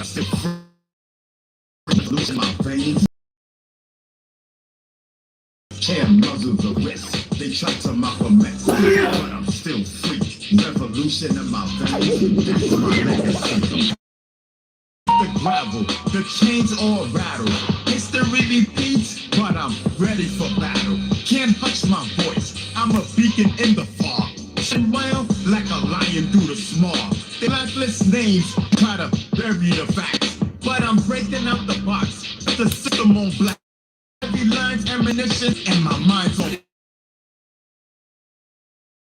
I'm still losing my veins. Can't muzzle the wrist. They try to Malcolm X, but I'm still free. Revolution in my veins. That's my legacy. The gravel, the chains all rattle. History repeats, but I'm ready for battle. Can't hush my voice. I'm a beacon in the fog. Wild like a lion through the smog. They lifeless names try to bury the facts, but I'm breaking out the box. The system on black. Heavy lines, ammunition, and my mind's on.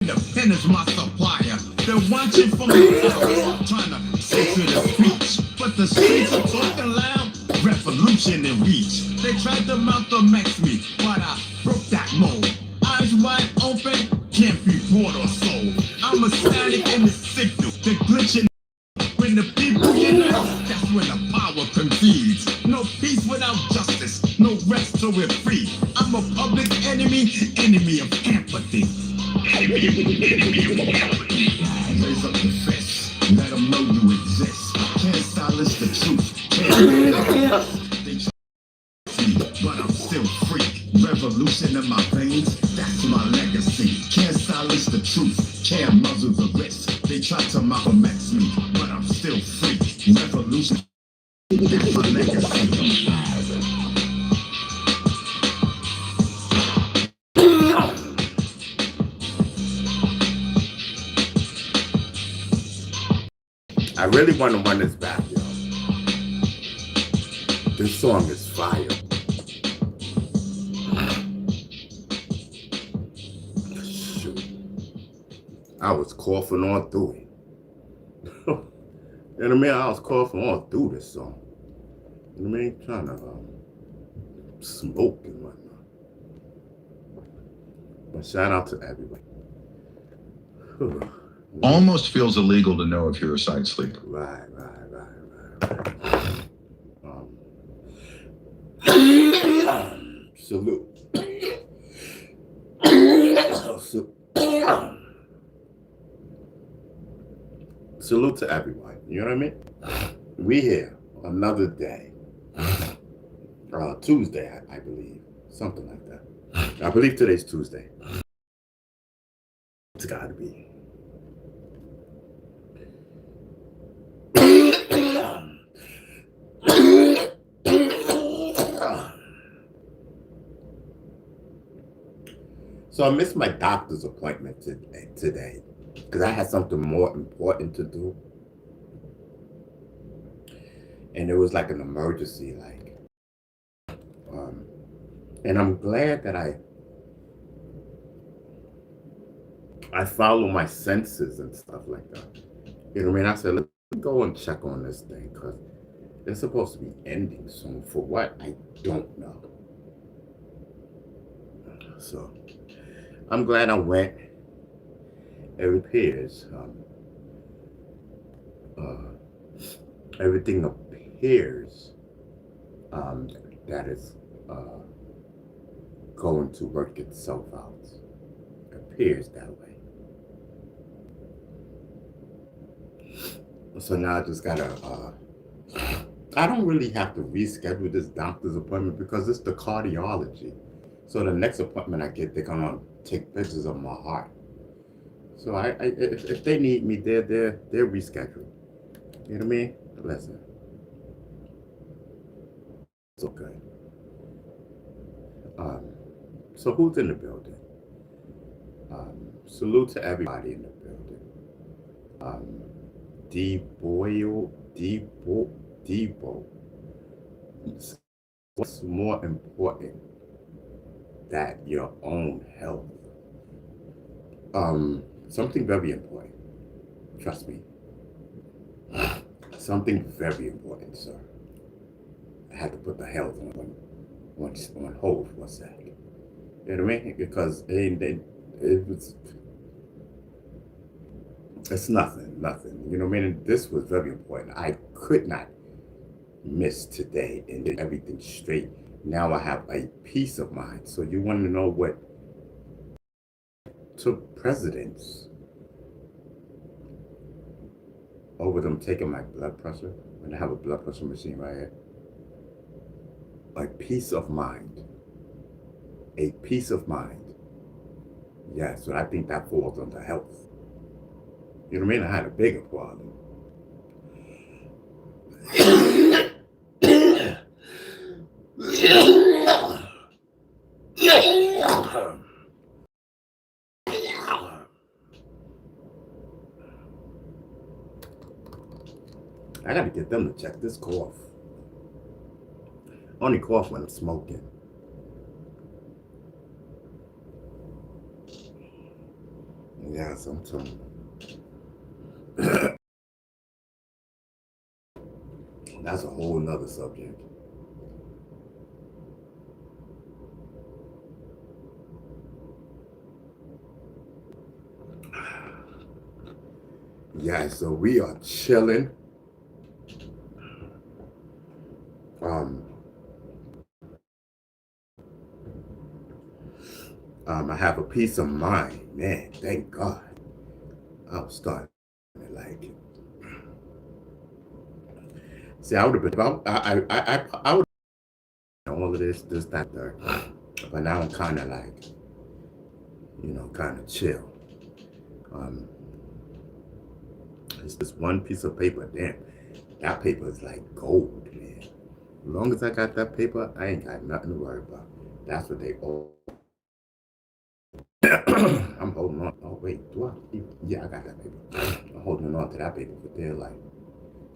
The pen is my supplier. They're watching for me, trying to censor the speech, but the streets are talking loud. Revolution in reach. They tried to Malcolm X me, but I broke that mold. Eyes wide open, can't be bought or sold. I'm a static in the signal, the glitching. When the people unite, that's when the power concedes. No peace without justice, no rest till we're free. I'm a public enemy, enemy of empathy. Enemy of empathy. Raise up the fist, let them know you exist. Can't silence the truth, they try to me, but I'm still free. Revolution in my veins, that's my legacy. Can't silence the truth, can't muzzle the wrist. They try to Malcolm X me, but I'm still free. Revolution, that's my legacy. I really want to run this back, yo. This song is fire. Shoot. I was coughing on through it. You know what I mean? I was coughing on through this song. You know what I mean? Trying to smoke and whatnot. But shout out to everybody. Almost feels illegal to know if you're a side sleeper. Right. Salute. Salute to everyone. You know what I mean? We here another day. Tuesday, I believe. Something like that. I believe today's Tuesday. It's gotta be. So I missed my doctor's appointment today because I had something more important to do. And it was like an emergency, and I'm glad that I follow my senses and stuff like that. You know what I mean? I said, let me go and check on this thing because it's supposed to be ending soon. For what? I don't know. So I'm glad I went. It appears everything appears that it's going to work itself out. It appears that way. So now I just gotta I don't really have to reschedule this doctor's appointment because it's the cardiology. So the next appointment I get, they're gonna take pictures of my heart. So if they need me, they're rescheduled. You know what I mean? Listen, it's okay. So who's in the building? Salute to everybody in the building. Debo. What's more important than your own health? Something very important. Trust me. Something very important, sir. I had to put the health on hold for a second. You know what I mean? Because it's nothing. You know what I mean? This was very important. I could not miss today and get everything straight. Now I have a peace of mind. So you want to know what took precedence over them taking my blood pressure? And I have a blood pressure machine right here. A peace of mind. A peace of mind. Yeah, so I think that falls under health. You know what I mean? I had a bigger problem. I gotta get them to check this cough. Only cough when I'm smoking. Yeah, sometimes. That's a whole nother subject. Yeah, so we are chilling. I have a peace of mind, man. Thank God. I was starting to like it. See, I would have been. I would have all of this, that, there. But now I'm kind of like, kind of chill. Um, it's this one piece of paper. Damn, that paper is like gold, man. As long as I got that paper, I ain't got nothing to worry about. That's what they all. I'm holding on. Oh wait, do I? Yeah, I got that paper. I'm holding on to that paper for dear life.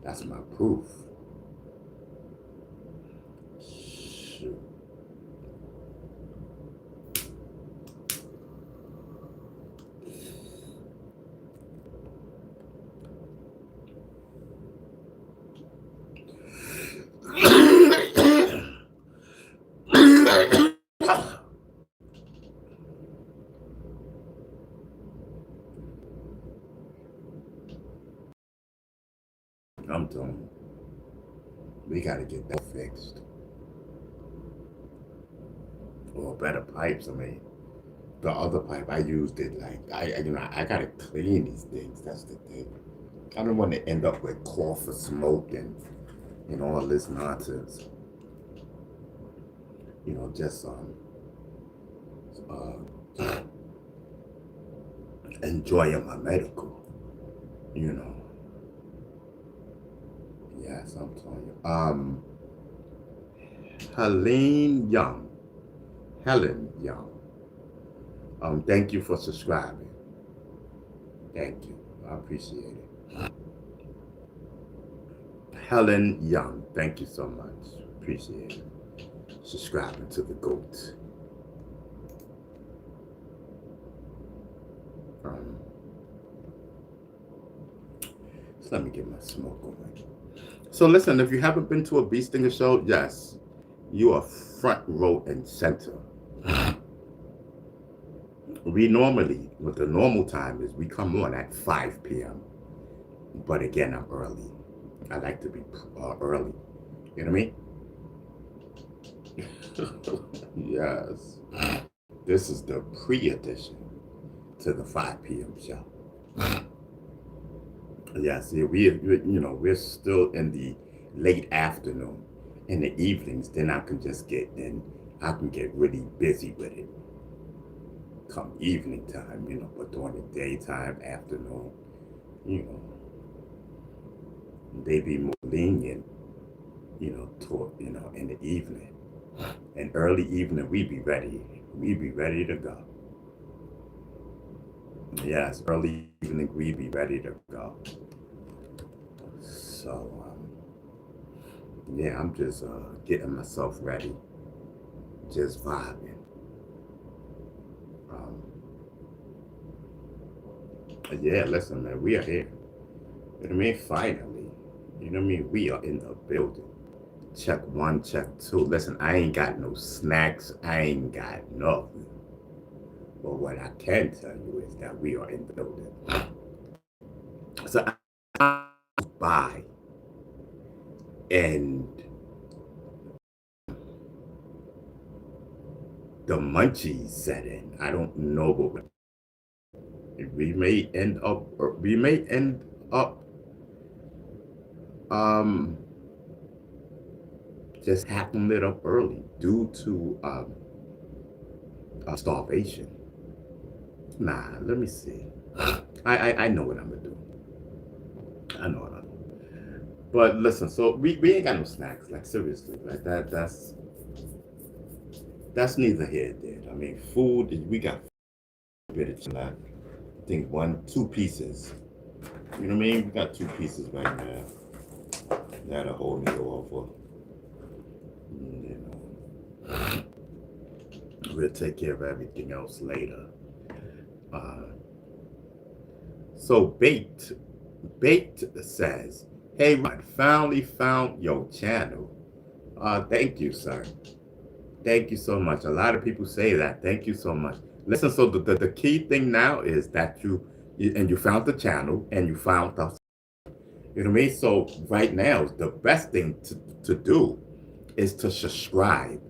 That's my proof. Shoot. I'm done. We gotta get that fixed. Or better pipes. I mean, the other pipe I used it like I gotta clean these things. That's the thing. I don't want to end up with cough or smoke and all this nonsense. Just enjoying my medical. Yes, I'm telling you. Helene Young. Helen Young. Thank you for subscribing. Thank you. I appreciate it. Helen Young, thank you so much. Appreciate it. Subscribing to the GOAT. So let me get my smoke going. So listen, if you haven't been to a Bee Stinger show, yes, you are front row and center. We normally, what the normal time is, we come on at 5 p.m. But again, I'm early. I like to be early. You know what I mean? Yes. This is the pre-edition to the 5 p.m. show. Yeah, see, we're still in the late afternoon. In the evenings, then I can get really busy with it. Come evening time, but during the daytime, afternoon, they be more lenient, in the evening. And early evening, we be ready to go. Yes, early evening, we be ready to go. So, yeah, I'm just getting myself ready, just vibing. Yeah, listen, man, we are here. You know what I mean? Finally, you know what I mean? We are in the building. Check 1, check 2. Listen, I ain't got no snacks. I ain't got nothing. But what I can tell you is that we are in the building. So I by and the munchies set in. I don't know what we may end up um, just happen lit up early due to starvation. Nah, let me see. I know what I'm gonna do. I know what I'm doing. But listen, so we ain't got no snacks. Like seriously, like that's neither here nor there. I mean, food. We got a bit of left. I think one, two pieces. You know what I mean? We got two pieces right now that'll hold me over. You know, we'll take care of everything else later. Uh, so baked says, "Hey, I finally found your channel. Thank you, sir. Thank you so much. A lot of people say that. Thank you so much. Listen, so the key thing now is that you found the channel and you found us. You know what I mean? So right now, the best thing to do is to subscribe.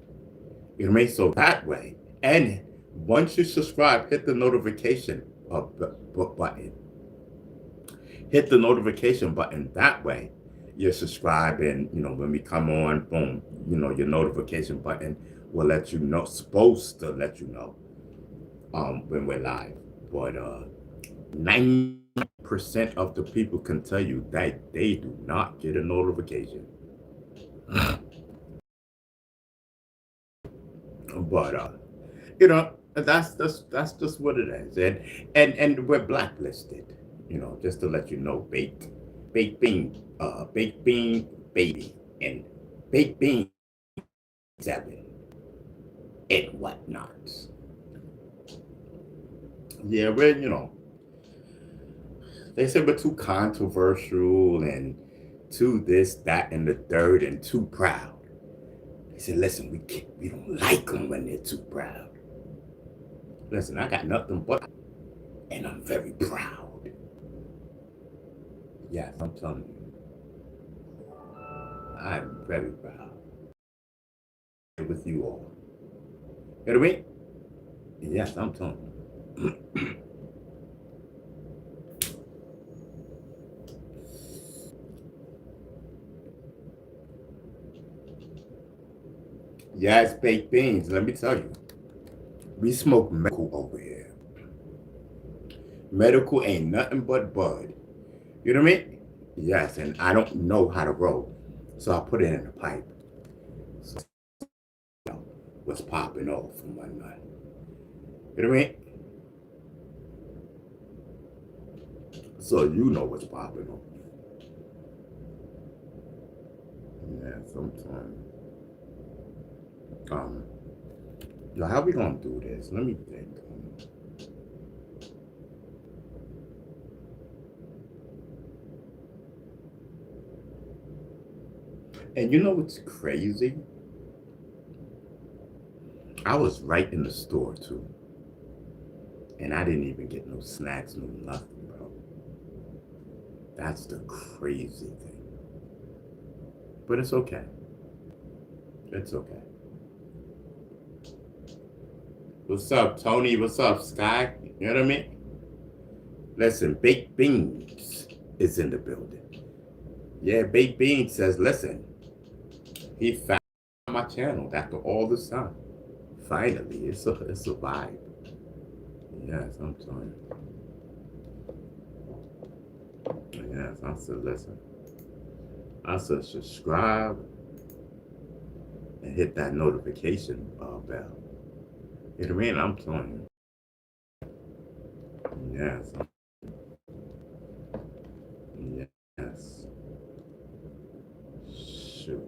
You know what I mean? So that way, and once you subscribe, hit the notification button. Hit the notification button. That way, you're subscribed, and you know when we come on, boom, you know your notification button will let you know. Supposed to let you know when we're live, but 90% of the people can tell you that they do not get a notification. But you know, that's just what it is, and we're blacklisted. You know, just to let you know, baked bean baby, and baked bean 7 and whatnot. Yeah, we're they said we're too controversial and too this, that, and the third, and too proud. They said, listen, we don't like them when they're too proud. Listen, I got nothing but, and I'm very proud. Yes, I'm telling you, I'm very proud with you all. You know what I mean? Yes, I'm telling you. Yes, baked beans. Let me tell you, we smoke medical over here. Medical ain't nothing but bud. You know what I mean? Yes, and I don't know how to roll, so I put it in a pipe. So, you know, what's popping off from one night? You know what I mean? So you know what's popping off. Yeah, sometimes. Um, yo, how we gonna do this? Let me think. And you know what's crazy? I was right in the store too, and I didn't even get no snacks, no nothing, bro. That's the crazy thing. But it's okay. It's okay. What's up, Tony? What's up, Sky? You know what I mean? Listen, Baked Beans is in the building. Yeah, Baked Beans says, listen, he found my channel after all this time. Finally, it's a vibe. Yes, I'm telling you. Yes, I said, listen. I said, subscribe and hit that notification bell. You know what I mean? I'm telling you. Yes. Yes. Shoot.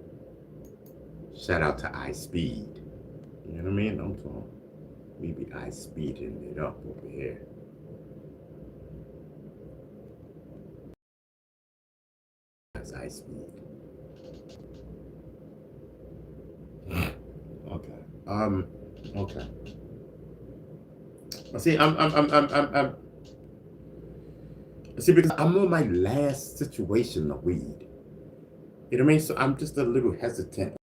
Shout out to iSpeed. You know what I mean? I'm talking. We be iSpeeding it up over here. That's iSpeed. Okay. Okay. See, I'm. See, because I'm on my last situation of weed. You know what I mean? So I'm just a little hesitant.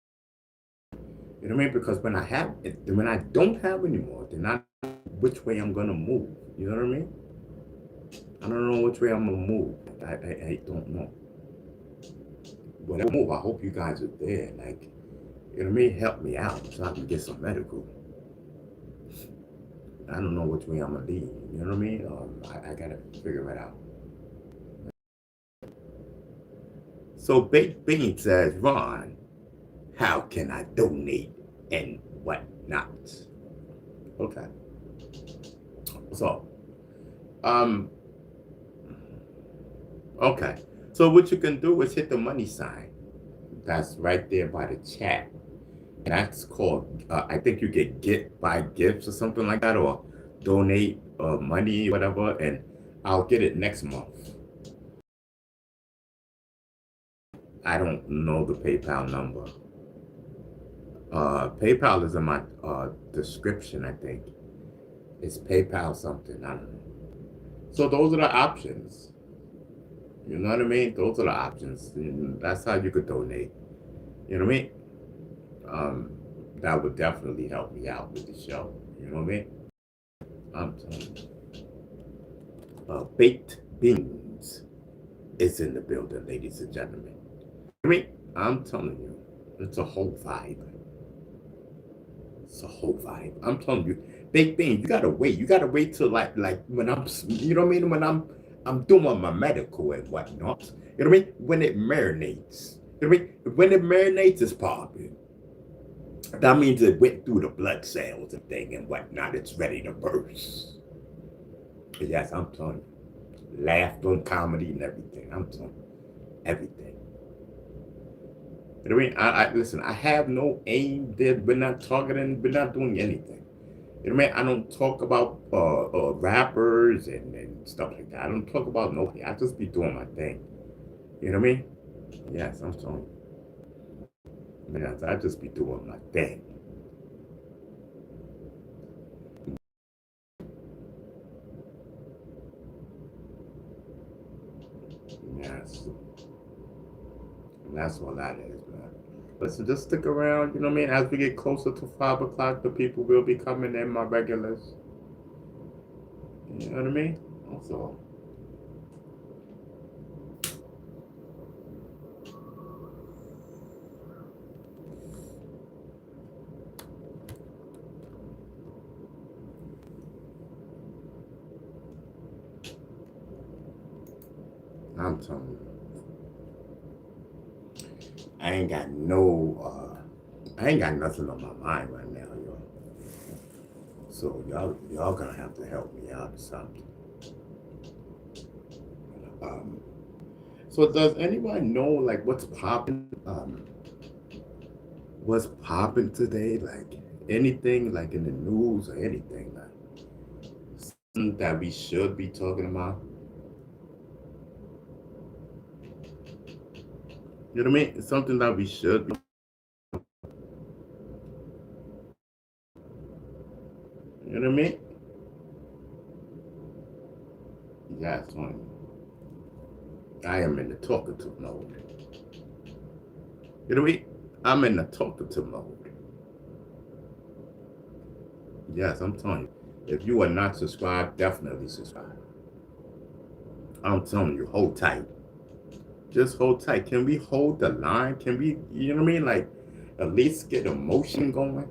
You know what I mean? Because when I don't have anymore, then I know which way I'm gonna move. You know what I mean? I don't know which way I'm gonna move. I don't know. whatever move, I hope you guys are there. Like, you know what I mean? Help me out so I can get some medical. I don't know which way I'm gonna lead. You know what I mean? I gotta figure it out. So Baked Bean says, Ron, how can I donate and whatnot? Okay. So, um, okay. So what you can do is hit the money sign. That's right there by the chat. And that's called, I think you get buy gifts or something like that, or donate money, whatever, and I'll get it next month. I don't know the PayPal number. PayPal is in my description, I think. It's PayPal something, I don't know. So those are the options. You know what I mean? Those are the options. That's how you could donate. You know what I mean? Um, that would definitely help me out with the show. You know what I mean? I'm telling you. Baked Beans is in the building, ladies and gentlemen. I mean, I'm telling you, it's a whole vibe. It's a whole vibe. I'm telling you, Baked Beans, you gotta wait. You gotta wait till like when I'm, you know what I mean? When I'm doing my medical and whatnot. You know what I mean? When it marinates. You know what I mean? When it marinates, it's popping. That means it went through the blood cells and thing and whatnot. It's ready to burst. Yes, I'm telling you. Laughed on comedy and everything. I'm telling you. Everything. You know what I mean? I listen, I have no aim there. We're not targeting, we're not doing anything. You know what I mean? I don't talk about rappers and stuff like that. I don't talk about nobody. I just be doing my thing. You know what I mean? Yes, I'm telling you. Yes, I just be doing my thing. Yes. And that's all that is, man. Listen, just stick around, you know what I mean? As we get closer to 5 o'clock, the people will be coming in, my regulars. You know what I mean? That's all. I'm telling you. I ain't got no I ain't got nothing on my mind right now, y'all. So y'all gonna have to help me out or something. Um, so does anybody know like what's popping? What's popping today? Like anything like in the news or anything like something that we should be talking about? You know what I mean? Something that we should be. You know what I mean? Yes, I am in the talkative mode. You know what I mean? I'm in the talkative mode. Yes, I'm telling you. If you are not subscribed, definitely subscribe. I'm telling you, hold tight. Just hold tight. Can we hold the line? Can we, you know what I mean? Like, at least get emotion going.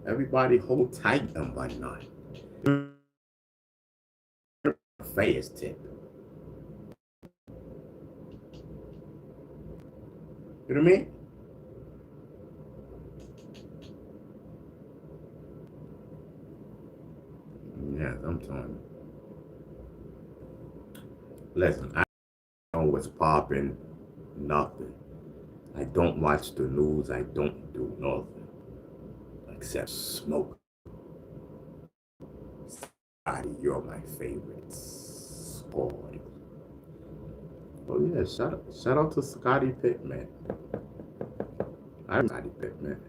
Everybody hold tight and whatnot. Fast tip. You know what I mean? Yes, I'm telling you. Listen, I don't know what's popping. Nothing. I don't watch the news. I don't do nothing except smoke. Scotty, you're my favorite. Scotty. Oh yeah, shout out to Scotty Pittman. I'm Scotty Pittman.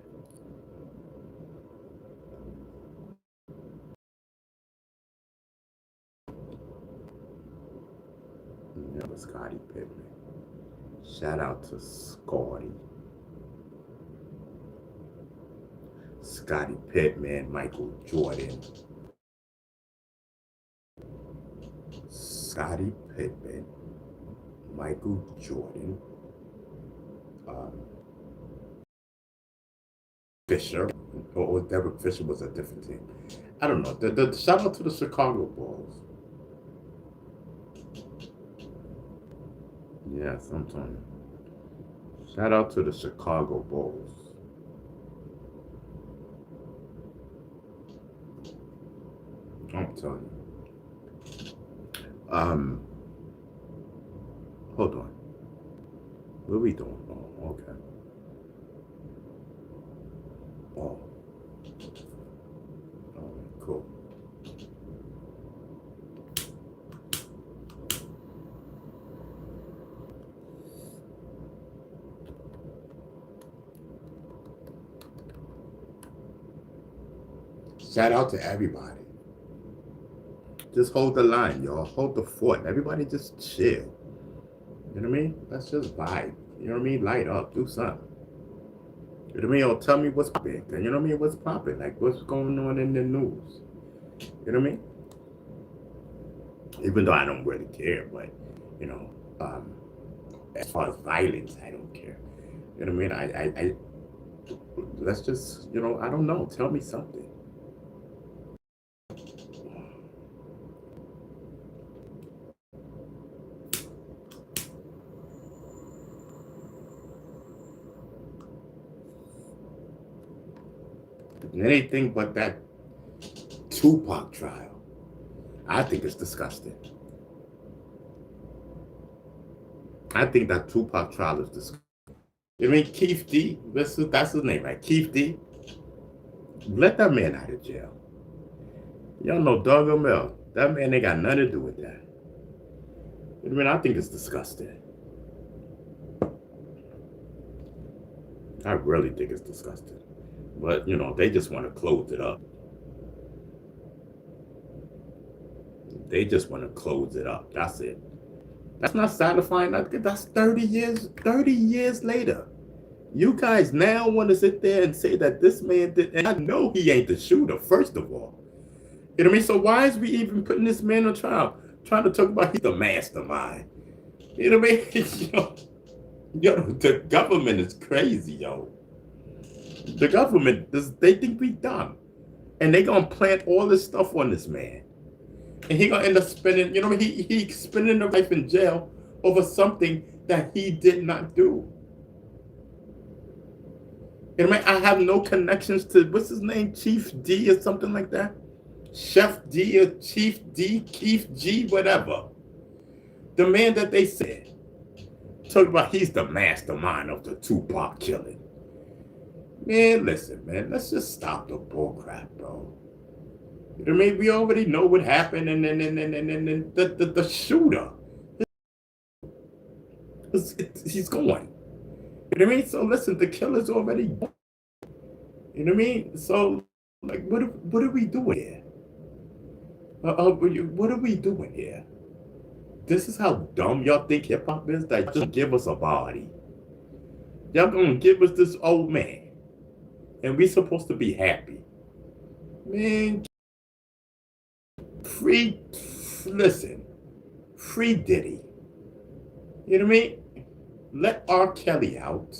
Yeah, Scotty Pittman. Shout out to Scotty. Scotty Pittman, Michael Jordan. Scotty Pittman, Michael Jordan, um, Fisher, or Derek Fisher was a different team. I don't know. The shout out to the Chicago Bulls. Yes, I'm telling you. Shout out to the Chicago Bulls. I'm telling you. Hold on. What are we doing? Oh, okay. Oh, cool. Shout out to everybody. Just hold the line, y'all. Hold the fort. Everybody just chill. You know what I mean? Let's just vibe. You know what I mean? Light up. Do something. You know what I mean? Or tell me what's popping. You know what I mean? What's popping? Like, what's going on in the news? You know what I mean? Even though I don't really care, but, you know, as far as violence, I don't care. You know what I mean? I let's just, you know, I don't know. Tell me something. Anything but that Tupac trial. I think it's disgusting. I think that Tupac trial is disgusting. I mean, Keith D, that's his name, right? Keith D. Let that man out of jail. Y'all know Doug Mel. That man ain't got nothing to do with that. I mean, I think it's disgusting. I really think it's disgusting. But, you know, they just want to close it up. They just want to close it up. That's it. That's not satisfying. That's 30 years later. You guys now want to sit there and say that this man did, and I know he ain't the shooter, first of all. You know what I mean? So why is we even putting this man on trial? Trying to talk about he's the mastermind. You know what I mean? yo, the government is crazy, yo. The government, they think we dumb. And they gonna plant all this stuff on this man. And he gonna end up spending, you know, he spending the life in jail over something that he did not do. You know, I have no connections to, what's his name, Chief D or something like that? Chef D or Chief D, Keith G, whatever. The man that they said, talk about he's the mastermind of the Tupac killing. Man, listen, man, let's just stop the bullcrap, bro. You know what I mean? We already know what happened, and the shooter, he's going. You know what I mean? So listen, the killer's already gone. You know what I mean? So, like, what are we doing here? What are we doing here? This is how dumb y'all think hip hop is? That just give us a body. Y'all gonna give us this old man. And we supposed to be happy. Man, free Diddy. You know what I mean? Let R. Kelly out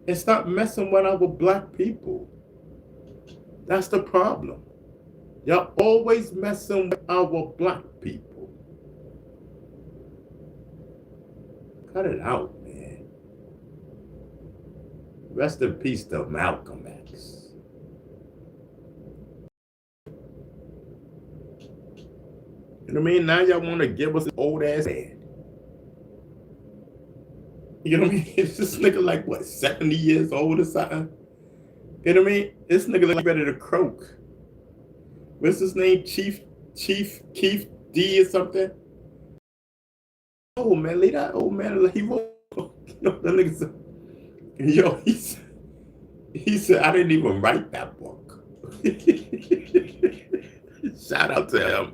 and stop messing with our black people. That's the problem. Y'all always messing with our black people. Cut it out, man. Rest in peace to Malcolm X. You know what I mean? Now y'all want to give us an old ass head. You know what I mean? It's this nigga like, what, 70 years old or something? You know what I mean? This nigga like ready to croak. What's his name? Chief Keith D or something? Oh man, leave that old man. He wrote, you know, the nigga said, yo, he said, I didn't even write that book. Shout out to him.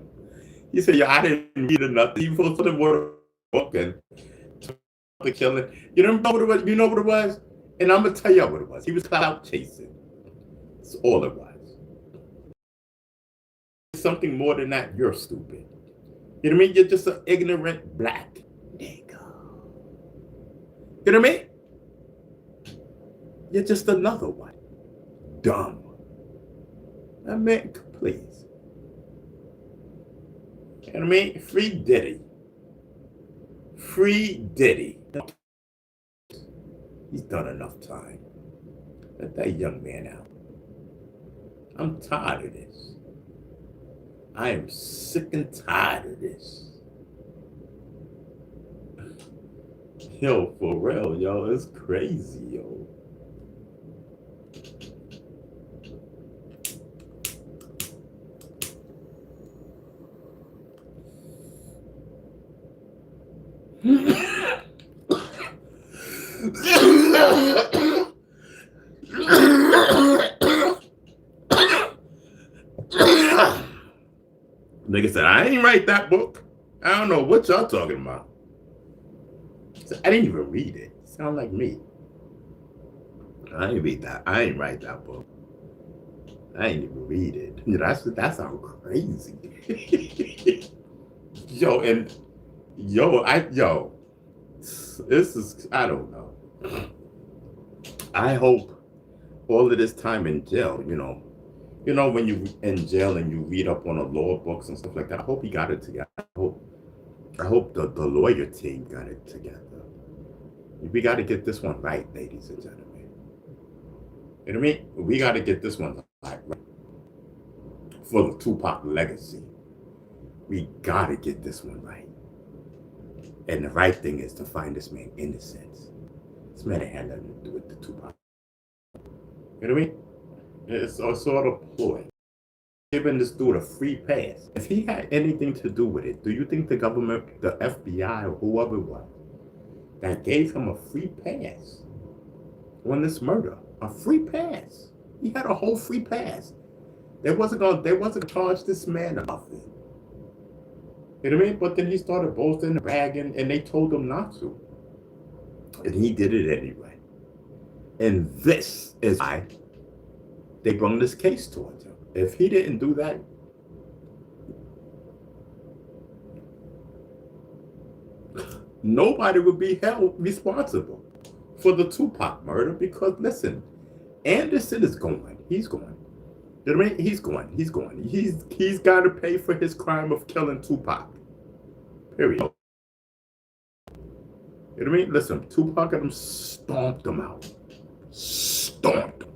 He said, yo, I didn't read enough. He supposed to wrote a book and the killing. You know what it was? You know what it was? And I'm gonna tell you what it was. He was clout chasing. That's all it was. Something more than that, you're stupid. You know what I mean? You're just an ignorant black nigga. You know what I mean? You're just another one. Dumb. I mean, please. You know what I mean? Free Diddy. Free Diddy. He's done enough time. Let that young man out. I'm tired of this. I am sick and tired of this. Yo, for real, yo, it's crazy, yo. Nigga said, I ain't write that book. I don't know what y'all talking about. So I didn't even read it. Sound like me. I ain't read that. I ain't write that book. I ain't even read it. That sounds crazy. This is, I don't know. I hope all of this time in jail, you know, when you in jail and you read up on the law books and stuff like that, I hope he got it together. I hope the lawyer team got it together. We got to get this one right, ladies and gentlemen. You know what I mean? We got to get this one right for the Tupac legacy. We got to get this one right. And the right thing is to find this man innocent. This man had nothing to do with the Tupac. You know what I mean? It's a sort of ploy. Giving this dude a free pass. If he had anything to do with it, do you think the government, the FBI, or whoever it was, that gave him a free pass on this murder? A free pass. He had a whole free pass. They wasn't gonna charge this man or nothing. You know what I mean? But then he started boasting and bragging, and they told him not to. And he did it anyway. And this is why they brought this case towards him. If he didn't do that, nobody would be held responsible for the Tupac murder because, listen, Anderson is going. He's going. You know what I mean? He's going. He's got to pay for his crime of killing Tupac. Period. You know what I mean? Listen, Tupac and them stomped him out. Stomped him.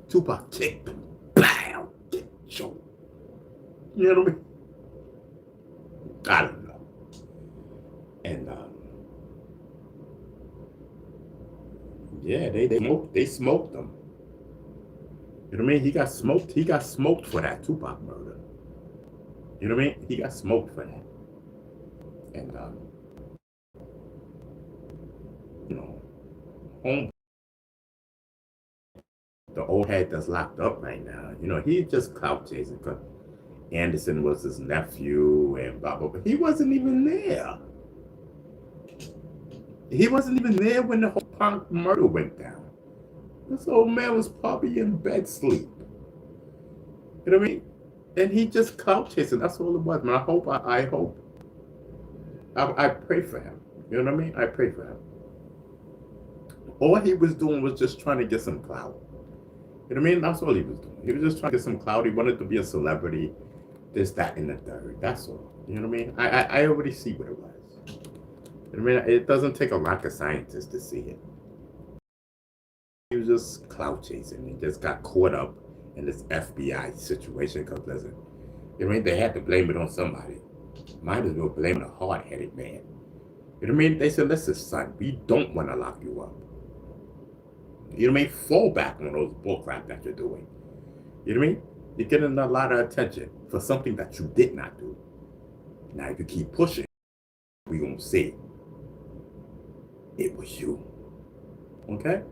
Tupac kicked him. Bam! Get choked. You know what I mean? I don't know. And yeah, they smoked him. You know what I mean? He got smoked. He got smoked for that Tupac murder. You know what I mean? He got smoked for that. And you know, the old head that's locked up right now, you know, he's just clout chasing because Anderson was his nephew and blah blah blah. He wasn't even there. He wasn't even there when the whole Punk murder went down. This old man was probably in bed sleep. You know what I mean? And he just clout chasing. That's all it was. Man, I pray for him. You know what I mean? I pray for him. All he was doing was just trying to get some clout. You know what I mean? That's all he was doing. He was just trying to get some clout. He wanted to be a celebrity. This, that, and the third. That's all. You know what I mean? I already see what it was. You know what I mean? It doesn't take a rocket scientist to see it. He was just clout chasing. He just got caught up in this FBI situation because, listen, you know what I mean? They had to blame it on somebody. Might as well blame a hard-headed man. You know what I mean? They said, listen, son, we don't want to lock you up. You know what I mean? Fall back on those bullcrap that you're doing. You know what I mean? You're getting a lot of attention for something that you did not do. Now, if you keep pushing, we're going to say it was you. Okay?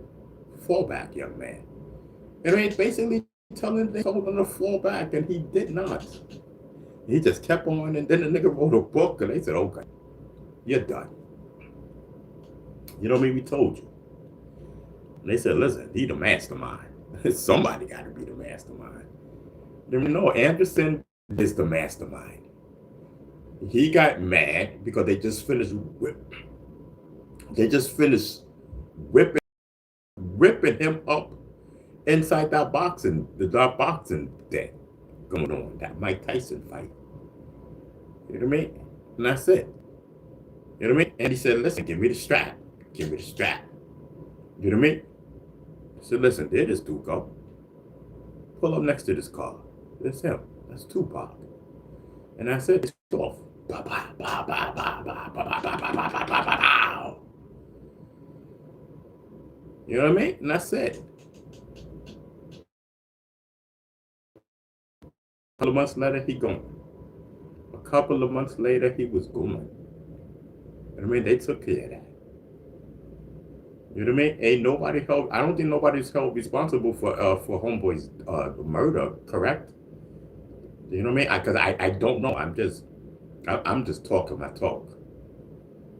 Fall back, young man. You know what I mean? Basically told him to fall back, and he did not. He just kept on, and then the nigga wrote a book, and they said, okay, you're done. You know what I mean? We told you. And they said, listen, he the mastermind. Somebody got to be the mastermind. You know, Anderson is the mastermind. He got mad because they just finished whipping ripping him up inside that boxing day going on, that Mike Tyson fight. You know what I mean? And that's it. You know what I mean? And he said, listen, give me the strap. Give me the strap. You know what I mean? I said, listen, there this dude go. Pull up next to this car. That's him. That's Tupac. And I said, it's off. You know what I mean? And that's it. A couple of months later, he gone. A couple of months later, he was gone. You know what I mean? They took care of that. You know what I mean? Ain't nobody held. I don't think nobody's held responsible for Homeboy's murder. Correct? You know what I mean? Because I don't know. I'm just talking my talk.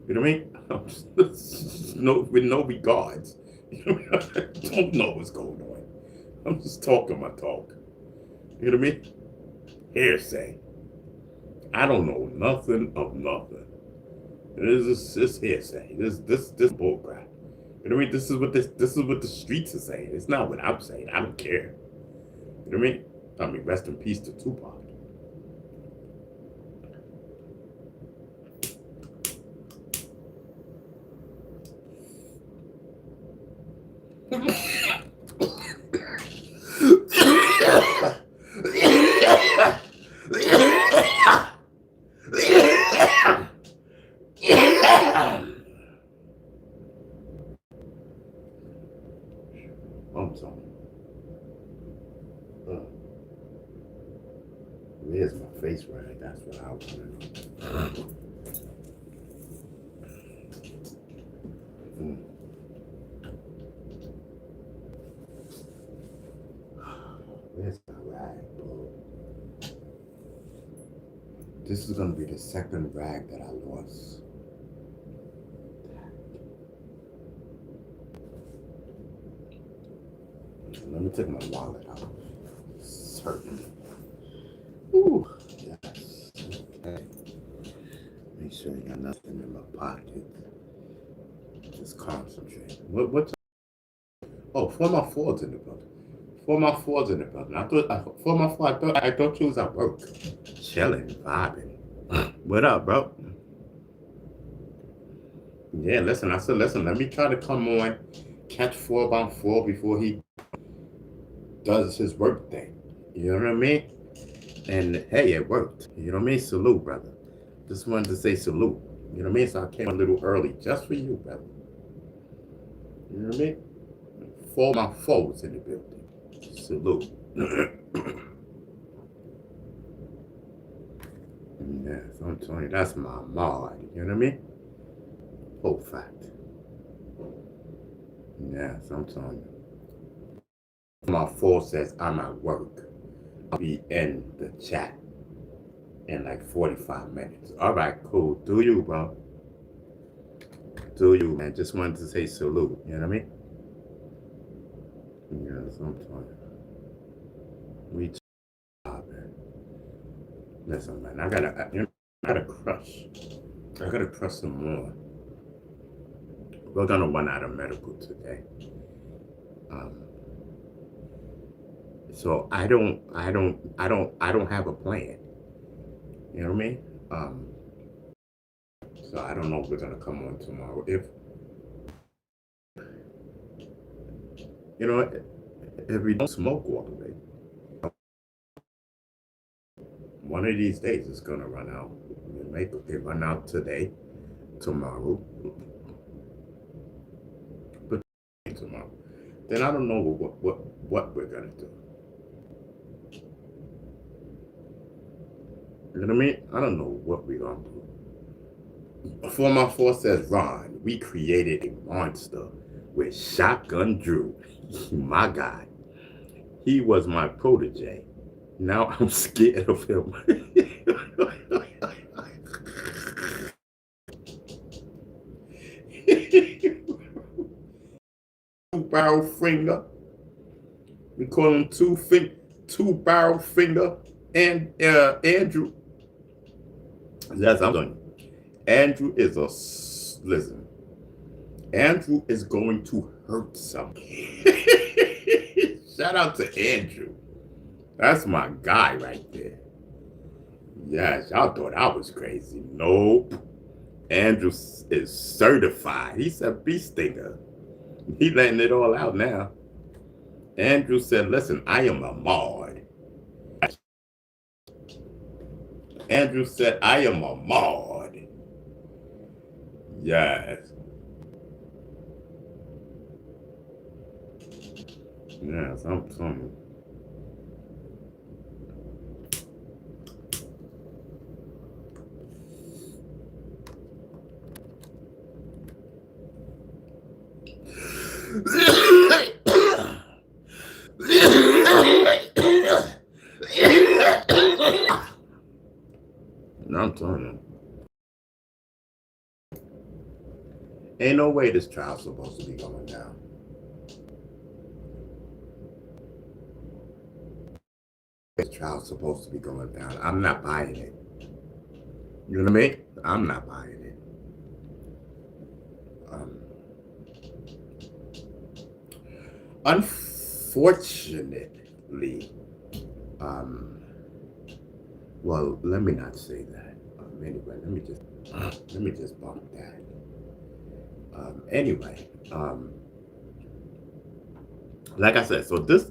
You know what I mean? I'm just, with no regards. You know what I mean? I don't know what's going on. I'm just talking my talk. You know what I mean? Hearsay. I don't know nothing of nothing. This is hearsay. This bullcrap. You know what I mean? This is what the streets are saying. It's not what I'm saying. I don't care. You know what I mean? I mean, rest in peace to Tupac. I'm sorry. Where's my face rag? That's what I want to know. Where's my rag, bro? This is gonna be the second rag that I lost. Let me take my wallet out. Certainly. Ooh, yes. Okay. Make sure you got nothing in my pocket. Just concentrate. What's? Oh, for my Ford's in the building. For my Ford's in the building. I thought you was at work. Chilling, vibing. What up, bro? Yeah, listen. I said, listen. Let me try to come on, catch 4x4 before he does his work thing. You know what I mean? And hey, it worked. You know what I mean? Salute, brother. Just wanted to say salute. You know what I mean? So I came a little early just for you, brother. You know what I mean? For my foes in the building. Salute. Yes, I'm telling you, that's my mod. You know what I mean? Whole fact. Yes, I'm telling you. My phone says I'm at work. I'll be in the chat in like 45 minutes. All right, cool. Do you, bro? Do you, man? Just wanted to say salute. You know what I mean? Yes, I'm telling you. We man. Listen, man, I gotta crush. I gotta crush some more. We're gonna run out of medical today. So I don't have a plan. You know what I mean? So I don't know if we're gonna come on tomorrow. If you know, if we don't smoke all the way, one of these days it's gonna run out. It run out today, tomorrow, but tomorrow. Then I don't know what we're gonna do. You know what I mean? I don't know what we're gonna do. Before my force says, Ron, we created a monster with Shotgun Drew. My God. He was my protege. Now I'm scared of him. Two barrel finger. We call him two barrel finger and Andrew. Yes, I'm telling you. Andrew is listen. Andrew is going to hurt something. Shout out to Andrew. That's my guy right there. Yes, y'all thought I was crazy. Nope. Andrew is certified. He's a bee stinger. He letting it all out now. Andrew said, listen, I am a mod. Andrew said, I am a mod. Yes. Yes, I'm something. I'm telling you. Ain't no way this trial's supposed to be going down. This trial's supposed to be going down. I'm not buying it. You know what I mean? I'm not buying it. Unfortunately, well, let me not say that. Anyway, let me just bump that. Anyway, like I said, so this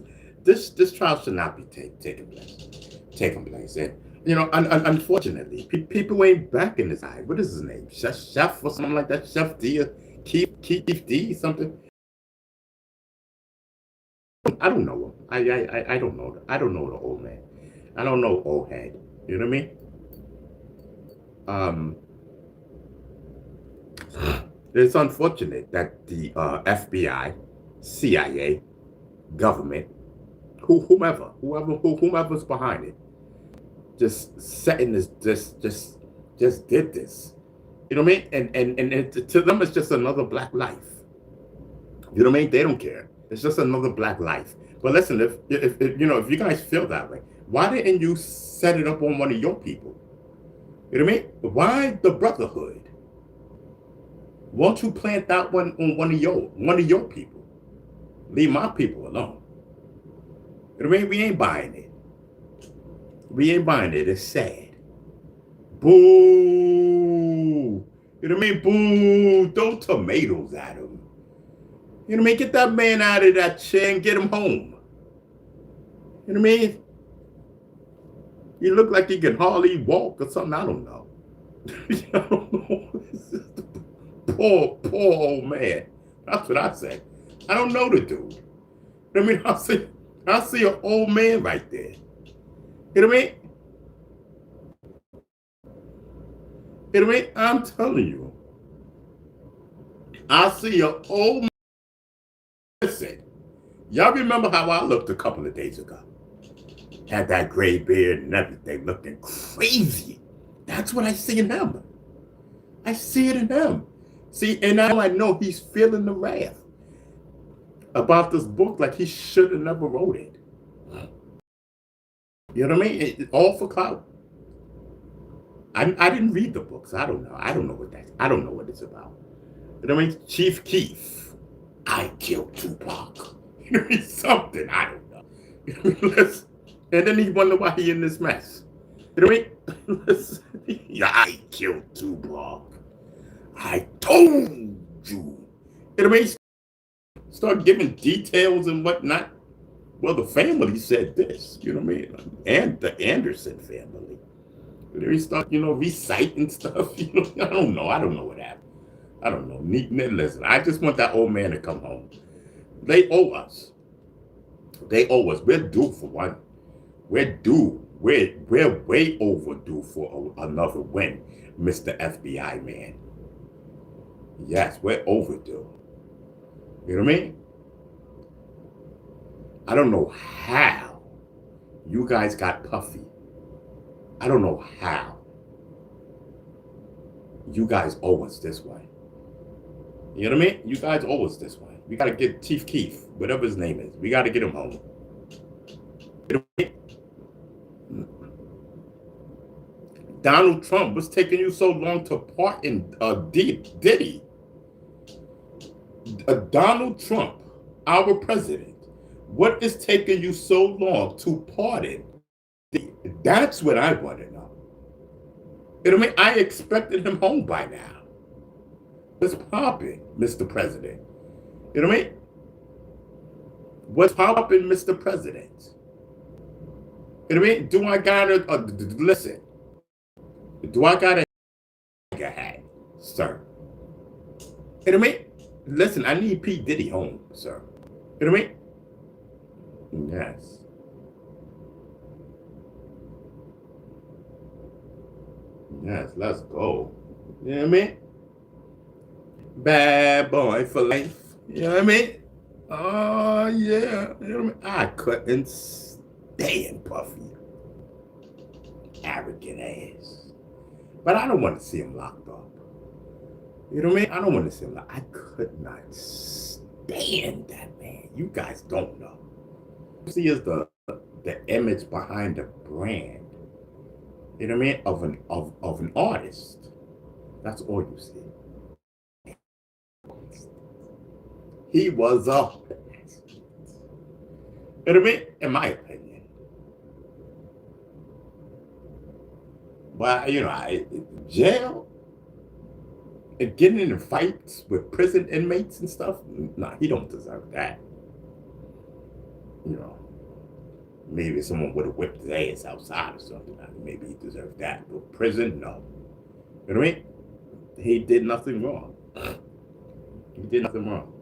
trial should not be taking place, and you know, unfortunately, people ain't backing this guy. What is his name? Chef or something like that? Chef D, Keith D, something. I don't know him. I don't know. I don't know the old man. I don't know old head. You know what I mean? It's unfortunate that the FBI, CIA, government, whomever's behind it, just setting this, just did this. You know what I mean? And to them, it's just another black life. You know what I mean? They don't care. It's just another black life. But listen, if you know, if you guys feel that way, why didn't you set it up on one of your people? You know what I mean? Why the Brotherhood? Won't you plant that one on one of your people? Leave my people alone. You know what I mean? We ain't buying it. We ain't buying it. It's sad. Boo! You know what I mean? Boo! Throw tomatoes at him. You know what I mean? Get that man out of that chair and get him home. You know what I mean? You look like you can hardly walk or something. I don't know. I don't know. Poor old man. That's what I say. I don't know the dude. I mean, I see an old man right there. You know what I mean? You know what I mean? I'm telling you. I see an old man. Listen, y'all remember how I looked a couple of days ago? Had that gray beard and everything, looking crazy. That's what I see in him. I see it in him. See, and now I know he's feeling the wrath about this book like he should have never wrote it. You know what I mean? It's all for clout. I didn't read the books. I don't know. I don't know what it's about. You know what I mean? Chief Keef. I killed Tupac. You know, something. I don't know. You know what I mean? And then he wonder why he in this mess. You know what I mean? Yeah, I killed Tupac. I told you. You know what I mean? Start giving details and whatnot. Well, the family said this. You know what I mean? And the Anderson family. They start, you know, reciting stuff. You know, I don't know. I don't know what happened. I don't know. Listen, I just want that old man to come home. They owe us. They owe us. We're due for one. We're due. We're way overdue for another win, Mr. FBI man. Yes, we're overdue. You know what I mean? I don't know how you guys got puffy. I don't know how. You guys owe us this way. You know what I mean? You guys owe us this way. We got to get Chief Keef, whatever his name is. We got to get him home. You know what I mean? Donald Trump was taking you so long to pardon Diddy. Donald Trump, our president, what is taking you so long to pardon? That's what I want to know. You know what I mean? I expected him home by now. What's popping, Mr. President? You know what I mean? What's popping, Mr. President? You know what I mean? Do I gotta listen? Do I gotta hang a hat, sir? You know what I mean? Listen, I need P. Diddy home, sir. You know what I mean? Yes. Yes, let's go. You know what I mean? Bad boy for life. You know what I mean? Oh, yeah. You know what I mean? I couldn't stand Puffy. Arrogant ass. But I don't want to see him locked up. You know what I mean? I don't want to see him locked up. I could not stand that man. You guys don't know. See, is the image behind the brand. You know what I mean? Of an artist. That's all you see. He was a, you know what I mean? In my opinion. But, you know, jail and getting in fights with prison inmates and stuff, nah, he don't deserve that. You know, maybe someone would have whipped his ass outside or something. Maybe he deserved that. But prison, no. You know what I mean? He did nothing wrong. He did nothing wrong.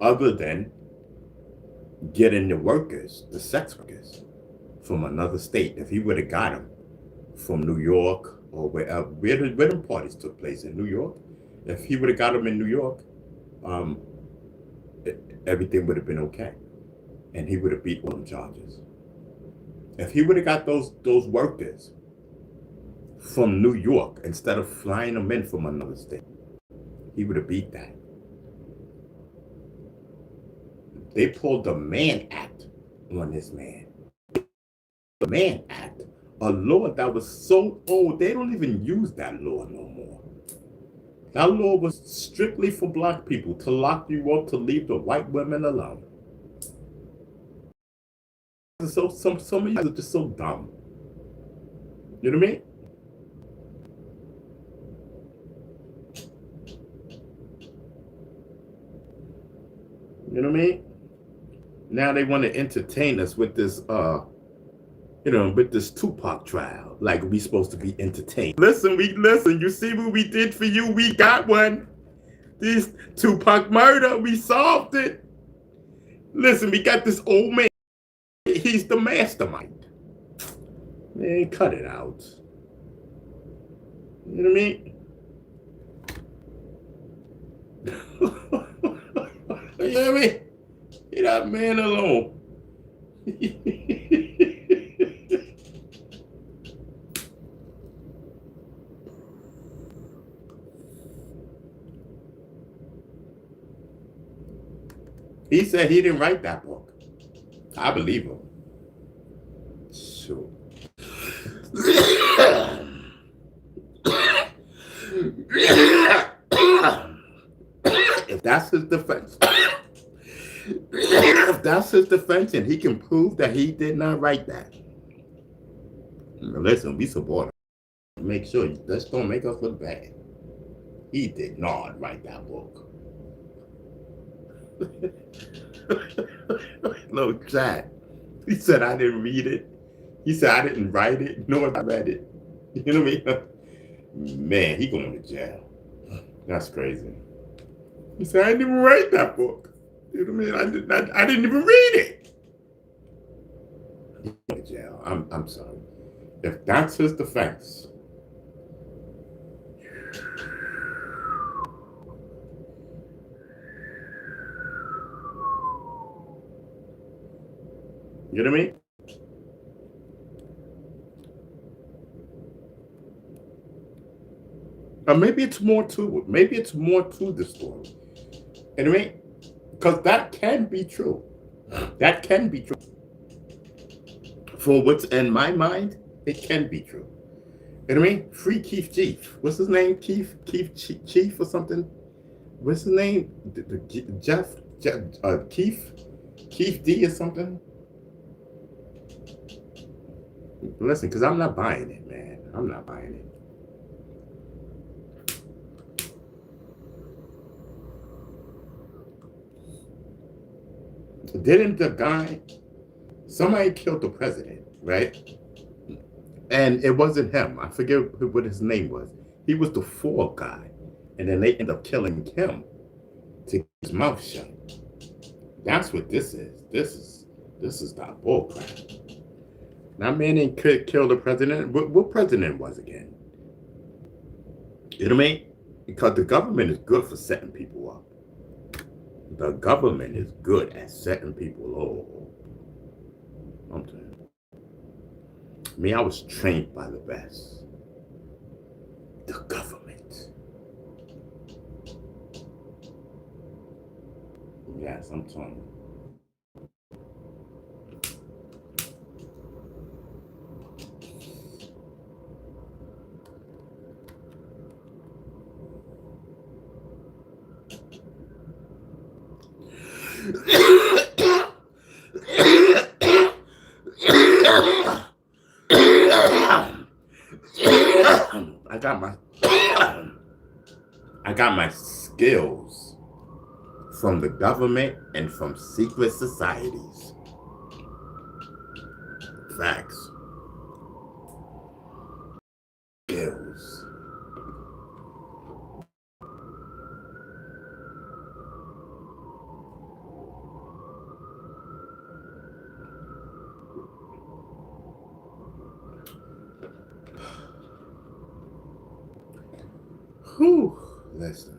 Other than getting the workers, the sex workers, from another state. If he would have got them from New York or wherever, where the parties took place in New York, if he would have got them in New York, everything would have been okay. And he would have beat all them charges. If he would have got those workers from New York instead of flying them in from another state, he would have beat that. They pulled the Mann Act on this man. The Mann Act, a law that was so old, they don't even use that law no more. That law was strictly for black people, to lock you up, to leave the white women alone. So some of you are just so dumb. You know what I mean? You know what I mean? Now they want to entertain us with this, with this Tupac trial, like we supposed to be entertained. Listen, you see what we did for you? We got one. This Tupac murder, we solved it. Listen, we got this old man. He's the mastermind. Man, cut it out. You know what I mean? You know what I mean? Leave that man alone. He said he didn't write that book. I believe him. Sure. If that's his defense, and he can prove that he did not write that, listen, we support him. Make sure, just don't make us look bad. He did not write that book. Look, chat. He said I didn't read it. He said I didn't write it. No, I read it. You know what I mean? Man, he going to jail. That's crazy. He said I didn't even write that book. You know what I mean? I didn't even read it. He's going to jail. I'm sorry. If that's his defense. You know what I mean? Or maybe it's more to it. Maybe it's more to the story. You know what I mean? Because that can be true. That can be true. For what's in my mind, it can be true. You know what I mean? Free Keith Chief. What's his name? Keith Chief or something? What's his name? Keith D or something. Listen, because I'm not buying it, man. I'm not buying it. Didn't the guy, somebody killed the president, right? And it wasn't him. I forget what his name was. He was the fall guy. And then they end up killing him to keep his mouth shut. That's what this is. This is not bullcrap. That man didn't kill the president. What president was again? You know what I mean? Because the government is good for setting people up. The government is good at setting people up. I'm telling you. Me, I was trained by the best. The government. Yes, I'm telling you. I got my skills from the government and from secret societies. Facts. Skills. Whew. Listen.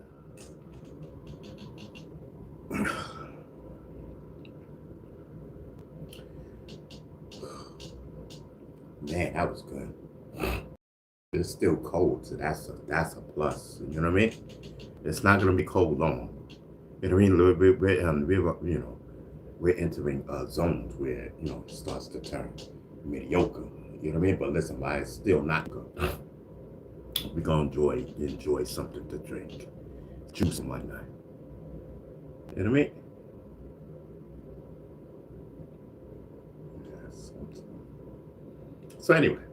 Man, that was good. It's still cold, so that's a plus. You know what I mean? It's not gonna be cold long. You know what I mean? We're entering zones where it starts to turn mediocre. You know what I mean? But listen, why it's still not good. We're gonna enjoy something to drink. Juice one night. You know what I mean? Yes. So anyway,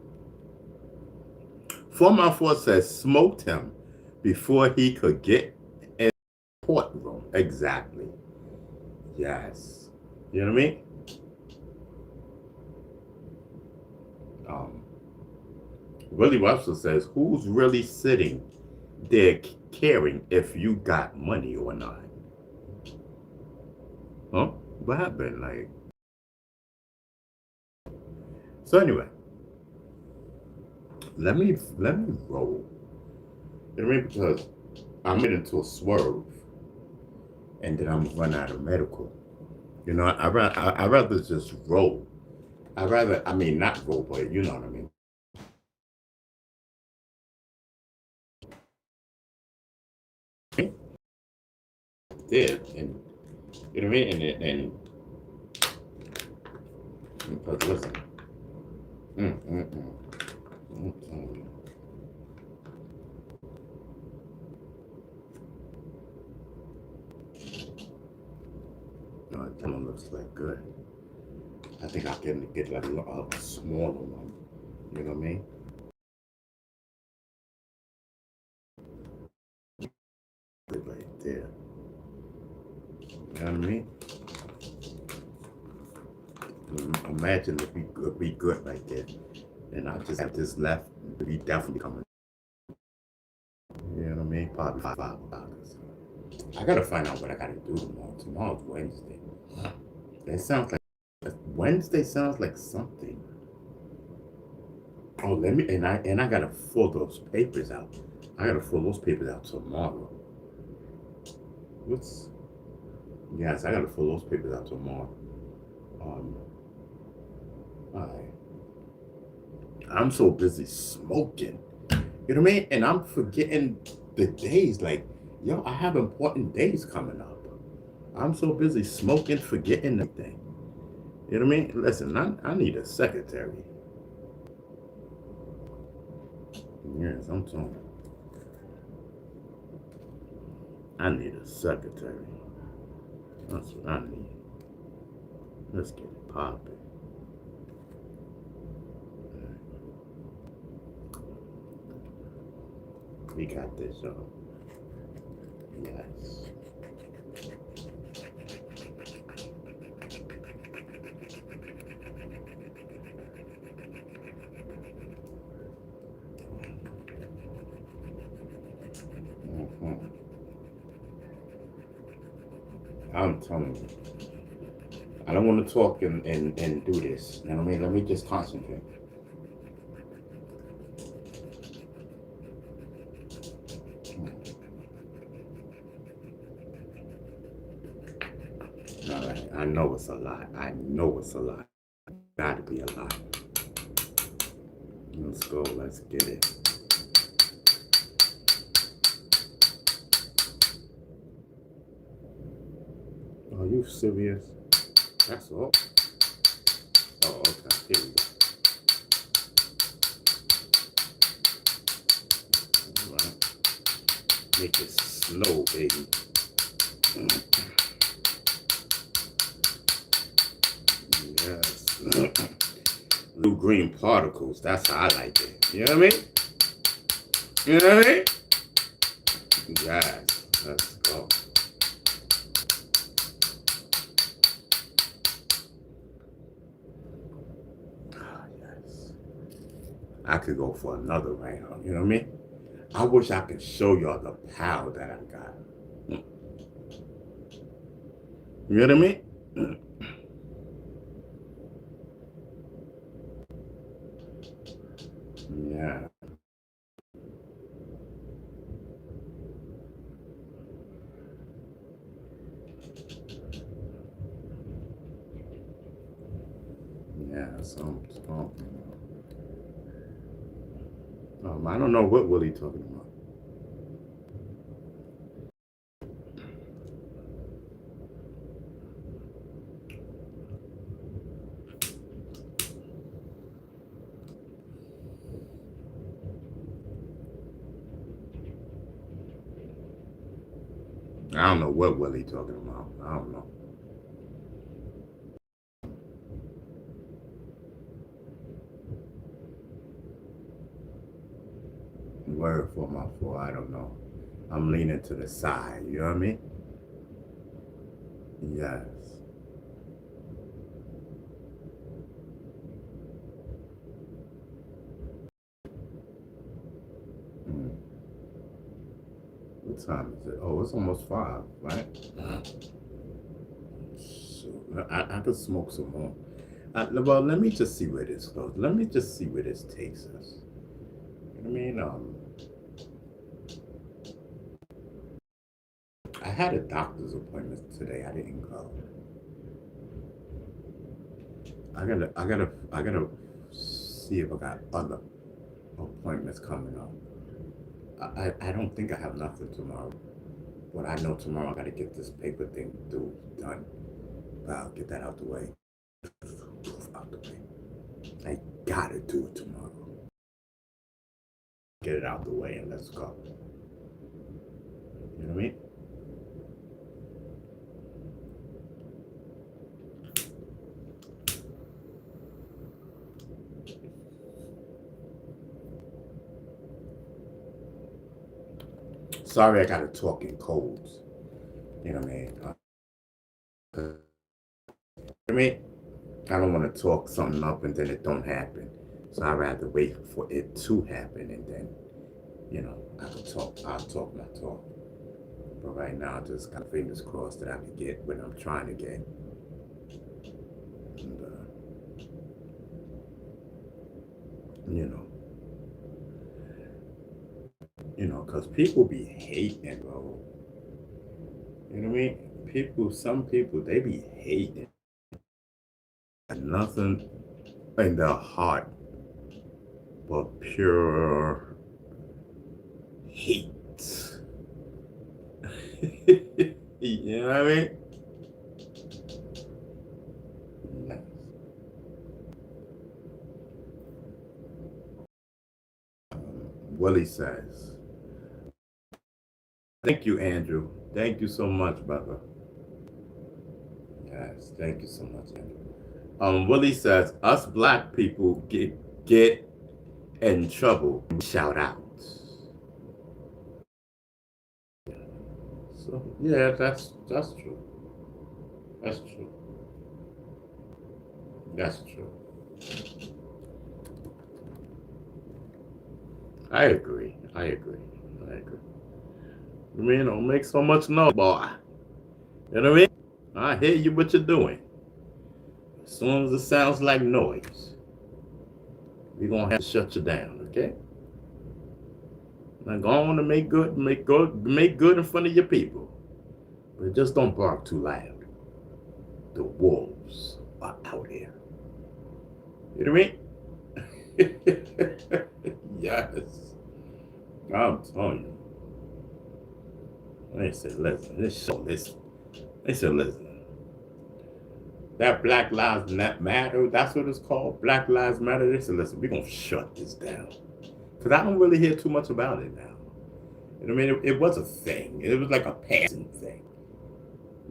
4 says smoked him before he could get in the courtroom. Exactly. Yes. You know what I mean? Willie Webster says, who's really sitting there caring if you got money or not? Huh? What happened? Like, so anyway, let me roll. You know what I mean? Because I'm getting into a swerve, and then I'm gonna run out of medical. I rather just roll. I mean, not roll, but you know what I mean. Did and you know what I mean, and because listen, no, it kind of looks like good. I think I can get like a smaller one. You know what I mean? Right there. You know what I mean? Imagine if we could be good right there. And I just have this left, we definitely coming. You know what I mean? Probably $5. I gotta find out what I gotta do tomorrow. Tomorrow's Wednesday. It sounds like Wednesday sounds like something. Oh, I gotta fill those papers out. I gotta fill those papers out tomorrow. Yes, I gotta fill those papers out tomorrow. Alright. I'm so busy smoking. You know what I mean? And I'm forgetting the days. Like, yo, I have important days coming up. I'm so busy smoking, forgetting everything. You know what I mean? Listen, I need a secretary. Yes, I'm talking. I need a secretary. That's what I need. Let's get it popping. We got this, y'all. Yes. Mhm. I'm telling you, I don't want to talk and do this. You know what I mean? Let me just concentrate. All right. I know it's a lot. I know it's a lot. Gotta be a lot. Let's go. Let's get it. Are you serious? That's all. Oh, okay. Here we go. All right. Make it slow, baby. Yes. Blue green particles. That's how I like it. You know what I mean? You know what I mean? Yes. Let's go. Ah, yes. I could go for another round. You know what I mean? I wish I could show y'all the power that I got. You know what I mean? Yeah. Yeah. So I'm. I don't know what Willie talking about. I don't know what Willie talking about. I don't know. Word for my four. I don't know. I'm leaning to the side. You know what I mean? Yes. Mm. What time is it? Oh, it's almost 5, right? So I could smoke some more. Well, let me just see where this goes. Let me just see where this takes us. I mean, I had a doctor's appointment today. I didn't go. I gotta see if I got other appointments coming up. I don't think I have nothing tomorrow, but I know tomorrow I gotta get this paper thing done. But I'll get that out the way. Out the way. I gotta do it tomorrow. Get it out the way and let's go. You know what I mean? Sorry, I gotta talk in codes. You know what I mean? You know what I mean? I don't want to talk something up and then it don't happen. So I'd rather wait for it to happen and then, I can talk. I'll talk my talk. But right now, I just got fingers crossed that I can get what I'm trying to get. And, you know, because people be hating, bro. You know what I mean? Some people, they be hating. And nothing in their heart but pure hate. You know what I mean? Yes. Willie says, Thank you, Andrew. Thank you so much, brother. Yes, thank you so much, Andrew. Willie says us black people get in trouble. Shout out. So yeah, that's true. That's true. That's true. I agree. I agree. I agree. I mean, don't make so much noise, boy. You know what I mean? I hear you what you're doing. As soon as it sounds like noise, we're gonna have to shut you down, okay? Now go on and make good in front of your people. But just don't bark too loud. The wolves are out here. You know what I mean? Yes. I'm telling you. They said, listen, They said, listen. That Black Lives Matter, that's what it's called. Black Lives Matter. They said, listen, we're gonna shut this down. Because I don't really hear too much about it now. You know what I mean? It was a thing. It was like a passing thing.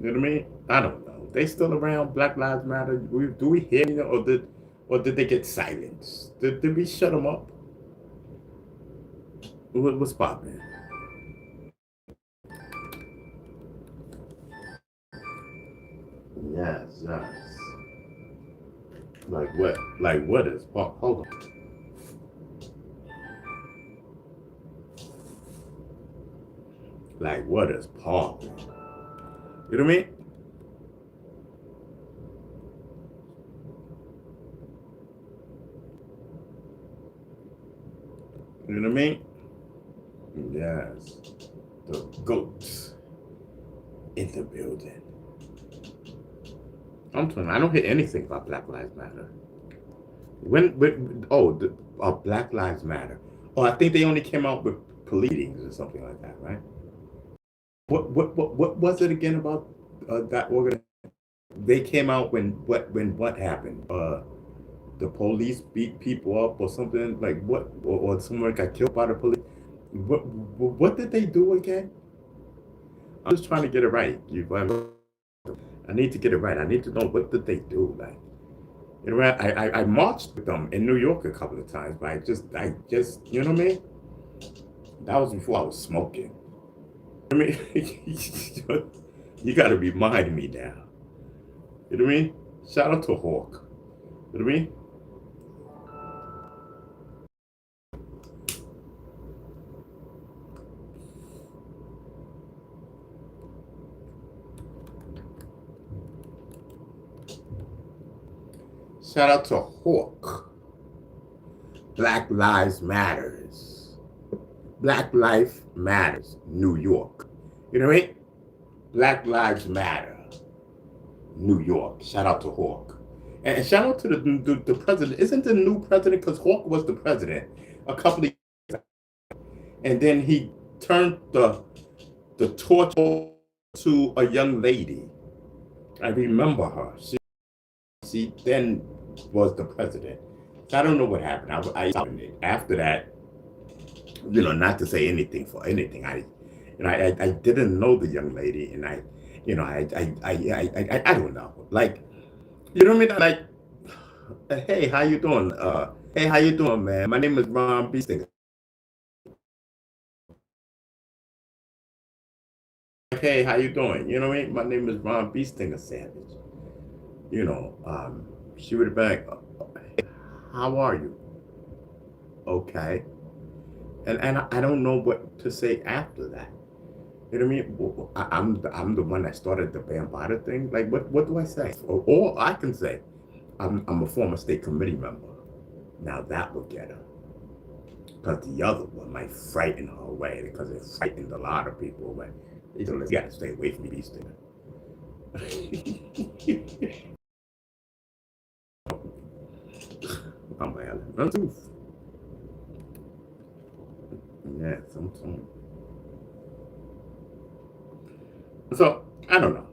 You know what I mean? I don't know. They still around, Black Lives Matter. Do we hear it, or did they get silenced? Did we shut them up? What's popping? Yes, yes. Like what? Like what is pop? Hold on. Like what is pop? You know what I mean? You know what I mean? Yes. The goats in the building. I'm telling you, I don't hear anything about Black Lives Matter. Black Lives Matter. Oh, I think they only came out with pleadings or something like that, right? What was it again about that organization? They came out when what happened? The police beat people up or something like what? Or someone got killed by the police. What did they do again? I'm just trying to get it right. I need to get it right. I need to know what did they do. Like, you know, I marched with them in New York a couple of times, but I just, you know what I mean? That was before I was smoking. I mean, you got to remind me now. You know what I mean? Shout out to Hawk. You know what I mean? Shout out to Hawk. Black Lives Matters. Black Life Matters, New York. You know what I mean? Black Lives Matter, New York. Shout out to Hawk. And shout out to the president. Isn't the new president, because Hawk was the president a couple of years ago. And then he turned the torch to a young lady. I remember her. She then was the president. So I don't know what happened. After that, you know, not to say anything for anything. I didn't know the young lady, and I don't know. Like, you know what I mean? Like, hey, how you doing? Hey, how you doing, man? My name is Ron Beestinger. Hey, how you doing? You know what I mean? My name is Ron Beestinger Savage. You know, she would have been like, hey, how are you? Okay. And I don't know what to say after that. You know what I mean? I'm the one that started the Bambaataa thing. Like, what do I say? Or I can say, I'm a former state committee member. Now that will get her. Because the other one might frighten her away, because it frightened a lot of people away. You gotta stay away from these things. I'm bad. I'm too. Yeah, something. So I don't know.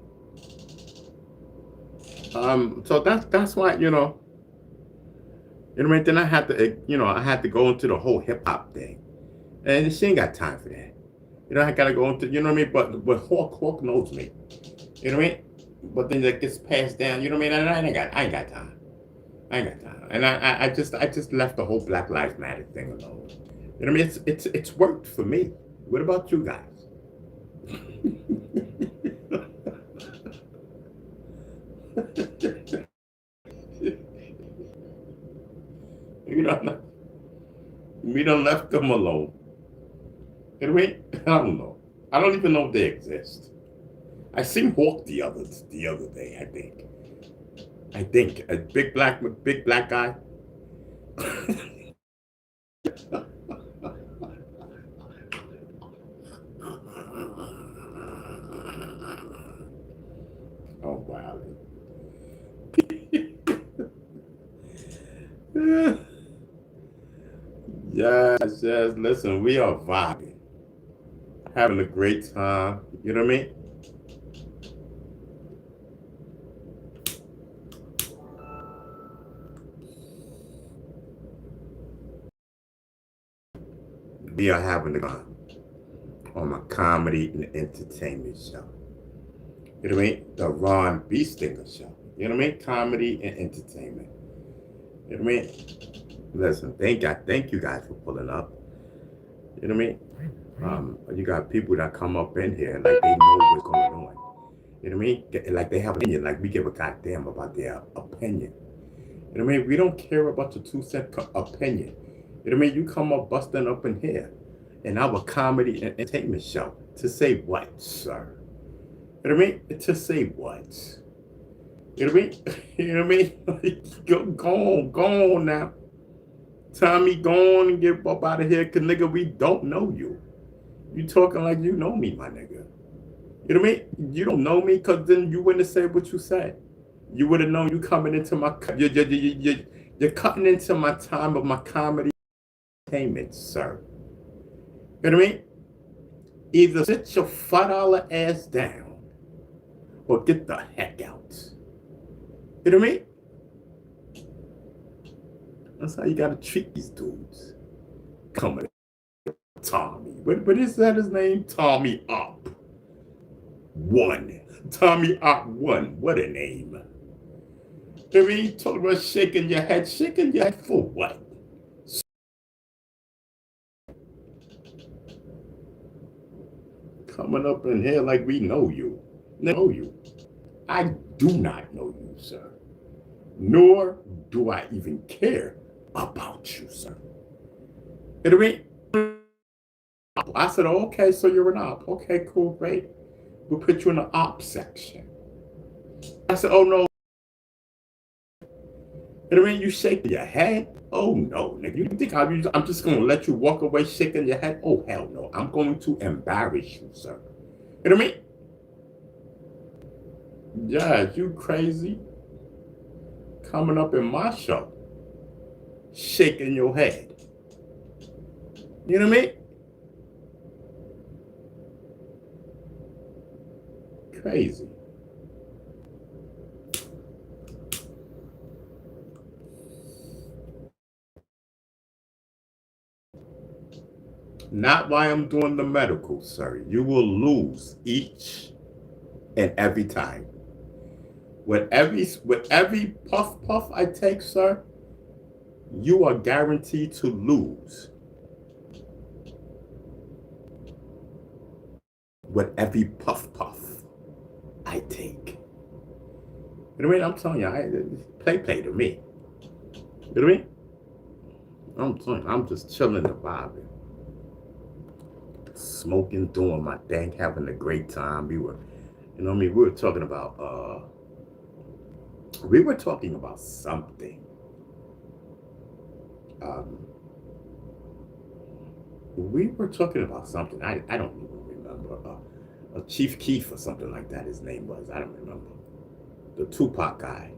So that's why, you know. You know what I mean? Then I had to go into the whole hip hop thing, and she ain't got time for that. You know, I gotta go into, you know what I mean? But Hawk knows me. You know what I mean? But then that gets passed down, you know what I mean? And I ain't got time. I ain't got time. And I just left the whole Black Lives Matter thing alone. You know what I mean? It's worked for me. What about you guys? you know, we done left them alone. You know what I mean? I don't know. I don't even know if they exist. I seen Hawk the other day. I think a big black guy. Oh wow. Yes. Listen, we are vibing, having a great time. You know what I mean? We are having a time on my comedy and entertainment show. You know what I mean? The Ron B. Stinger show. You know what I mean? Comedy and entertainment. You know what I mean? Listen, thank you guys for pulling up. You know what I mean? You got people that come up in here like they know what's going on. You know what I mean? Like they have an opinion, like we give a goddamn about their opinion. You know what I mean? We don't care about the 2 cent opinion. You know what I mean? You come up busting up in here in our comedy and entertainment show to say what, sir? You know what I mean? To say what? You know what I mean? You know what I mean? Go on now. Tommy, go on and get up out of here, cause nigga, we don't know you. You talking like you know me, my nigga. You know what I mean? You don't know me, cause then you wouldn't have said what you said. You would have known you coming into my, you're cutting into my time of my comedy entertainment, sir. You know what I mean? Either sit your $5 ass down or get the heck out. You know what I mean? That's how you gotta treat these dudes. Coming, Tommy. What is that his name? Tommy Up. One. Tommy Up One. What a name. You know what I mean? Talking about shaking your head. Shaking your head for what? Coming up in here like we know you. Know you. I do not know you, sir. Nor do I even care about you, sir. You know what I mean? I said, oh, okay, so you're an op. Okay, cool, great. We'll put you in the op section. I said, oh no. You know what I mean? You shaking your head? Oh no, nigga. You think I'm just gonna let you walk away shaking your head? Oh hell no. I'm going to embarrass you, sir. You know what I mean? Yeah, you crazy. Coming up in my show. Shaking your head. You know what I mean? Crazy. Not why I'm doing the medical, sir. You will lose each and every time. With every puff I take, sir, you are guaranteed to lose. With every puff I take. You know what I mean? I'm telling you, play to me. You know what I mean? I'm telling you, I'm just chilling and vibing. Smoking, doing my thing, having a great time. We were, you know what I mean? We were talking about something. We were talking about something. I don't even remember. Chief Keef or something like that his name was. I don't remember. The Tupac guy.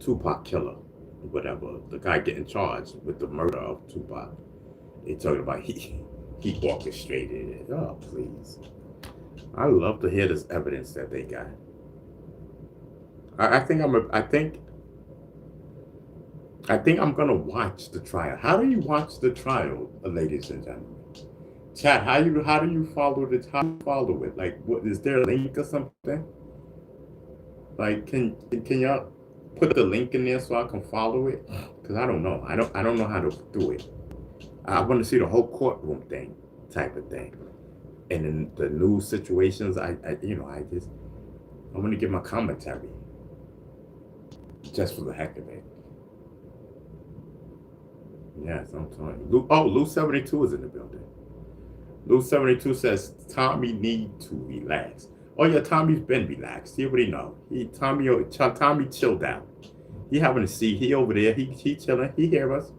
Tupac killer. Whatever. The guy getting charged with the murder of Tupac. They talking about he orchestrated it. Oh, please. I love to hear this evidence that they got. I think I'm gonna watch the trial. How do you watch the trial, ladies and gentlemen? Chat, how do you follow this? How do you follow it? Like, what is there a link or something? Like, can y'all put the link in there so I can follow it? Because I don't know. I don't know how to do it. I want to see the whole courtroom thing, type of thing, and then the news situations. I want to give my commentary just for the heck of it. Yes, I'm telling you. Lou 72 is in the building. Lou 72 says Tommy need to relax. Oh yeah, Tommy's been relaxed. He already know. Tommy chilled out. He having a seat. He over there. He chilling. He hear us.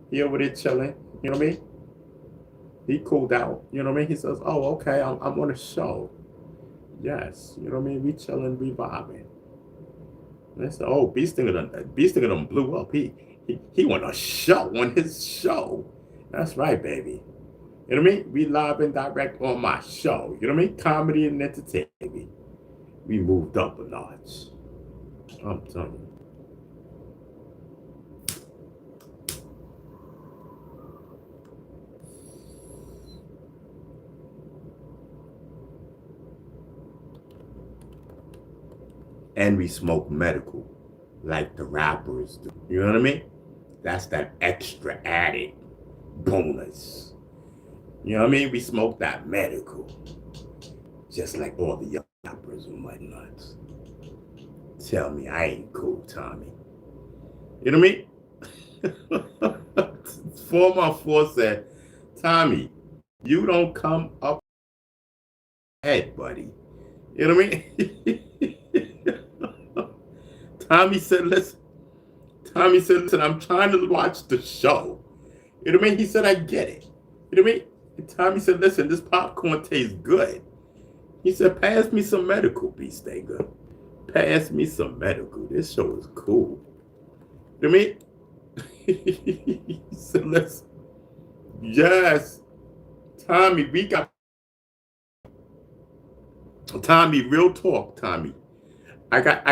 He over there chilling. You know what I mean? He cooled out. You know what I mean? He says, "Oh, okay, I'm on a show." Yes, you know what I mean. We chilling, we vibing. And they said, "Oh, Beastinger done blew up. He won a show on his show." That's right, baby. You know what I mean? We live and direct on my show. You know what I mean? Comedy and entertainment. We moved up a notch. I'm telling you. And we smoke medical like the rappers do. You know what I mean? That's that extra added bonus. You know what I mean? We smoke that medical. Just like all the young rappers and whatnot. Tell me I ain't cool, Tommy. You know what I mean? 414 said, Tommy, you don't come up head, buddy. You know what I mean? Tommy said, listen, I'm trying to watch the show. You know what I mean? He said, I get it. You know what I mean? And Tommy said, listen, this popcorn tastes good. He said, pass me some medical, Beastinger. Pass me some medical. This show is cool. You know what I mean? He said, listen, yes, Tommy, we got, Tommy, real talk, Tommy. I got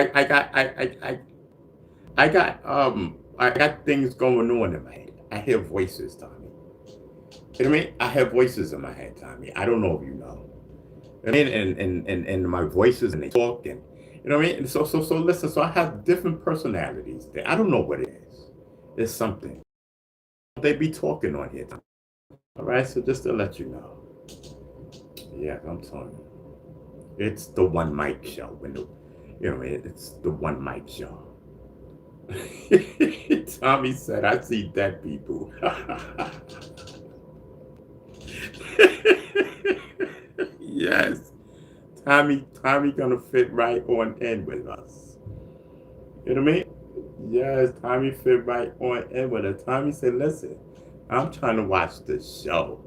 things going on in my head. I hear voices, Tommy. You know what I mean? I have voices in my head, Tommy. I don't know if you know. I mean, and my voices and they talk and you know what I mean? And so listen, so I have different personalities. I don't know what it is. It's something. They be talking on here, Tommy. All right, so just to let you know. Yeah, I'm telling you. It's the one mic show. You know, it's the one mic show. Tommy said, I see dead people. Yes. Tommy gonna fit right on in with us. You know what I mean? Yes, Tommy fit right on in with us. Tommy said, listen, I'm trying to watch the show.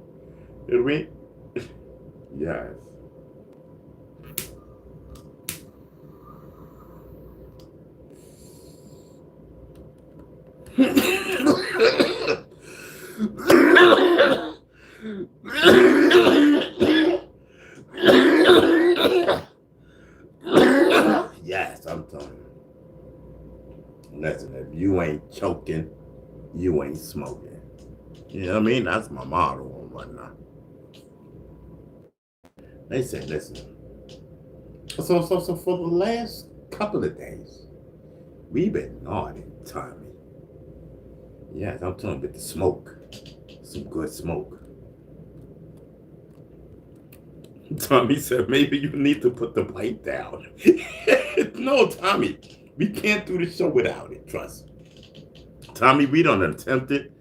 You know what I mean? Yes. Yes, I'm telling you. Listen, if you ain't choking, you ain't smoking. You know what I mean? That's my motto and whatnot. They say, listen. So for the last couple of days, we've been naughty, Tommy. Yes, I'm telling you, with the smoke. Some good smoke. Tommy said, maybe you need to put the pipe down. No, Tommy, we can't do the show without it, trust. Tommy, we done attempted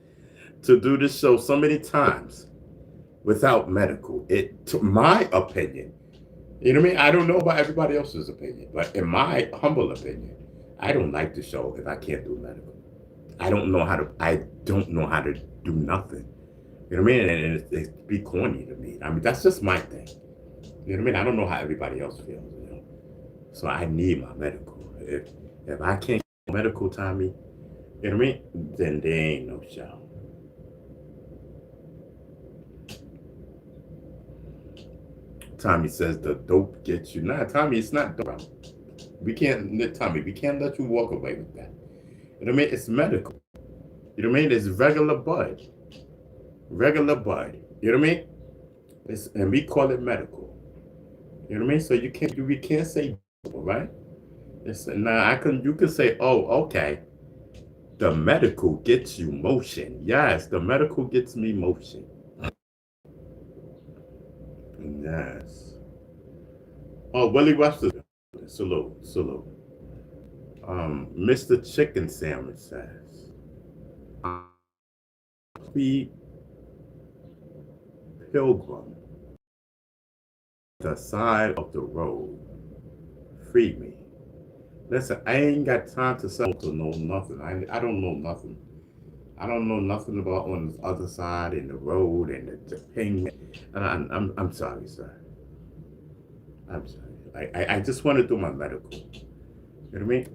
to do this show so many times without medical. To my opinion, you know what I mean? I don't know about everybody else's opinion, but in my humble opinion, I don't like the show if I can't do medical. I don't know how to do nothing. You know what I mean? And it's be corny to me. I mean, that's just my thing. You know what I mean? I don't know how everybody else feels, you know. So I need my medical. If I can't get medical, Tommy, you know what I mean? Then there ain't no show. Tommy says the dope gets you. Nah, Tommy, it's not dope. Tommy, we can't let you walk away with that. You know what I mean? It's medical. You know what I mean? It's regular bud. Regular bud. You know what I mean? And we call it medical. You know what I mean? So we can't say right. Now you can say, oh, okay, the medical gets you motion. Yes, the medical gets me motion. Yes. Oh, Willie Webster. Salute, salute. Mr. Chicken Sandwich says, "Be pilgrim, the side of the road, free me." Listen, I ain't got time to know nothing. I don't know nothing. I don't know nothing about on the other side and the road and the penguin. And I'm sorry, sir. I'm sorry. I just want to do my medical. You know what I mean?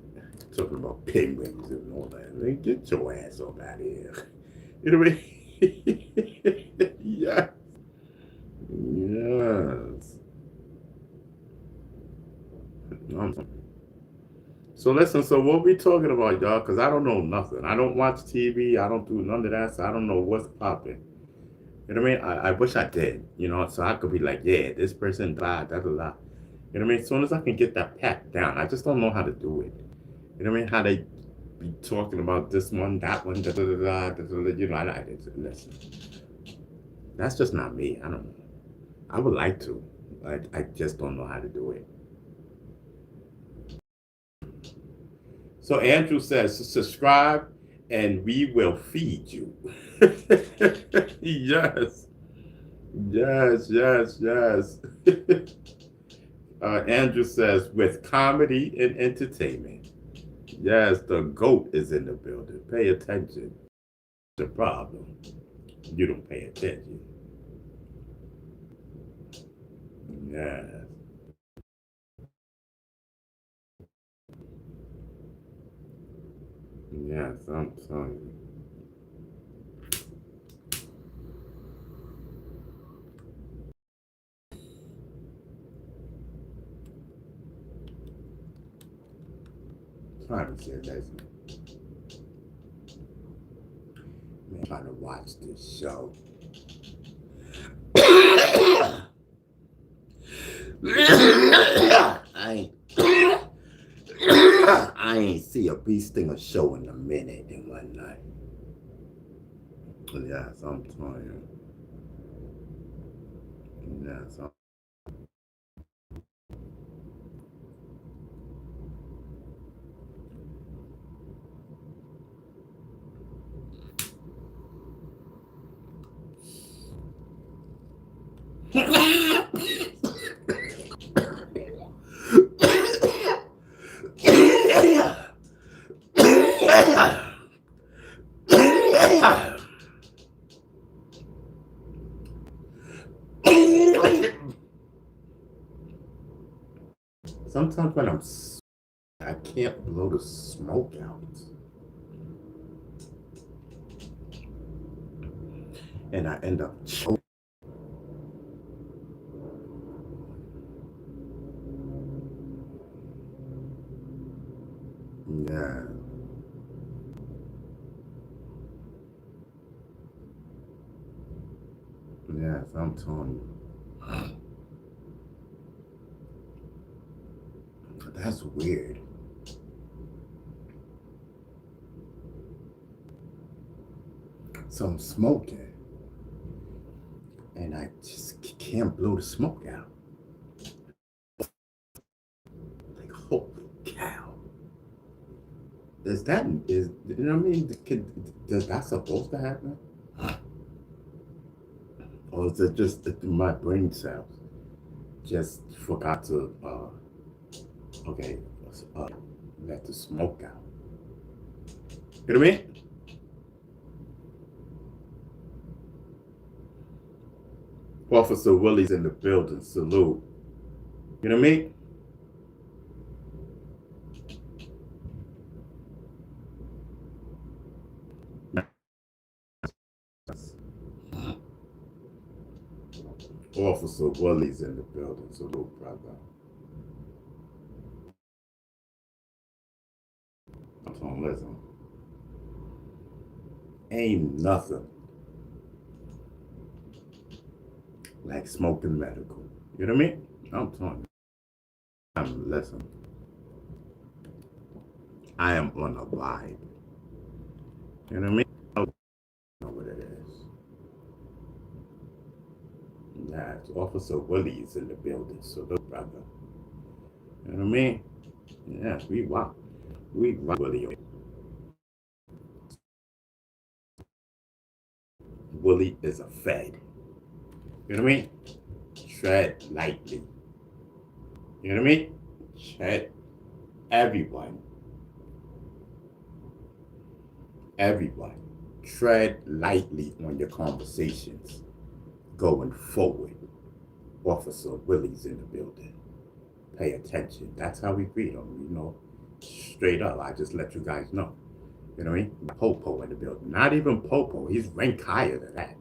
Talking about penguins and all that. Like, get your ass up out of here. You know what I mean? Yeah. Yes. So listen, so what we talking about, y'all? Because I don't know nothing. I don't watch TV. I don't do none of that. So I don't know what's popping. You know what I mean? I wish I did. You know, so I could be like, yeah, this person died, da da da. You know what I mean? As soon as I can get that pat down, I just don't know how to do it. You know what I mean? How they be talking about this one, that one, da da da da, da, da, da. You know, listen. That's just not me. I don't know. I would like to. I just don't know how to do it. So Andrew says, subscribe and we will feed you. Yes. Yes, yes, yes. Andrew says, with comedy and entertainment. Yes, the GOAT is in the building. Pay attention. The problem. You don't pay attention. Yes. Yes, I'm telling you. Trying to say that. Man, trying to watch this show. I I ain't see a bee stinger show in a minute in one night. Yes, I'm telling you. Yes, I'm Sometimes when I can't blow the smoke out. And I end up choking. Yeah. Yes, I'm telling you. That's weird. So I'm smoking and I just can't blow the smoke out. Like, holy cow. Is you know what I mean? Does that supposed to happen? Or is it just that my brain cells just forgot to okay, uh, let the smoke out? You know what I mean? Officer Willie's in the building. Salute. You know what I mean? Officer Willie's in the building. Salute, brother. I'm telling you, listen. Ain't nothing like smoking medical. You know what I mean? I'm telling you. Listen, I am on a vibe. You know what I mean? I don't know what it is. Yeah, it's Officer Willie's in the building, so look, brother. You know what I mean? Yeah, we rock. We rock Willie. Willie is a fed. You know what I mean? Tread lightly. You know what I mean? Tread everyone. Everyone. Tread lightly on your conversations going forward. Officer Willie's in the building. Pay attention. That's how we greet them, you know. Straight up. I just let you guys know. You know what I mean? Popo in the building. Not even Popo. He's rank higher than that.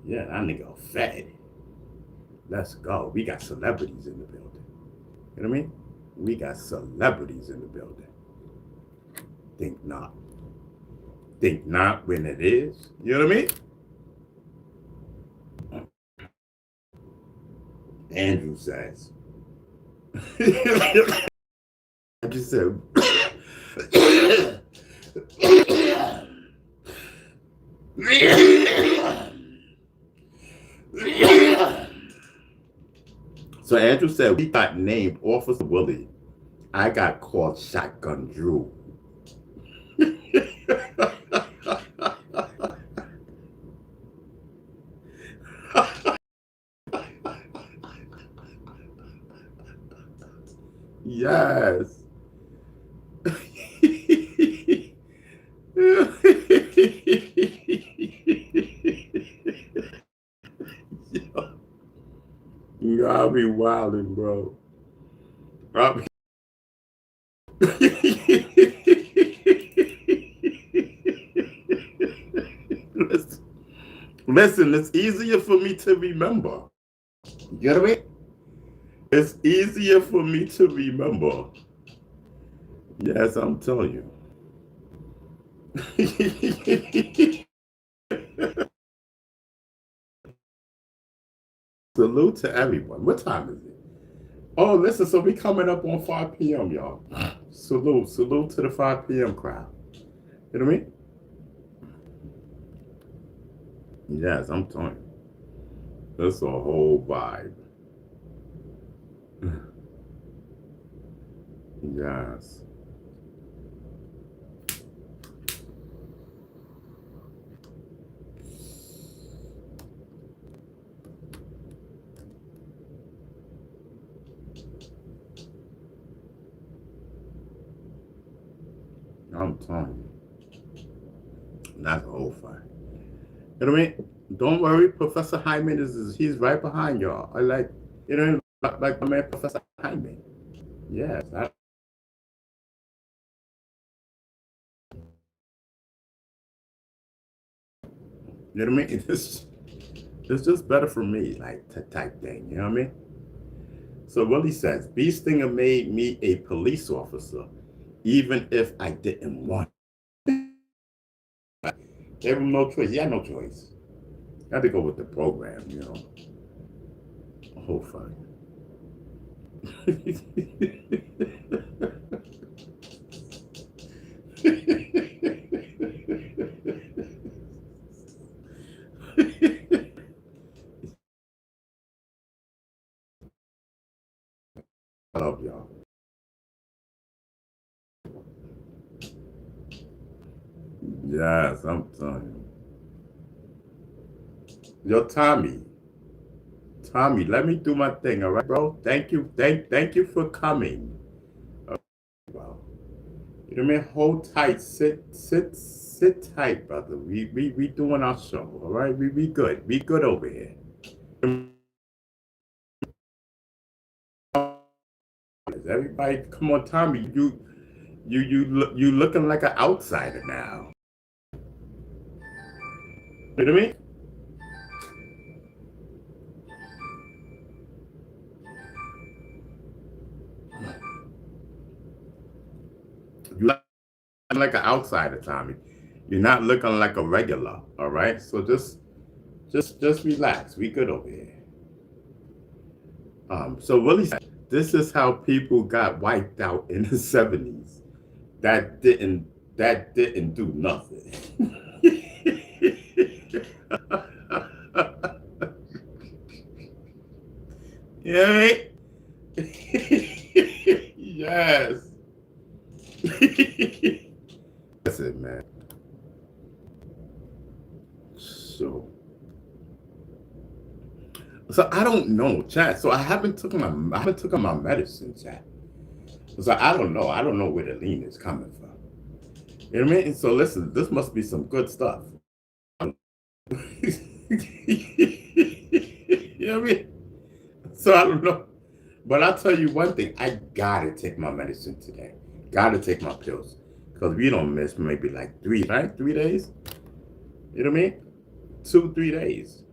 Yeah, that nigga fed. Let's go. We got celebrities in the building. You know what I mean? We got celebrities in the building. Think not. Think not when it is. You know what I mean? Andrew says. I just said. So Andrew said we got named Officer Willie. I got called Shotgun Drew. Yes. I'll be wilding, bro. I'll be... Listen, it's easier for me to remember. You know what I mean? It's easier for me to remember. Yes, I'm telling you. Salute to everyone. What time is it? Oh, listen, so we coming up on 5 p.m., y'all. Salute to the 5 p.m. crowd. You know what I mean? Yes, I'm telling you. That's a whole vibe. Yes. I'm telling you. That's a whole fight. You know what I mean? Don't worry, Professor Hyman he's right behind y'all. I like, you know, like my man Professor Hyman. Yes. You know what I mean? It's just better for me, like type thing. You know what I mean? So Willie says, Bee Stinger made me a police officer, even if I didn't want. Gave him no choice. He had no choice. Had to go with the program, you know. Oh, fuck. I love y'all. Yes, I'm telling you. Yo, Tommy, let me do my thing, all right, bro? Thank you, thank you for coming. Well, you know what I mean? Hold tight, sit tight, brother. We doing our show, all right? We good, over here. Everybody, come on, Tommy, you looking like an outsider now. You know what I mean? You look like an outsider, Tommy. You're not looking like a regular, all right? So just Just relax. We good over here. So Willie said, this is how people got wiped out in the 70s. That didn't that didn't do nothing. You know what I mean? Yes. That's it, man. So so I don't know, chat. So I haven't taken my medicine, chat. So I don't know. I don't know where the lean is coming from. You know what I mean? So listen, this must be some good stuff. You know what I mean? So I don't know. But I'll tell you one thing, I gotta take my medicine today. Gotta take my pills. Because we don't miss maybe like three, right? 3 days? You know what I mean? 2, 3 days.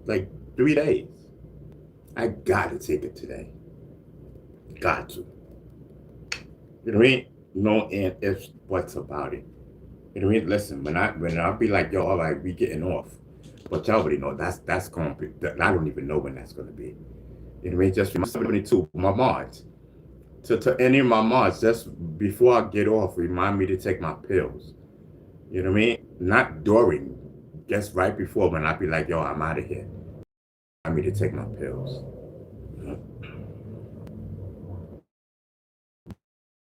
Like 3 days. I gotta take it today. Got to. You know what I mean? No and ifs, buts about it. You know what I mean? Listen, when I be like, yo, all right, we getting off. But y'all already know that's gonna be I don't even know when that's gonna be. You know what I mean? Just 72, my March. To any of my March, just before I get off, remind me to take my pills. You know what I mean? Not during, just right before when I be like, yo, I'm out of here. Remind me to take my pills.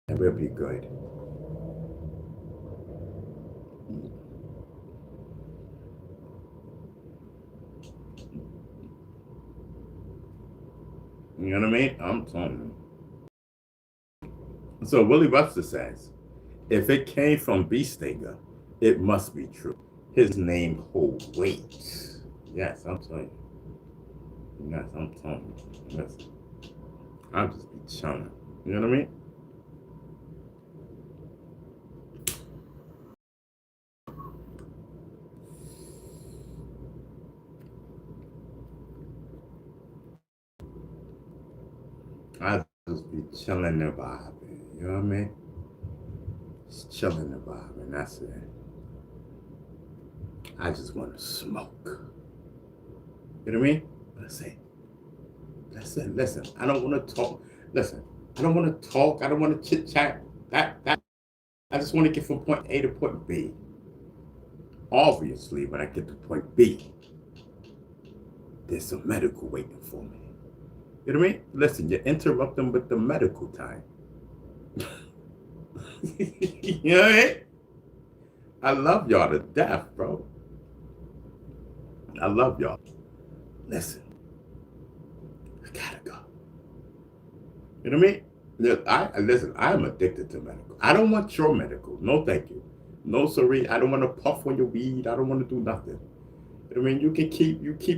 And we'll be good. You know what I mean? I'm telling you. So Willie Webster says, if it came from B Stinger, it must be true. His name hold weight. Yes, I'm telling you. Yes, I'm telling you. Listen, I'll just be chilling. You know what I mean? I just be chilling the vibing. You know what I mean? Just chilling the vibing. That's it. I just want to smoke. You know what I mean? That's it. Listen. I don't want to talk. Listen, I don't want to talk. I don't want to chit chat. That. I just want to get from point A to point B. Obviously, when I get to point B, there's some medical waiting for me. You know what I mean? Listen, you interrupt them with the medical time. You know what I mean? I love y'all to death, bro. I love y'all. Listen, I gotta go. You know what I mean? Listen. I am addicted to medical. I don't want your medical. No, thank you. No, sorry. I don't want to puff on your weed. I don't want to do nothing. You know what I mean? You keep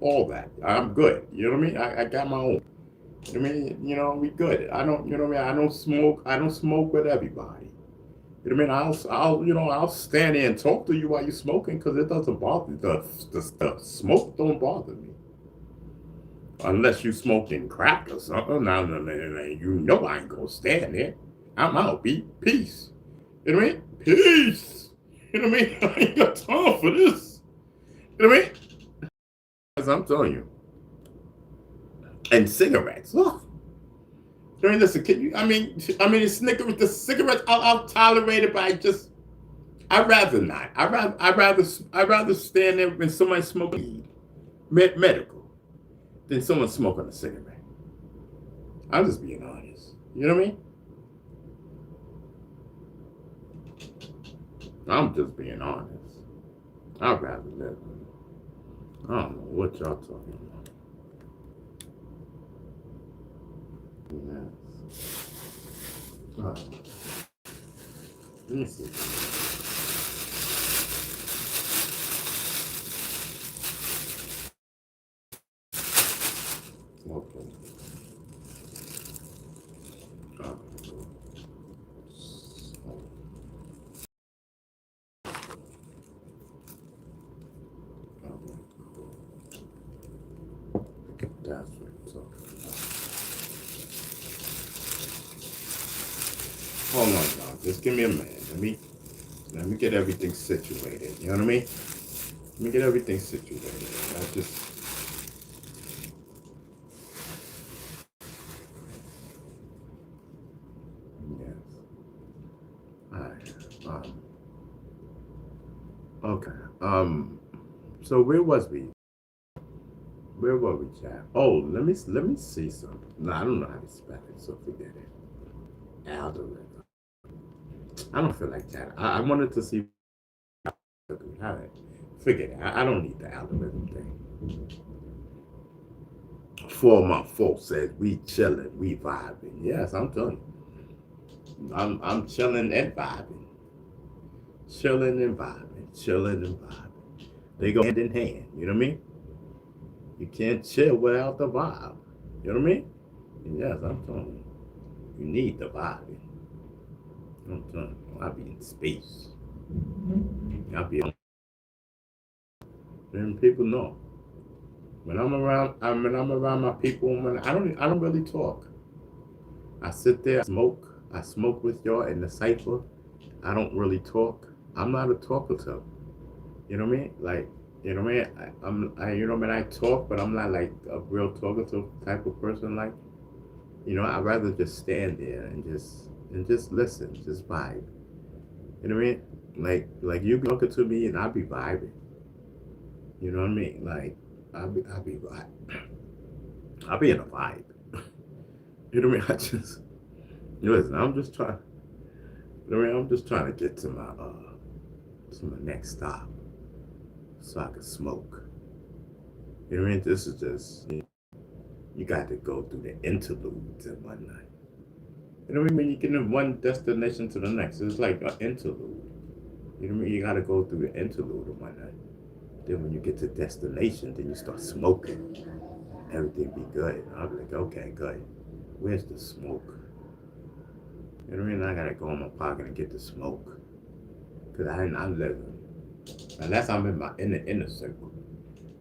all that. I'm good. You know what I mean? I got my own. You know what I mean? You know, we good. I don't. You know what I mean? I don't smoke. I don't smoke with everybody. You know what I mean? I'll stand there and talk to you while you're smoking because it doesn't bother me. The smoke don't bother me. Unless you smoking crack or something. Now, you know I ain't gonna stand there. I'm out, peace. You know what I mean? Peace. You know what I mean? I ain't got time for this. You know what I mean? As I'm telling you. And cigarettes. Look. I mean, listen, can you? It's the cigarettes. I'll tolerate it, but I'd rather not. I'd rather stand there when somebody smoking medical than someone smoking a cigarette. I'm just being honest. You know what I mean? I'm just being honest. I'd rather live. I don't know what y'all talking about. Yes. Let me see. Okay. That's what it's talking about. Hold on, y'all. Just give me a minute. Let me get everything situated. You know what I mean? Let me get everything situated. I just yes. All right. Okay. So where was we? Where were we, Chad? Oh, let me see something. No, I don't know how to spell it, so forget it. Algorithm. I don't feel like that. I wanted to see. All right. Forget it. I don't need the algorithm thing. 4 month folks said we chilling, we vibing. Yes, I'm telling you. I'm chilling and vibing. Chilling and vibing. Chilling and vibing. They go hand in hand. You know what I mean? You can't chill without the vibe. You know what I mean? Yes, I'm telling you. You need the vibe. I'm telling you. I'll be in space. I'll be on. And people know. When I'm around my people, I don't really talk. I sit there, I smoke with y'all in the cipher. I don't really talk. I'm not a talkative. You know what I mean? Like, you know what I mean? You know what I mean? I talk, but I'm not like a real talkative type of person. Like, I'd rather just stand there and just listen, just vibe. You know what I mean? Like you be talking to me and I'll be vibing. You know what I mean? Like, I'll be vibe. I'll be in a vibe. You know what I mean? Listen. I'm just trying. You know what I mean? I'm just trying to get to my next stop so I can smoke. You know what I mean? This is just you got to go through the interludes and whatnot. You know what I mean? You get from one destination to the next. It's like an interlude. You know what I mean? You got to go through the interlude and whatnot. Then when you get to destination, then you start smoking. Everything be good. I'll be like, okay, good. Where's the smoke? You know what I mean? I gotta go in my pocket and get the smoke. Cause I'm living. Unless I'm in the inner circle.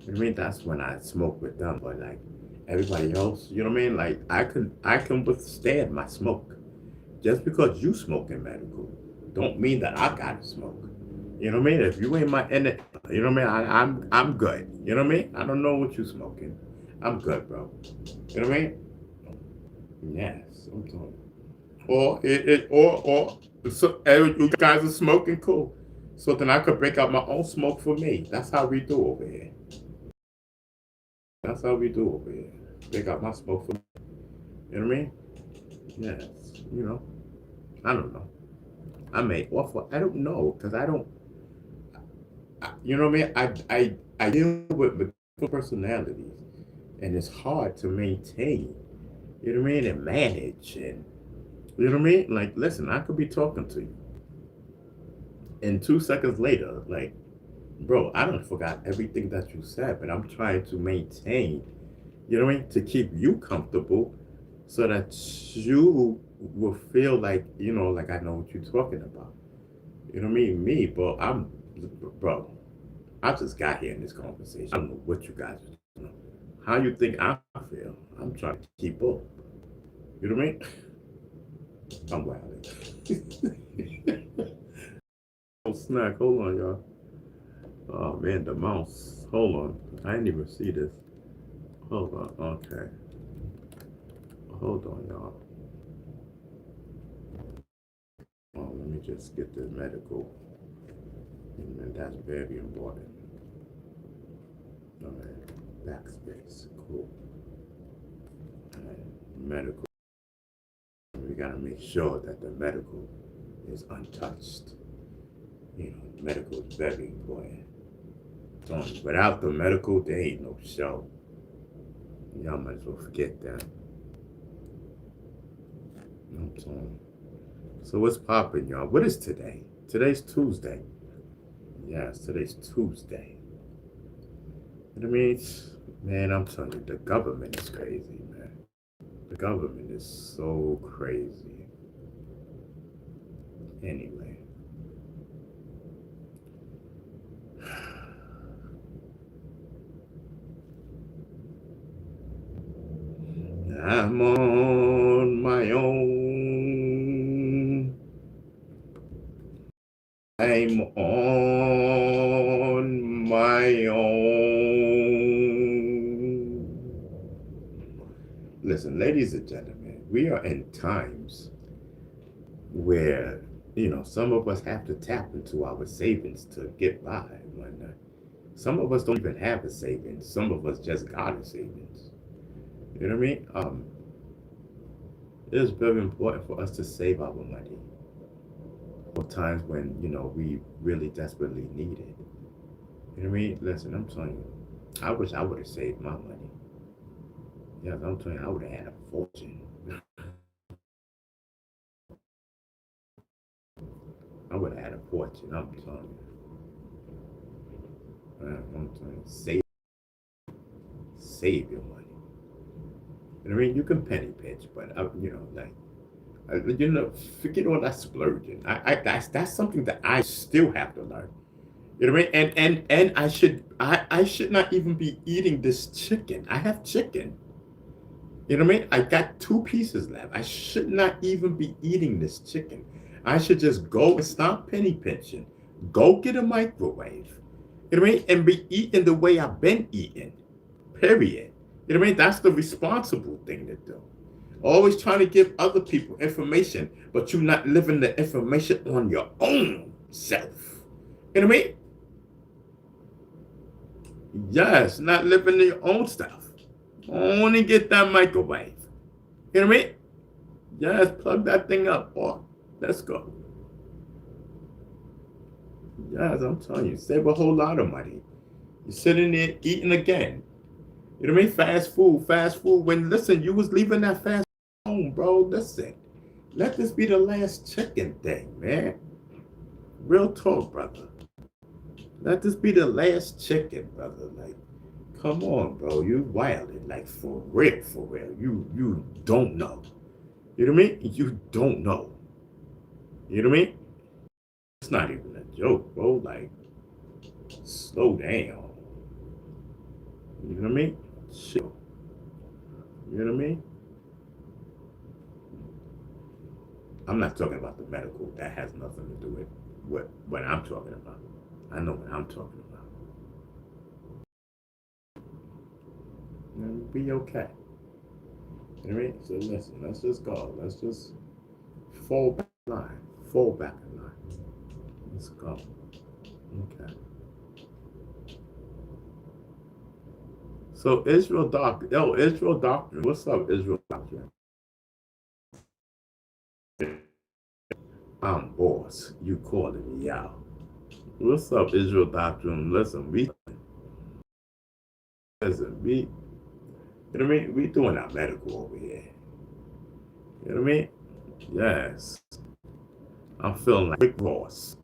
You know what I mean? That's when I smoke with them. But like everybody else, you know what I mean? Like I can withstand my smoke. Just because you smoke in medical, don't mean that I gotta smoke. You know what I mean? If you ain't my in it, you know what I mean? I'm good. You know what I mean? I don't know what you smoking. I'm good, bro. You know what I mean? Yes, I'm talking. Or so you guys are smoking, cool. So then I could break out my own smoke for me. That's how we do over here. That's how we do over here. Break out my smoke for me. You know what I mean? Yes. You know. I don't know. I may offer. I don't know because I don't. You know what I mean? I deal with personalities, and it's hard to maintain. You know what I mean? And manage and you know what I mean? Like, listen, I could be talking to you, and 2 seconds later, like, bro, I don't forgot everything that you said, but I'm trying to maintain. You know what I mean? To keep you comfortable, so that you will feel like like I know what you're talking about. You know what I mean? Me, bro. I just got here in this conversation. I don't know what you guys are doing. How you think I feel? I'm trying to keep up. You know what I mean? I'm wild. Oh, snack. Hold on, y'all. Oh man, the mouse. Hold on. I didn't even see this. Hold on. Okay. Hold on, y'all. Oh, let me just get the medical. And that's very important. All right. Backspace. Cool. All right. Medical. We gotta make sure that the medical is untouched. Medical is very important. So without the medical, there ain't no show. Y'all might as well forget that. So what's popping, y'all? What is today? Today's Tuesday. Yes, today's Tuesday. You know what I mean? Man, I'm telling you, the government is crazy, man. The government is so crazy. Anyway. I'm on my own. I'm on my own. Listen, ladies and gentlemen, we are in times where, some of us have to tap into our savings to get by. When some of us don't even have a savings. Some of us just got a savings. You know what I mean? It is very important for us to save our money. For times when, we really desperately need it. You know what I mean? Listen, I'm telling you, I wish I would have saved my money. Yeah, I'm telling you, I would have had a fortune. I would have had a fortune. I'm telling you. I'm telling you, save your money. You know what I mean? You can penny pinch, but forget all that splurging. That's something that I still have to learn. You know what I mean? And I should not even be eating this chicken. I have chicken. You know what I mean? I got 2 pieces left. I should not even be eating this chicken. I should just go and stop penny pinching. Go get a microwave. You know what I mean? And be eating the way I've been eating. Period. You know what I mean? That's the responsible thing to do. Always trying to give other people information, but you're not living the information on your own self. You know what I mean? Yes, not living your own stuff. Only get that microwave. You know what I mean? Yes, plug that thing up, boy. Let's go. Yes, I'm telling you, save a whole lot of money. You're sitting there eating again. You know what I mean? Fast food. When, listen, you was leaving that fast food home, bro. Listen, let this be the last chicken thing, man. Real talk, brother. Let this be the last chicken, brother. Like, come on, bro. You wildin', like, for real, for real. You don't know. You know what I mean? You don't know. You know what I mean? It's not even a joke, bro. Like, slow down. You know what I mean? Chill. You know what I mean? I'm not talking about the medical. That has nothing to do with what I'm talking about. I know what I'm talking about. And be okay. You know what I mean? So listen, let's just go. Let's just fall back in line. Fall back in line. Let's go. Okay. So Israel Doctrine. Israel Doctrine. What's up, Israel Doctrine? I'm boss. You calling me out. What's up, Israel Doctrine? Listen, you know what I mean? We doing our medical over here. You know what I mean? Yes. I'm feeling like Rick Ross.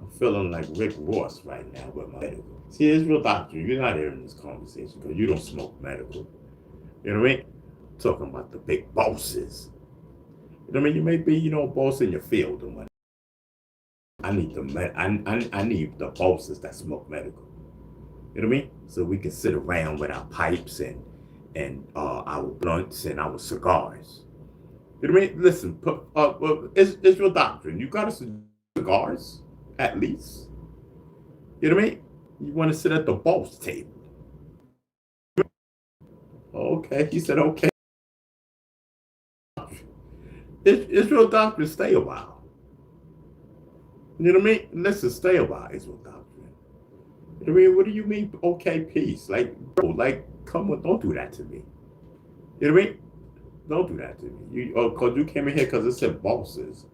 I'm feeling like Rick Ross right now with my medical. See, Israel Doctrine, you're not hearing this conversation because you don't smoke medical. You know what I mean? Talking about the big bosses. You know what I mean? You may be, a boss in your field and whatnot. I need I need the bosses that smoke medical. You know what I mean? So we can sit around with our pipes and our blunts and our cigars. You know what I mean? Listen, Israel Doctrine, you got us cigars, at least. You know what I mean? You want to sit at the boss table. Okay, he said okay. Israel Doctrine, stay a while. You know what I mean? Listen, stay a while, Israel Doctrine. You know what I mean? What do you mean, okay, peace? Like, bro, come on, don't do that to me. You know what I mean? Don't do that to me. Because you came in here because it said bosses.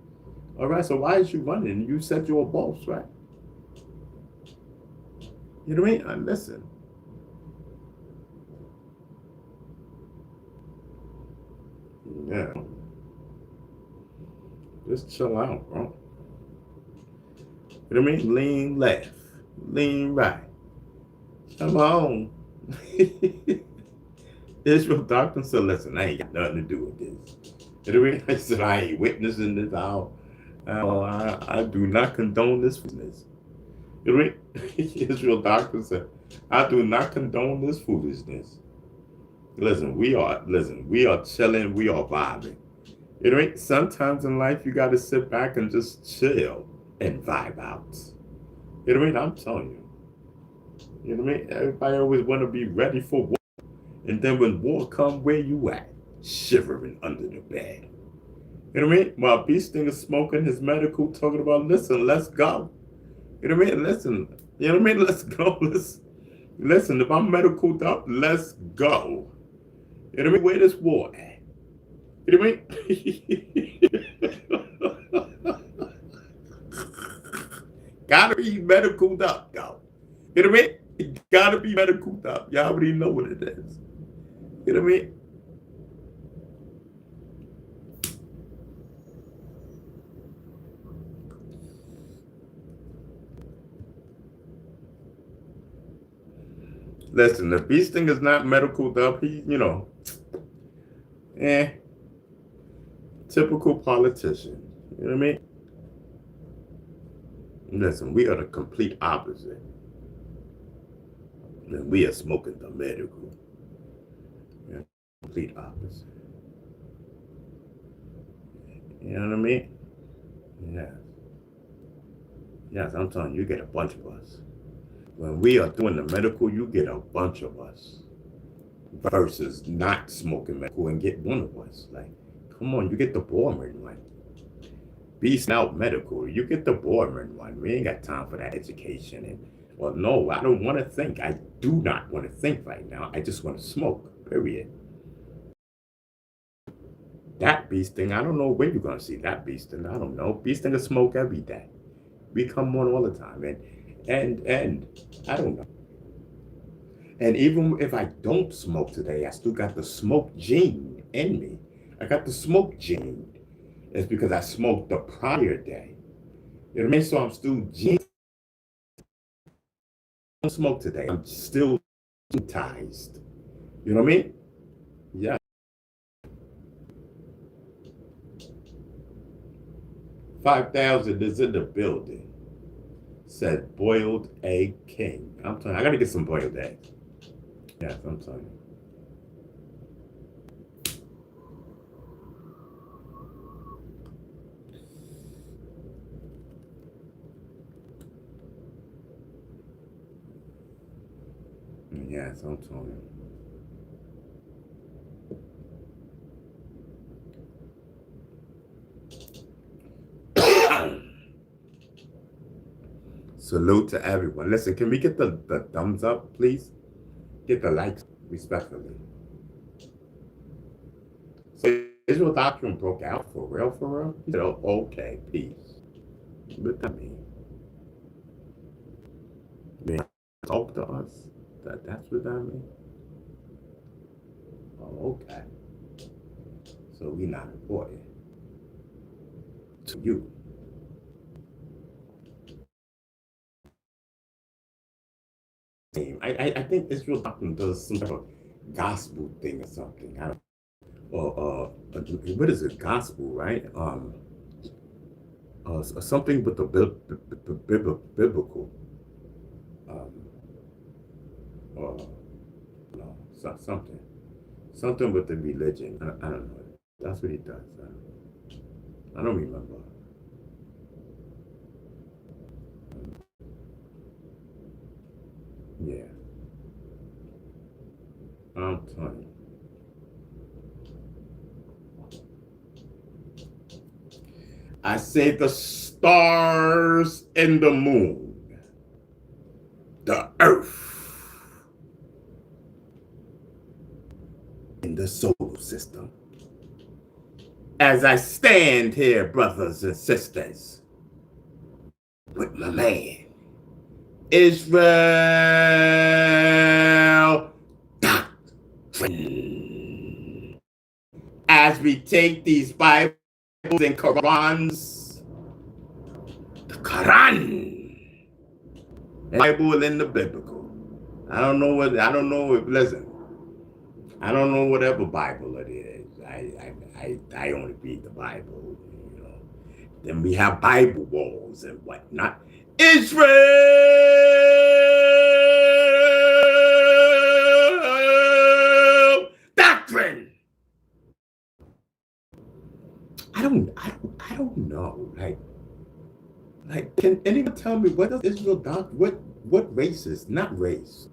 All right, so why is you running? You said you're a boss, right? You know what I mean? Listen. Yeah. Just chill out, bro. You know what I mean? Lean left, lean right. Come on. Israel Doctrine said, listen, I ain't got nothing to do with this. You know what I mean? I said, I ain't witnessing this. I do not condone this foolishness. You know what I mean? Israel Doctrine said, I do not condone this foolishness. Listen, we are chilling, we are vibing. You know what I mean? Sometimes in life you gotta sit back and just chill and vibe out. You know what I mean? I'm telling you. You know what I mean? Everybody always want to be ready for war. And then when war come, where you at? Shivering under the bed. You know what I mean? While Beast Thing is smoking his medical, talking about, listen, let's go. You know what I mean? Listen. You know what I mean? Let's go. Listen, if I'm medicaled up, let's go. You know what I mean? Where this war at? You know what I mean? Gotta be medicaled up, yo. You know what I mean? Gotta be medicaled up. Y'all already know what it is. You know what I mean? Listen, if Beast Thing is not medicaled up, he, typical politician. You know what I mean? Listen, we are the complete opposite. And we are smoking the medical. Yeah, complete opposite. You know what I mean? Yeah. Yes, I'm telling you, you get a bunch of us. When we are doing the medical, you get a bunch of us. Versus not smoking medical and get one of us. Like, come on, you get the Borman one. Beast out medical, you get the Borman one. We ain't got time for that education. And well, no, I don't want to think. I do not want to think right now. I just want to smoke, period. That Beast Thing, I don't know when you're going to see that Beast Thing. I don't know. Beast Thing will smoke every day. We come on all the time. And I don't know. And even if I don't smoke today, I still got the smoke gene in me. I got the smoke gene. It's because I smoked the prior day. You know what I mean? So I'm still gene. I don't smoke today. I'm still genetized. You know what I mean? Yeah. 5,000 is in the building. Said boiled egg king. I'm telling you, I gotta get some boiled eggs. Yes, I'm telling you. Yes, I'm telling you. Salute to everyone. Listen, can we get the thumbs up, please? Get the likes, respectfully. So Israel doctrine broke out for real, for real? He said, oh, okay, peace. What that mean? Man, talk to us? That's what that means? Oh, okay. So we not important to you. I think Israel doctrine does some type of gospel thing or something. I don't, or what is it? Gospel, right? Something with the biblical. No, something with the religion. I don't know. That's what he does. I don't remember. Yeah. I'm telling you. I say the stars and the moon, the earth, and the solar system. As I stand here, brothers and sisters, with my man, Israel doctrine. As we take these Bibles and Qurans, the Quran, the Bible and the biblical. I don't know listen, I don't know whatever Bible it is. I only read the Bible, you know. Then we have Bible walls and whatnot. Israel doctrine. I don't know. Like, can anyone tell me what does Israel doctrine? what race is not race?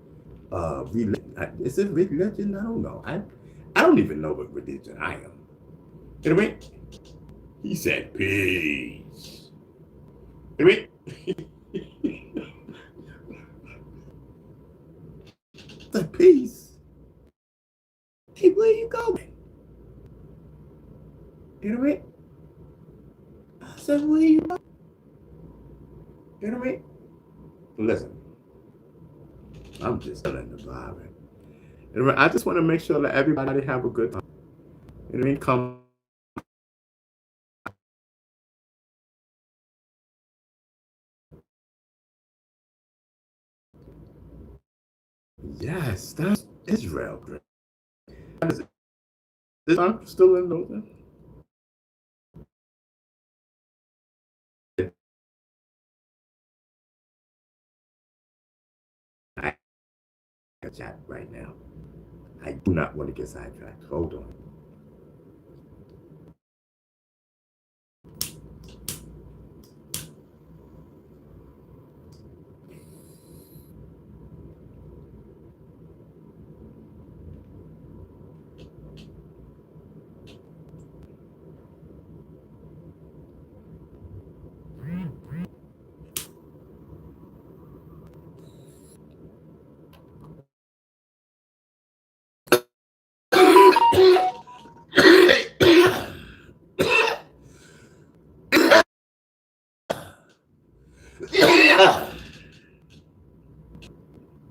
Religion. Is it religion? I don't know. I don't even know what religion I am. You know what I mean? He said peace. You know what I mean? The peace. Hey, where you going? You know what I mean? I said, where you going? You know what I mean? Listen, I'm just telling the vibe. You know what I mean? I just want to make sure that everybody have a good time. You know what I mean? Come. Yes, that's Israel. Is I'm still in those. I chat right now. I do not want to get sidetracked. Hold on.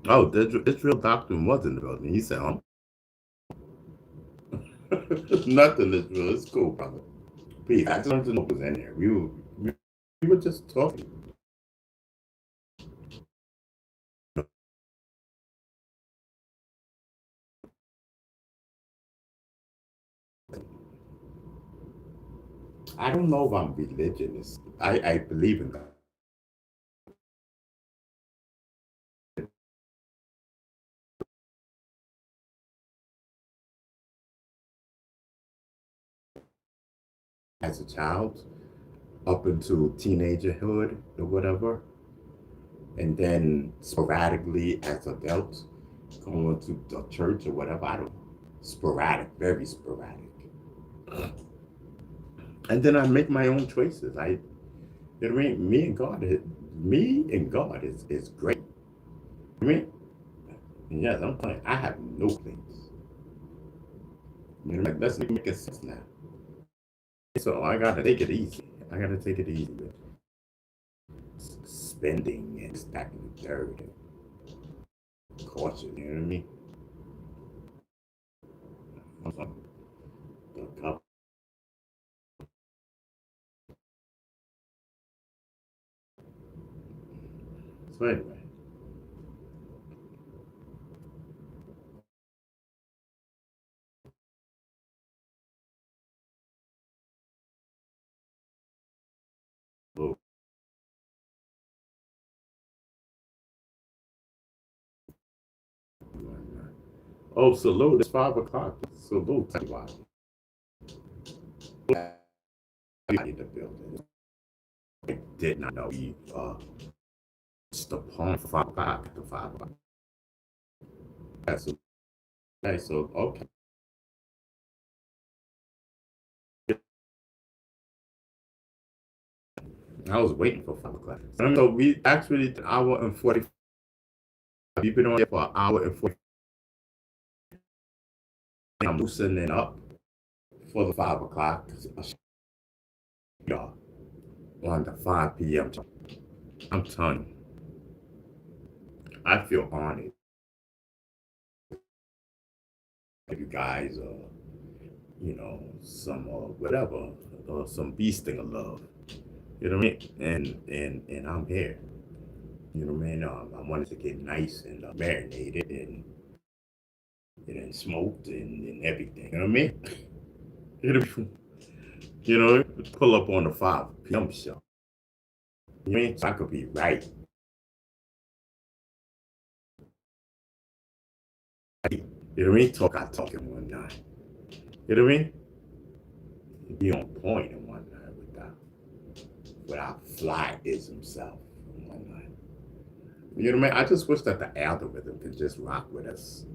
Oh, the Israel doctor was in the building. He said, nothing Israel. It's cool, brother. Please, I just wanted to know what was in there. We were just talking. I don't know if I'm religious. I believe in God. As a child, up into teenagerhood or whatever, and then sporadically as adults, going to the church or whatever. I don't. Sporadic, very sporadic. And then I make my own choices. You know what I mean? Me and God is great. You know what I mean? Yes, I'm playing. I have no plans. You know, let's make it sense now. So I gotta take it easy. I gotta take it easy with spending and stacking the dirt and caution. You know what I mean? So anyway, oh, oh, salute! It's 5 o'clock. Salute, everybody. In the building. I did not know we it's the pawn for 5 o'clock to 5 o'clock. That's okay. So okay. I was waiting for 5 o'clock. So we actually an hour and 40. We've been on here for an hour and 40. I'm loosening up for the 5 o'clock. Y'all on the 5 p.m. I'm telling you, I feel honored. You guys, some whatever, some beasting of love. You know what I mean? And I'm here. You know what I mean? I wanted to get nice and marinated and smoked and everything. You know what I mean? You know, pull up on the 5 p.m. show. You know what I mean? So I could be right. You know what I mean? I talk in one night. You know what I mean? Be on point in one night without fly is himself in one night. You know what I mean? I just wish that the algorithm could just rock with us.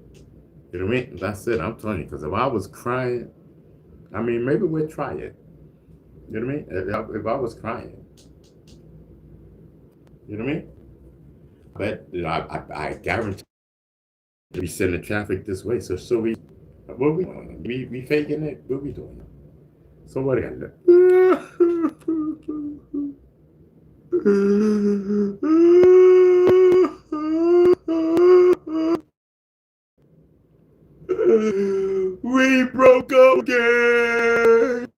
You know what I mean? That's it. I'm telling you, because if I was crying, I mean, maybe we'd try it. You know what I mean? If I was crying, you know what I mean? But you know, I guarantee we sending traffic this way. So we, what we doing? We faking it? What we doing? So what I got we broke up again.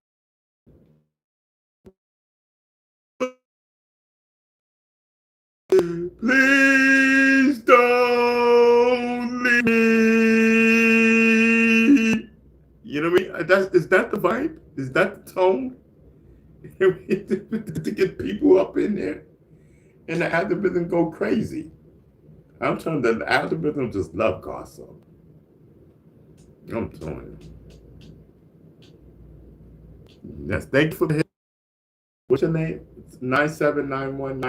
Please don't leave me. You know what I mean? Is that the vibe? Is that the tone? To get people up in there and the algorithm go crazy. I'm telling you, the algorithm just love gossip. I'm telling you. Yes, thank you for the hit. What's your name? 9791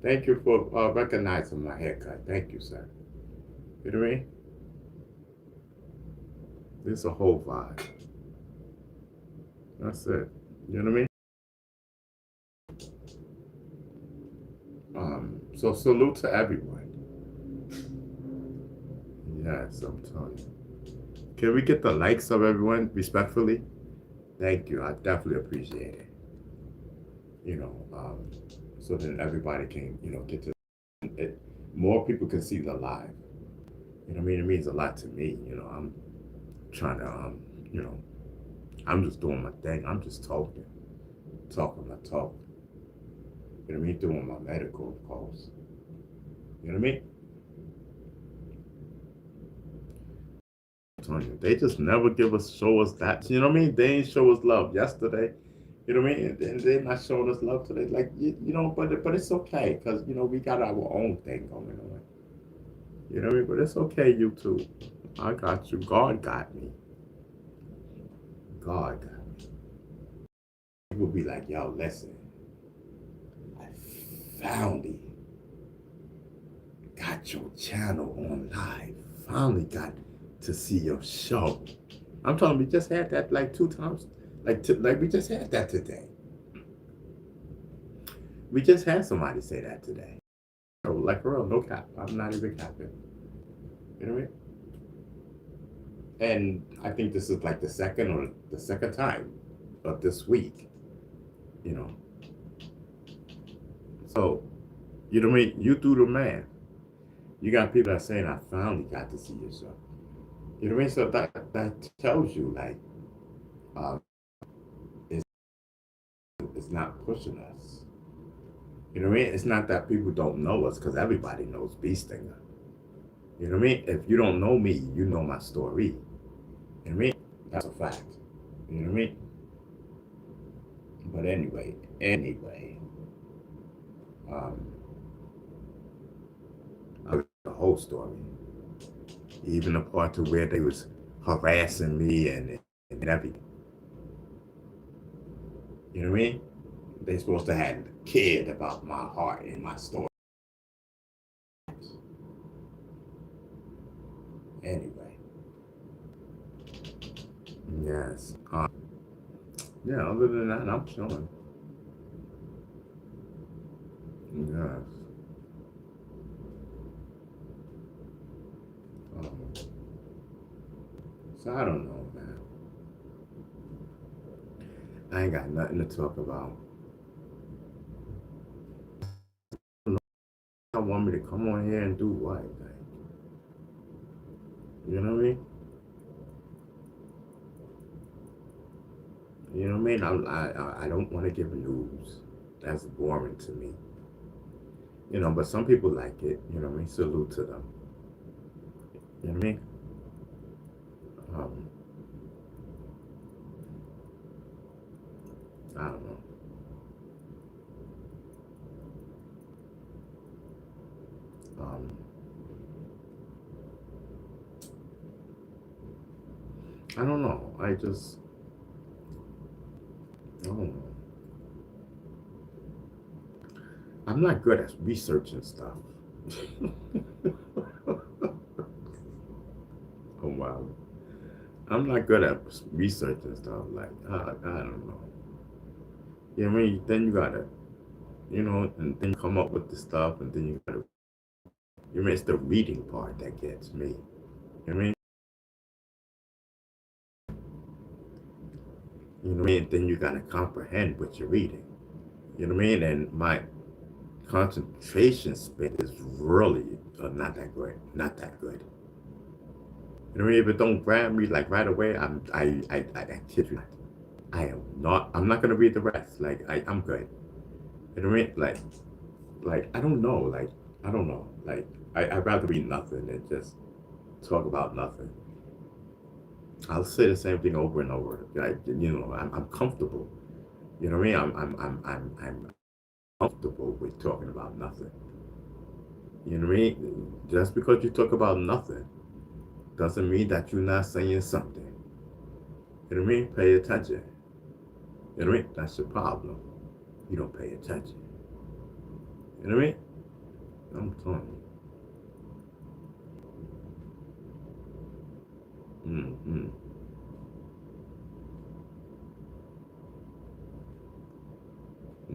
Thank you for recognizing my haircut. Thank you, sir. You know what I mean? This is a whole vibe. That's it. You know what I mean? So salute to everyone. Yes, I'm telling you. Can we get the likes of everyone respectfully? Thank you. I definitely appreciate it. You know, so that everybody can, get to it. More people can see the live. You know what I mean? It means a lot to me. I'm trying to, you know, I'm just doing my thing. I'm just talking my talk. You know what I mean? Doing my medical, of course. You know what I mean? They just never show us that. You know what I mean? They ain't show us love yesterday. You know what I mean? And they're not showing us love today. Like but it's okay because we got our own thing going on. You know what I mean? But it's okay, YouTube. I got you. God got me. God got me. People be like, yo, listen. I finally got your channel on live. Finally got to see your show. I'm telling you, we just had that like 2 times. Like we just had that today. We just had somebody say that today. So, like, for real, no cap. I'm not even capping. You know what I mean? And I think this is like the second time of this week. You know. So, you know what I mean? You do the math. You got people that are saying, I finally got to see your show. You know what I mean? So that tells you, like, uh, it's, it's not pushing us. You know what I mean? It's not that people don't know us because everybody knows Bee Stinger. You know what I mean? If you don't know me, you know my story. You know what I mean? That's a fact. You know what I mean? But anyway, um, I was the whole story. Even the part to where they was harassing me and everything. You know what I mean? They supposed to have cared about my heart and my story. Anyway, yes. Yeah. Other than that, I'm chilling. Yes. Um, so I don't know, man. I ain't got nothing to talk about. I want me to come on here and do what? Like, you know what I mean? You know what I mean? I don't want to give news. That's boring to me. But some people like it. You know what I mean? Salute to them. You know what I mean? Um, I don't know. Um, I don't know. I don't know. I'm not good at researching stuff. Oh wow. I'm not good at researching stuff. Like I don't know. You know what I mean? Then you gotta, and then you come up with the stuff, and then you gotta. You know, it's the reading part that gets me. You know what I mean? You know what I mean? Then you gotta comprehend what you're reading. You know what I mean? And my concentration span is really not that great. Not that good. You know what I mean? If it don't grab me like right away, I kid you not. I am not. I'm not gonna read the rest. Like I'm good. You know what I mean? Like I don't know. Like I don't know. Like I'd rather read nothing than just talk about nothing. I'll say the same thing over and over. Like I'm comfortable. You know what I mean? I'm comfortable with talking about nothing. You know what I mean? Just because you talk about nothing doesn't mean that you're not saying something. You know what I mean? Pay attention. You know what I mean? That's your problem. You don't pay attention. You know what I mean? I'm telling you. Mm-hmm.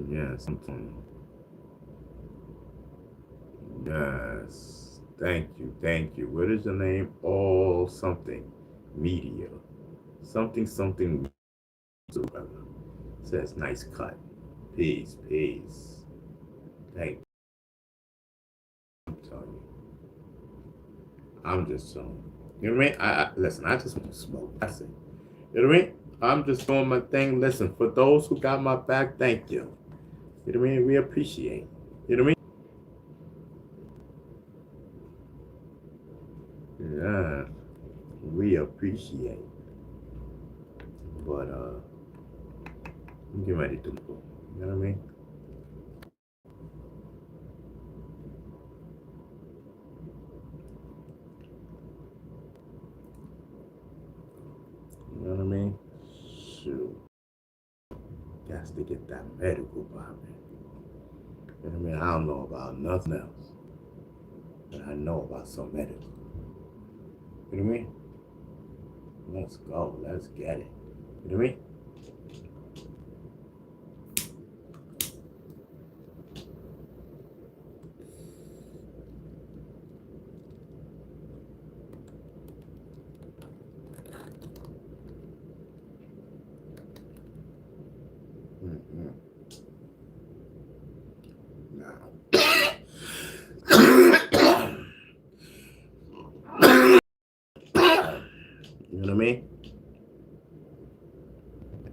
Yes, I'm telling you. Yes. Thank you. Thank you. What is your name? All something. Media. Something something. Says nice cut. Peace. Peace. Thank you. I'm telling you. I'm just telling you. You know what I mean? Listen, I just want to smoke. That's it. You know what I mean? I'm just doing my thing. Listen, for those who got my back, thank you. You know what I mean? We appreciate. You know what I mean? Yeah. We appreciate. But I'm getting ready to go. You know what I mean? You know what I mean? Shoot. Got to get that medical popping. You know what I mean? I don't know about nothing else. But I know about some medical. You know what I mean? Let's go. Let's get it. You know what I mean? Mm-hmm. Now. You know what I mean?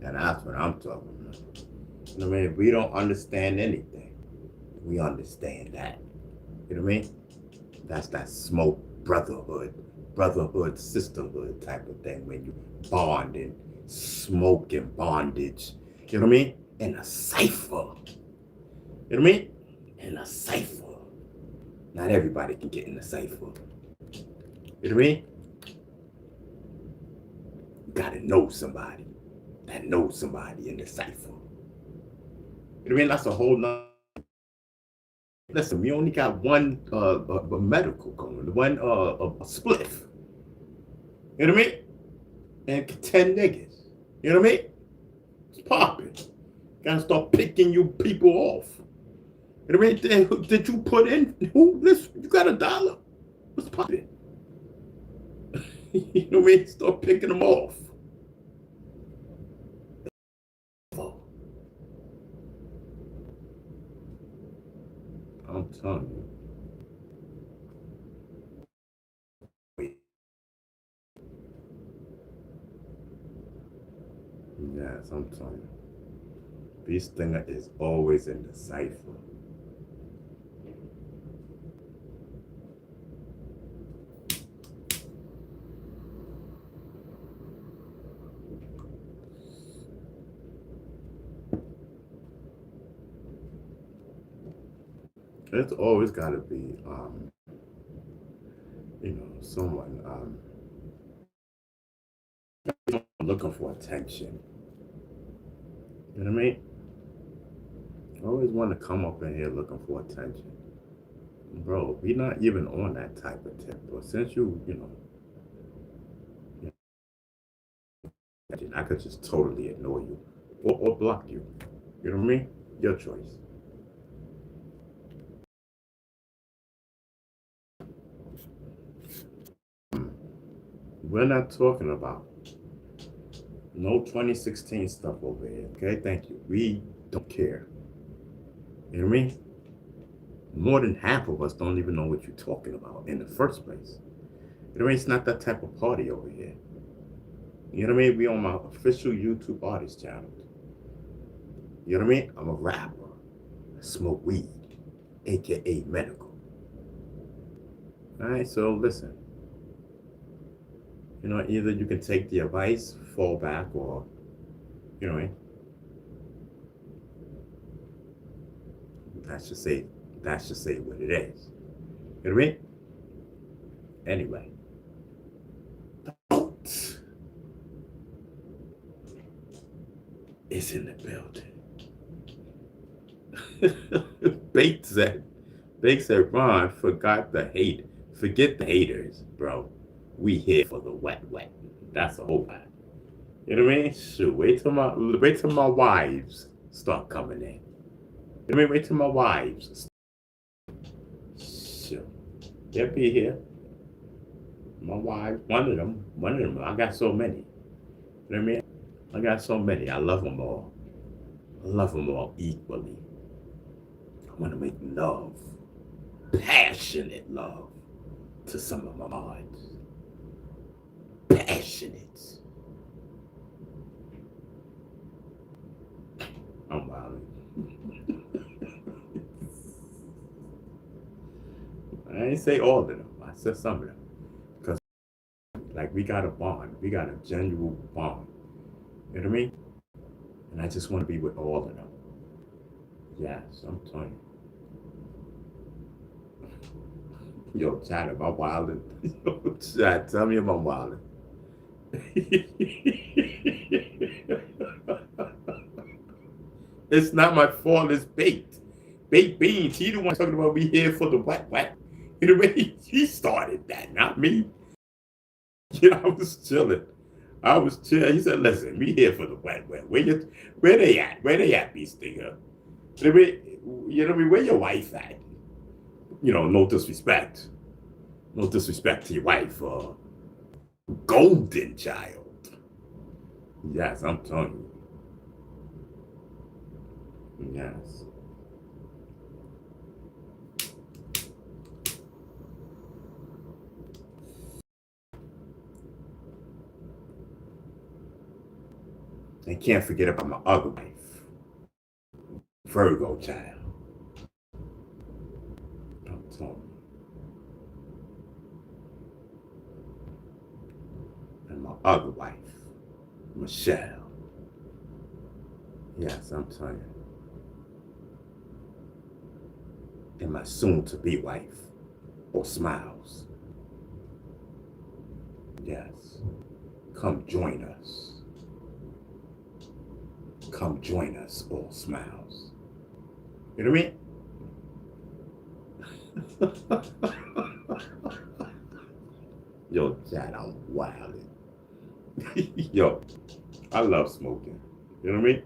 And that's what I'm talking about. You know what I mean? If we don't understand anything, we understand that. You know what I mean? That's that smoke brotherhood, sisterhood type of thing when you bond and smoke and bondage. You know what I mean? In a cipher. You know what I mean? In a cipher. Not everybody can get in the cipher. You know what I mean? You gotta know somebody that knows somebody in the cipher. You know what I mean? That's a whole nother. Listen, we only got one medical going, one a spliff. You know what I mean? And 10 niggas. You know what I mean? It's popping. Gotta start picking you people off. You know what I mean? Did you put in who this? You got $1? What's popping? You know what I mean? Start picking them off. Oh, I'm telling you. Yes, I'm telling you. This thing is always in the cipher. It's always got to be, someone looking for attention. You know what I mean? always want to come up in here looking for attention. Bro, we not even on that type of tip. But since I could just totally ignore you or block you. You know what I mean? Your choice. We're not talking about no 2016 stuff over here. Okay, thank you. We don't care. You know what I mean? More than half of us don't even know what you're talking about in the first place. You know what I mean? It's not that type of party over here. You know what I mean? We on my official YouTube artist channel. You know what I mean? I'm a rapper. I smoke weed, aka medical. Alright, so listen. Either you can take the advice, fall back, or you know what I mean? That's just say what it is. You know what I mean? Anyway. It's in the building. Bake said, Ron, forget the haters, bro. We here for the wet. That's a whole lot. You know what I mean? Shoot, wait till my wives start coming in. You know what I mean? Wait till my wives. Shoot, they'll be here. My wife, one of them. I got so many. You know what I mean? I got so many. I love them all. I love them all equally. I want to make love, passionate love, to some of my mods. Passionate. I'm wild. I didn't say all of them. I said some of them. Because, like, we got a bond. We got a genuine bond. You know what I mean? And I just want to be with all of them. Yes, I'm telling you. Yo, Chad, am I wilding? Yo, Chad, tell me if I'm wilding. It's not my fault, it's baked. Baked beans. He the one talking about we here for the wet. You know what I mean? He started that, not me. I was chilling. He said, listen, we here for the wet. Where they at? Where they at, Beast Stinger? You know what I mean? Where your wife at? No disrespect. No disrespect to your wife. Golden child. Yes, I'm telling you. Yes. And can't forget about my other wife, Virgo child. I'm telling you. And my other wife, Michelle. Yes, I'm telling you. And my soon-to-be wife, or Smiles. Yes. Come join us. Come join us, all Smiles. You know what I mean? Yo, Chad, I'm wildin'. Yo, I love smoking. You know what I mean?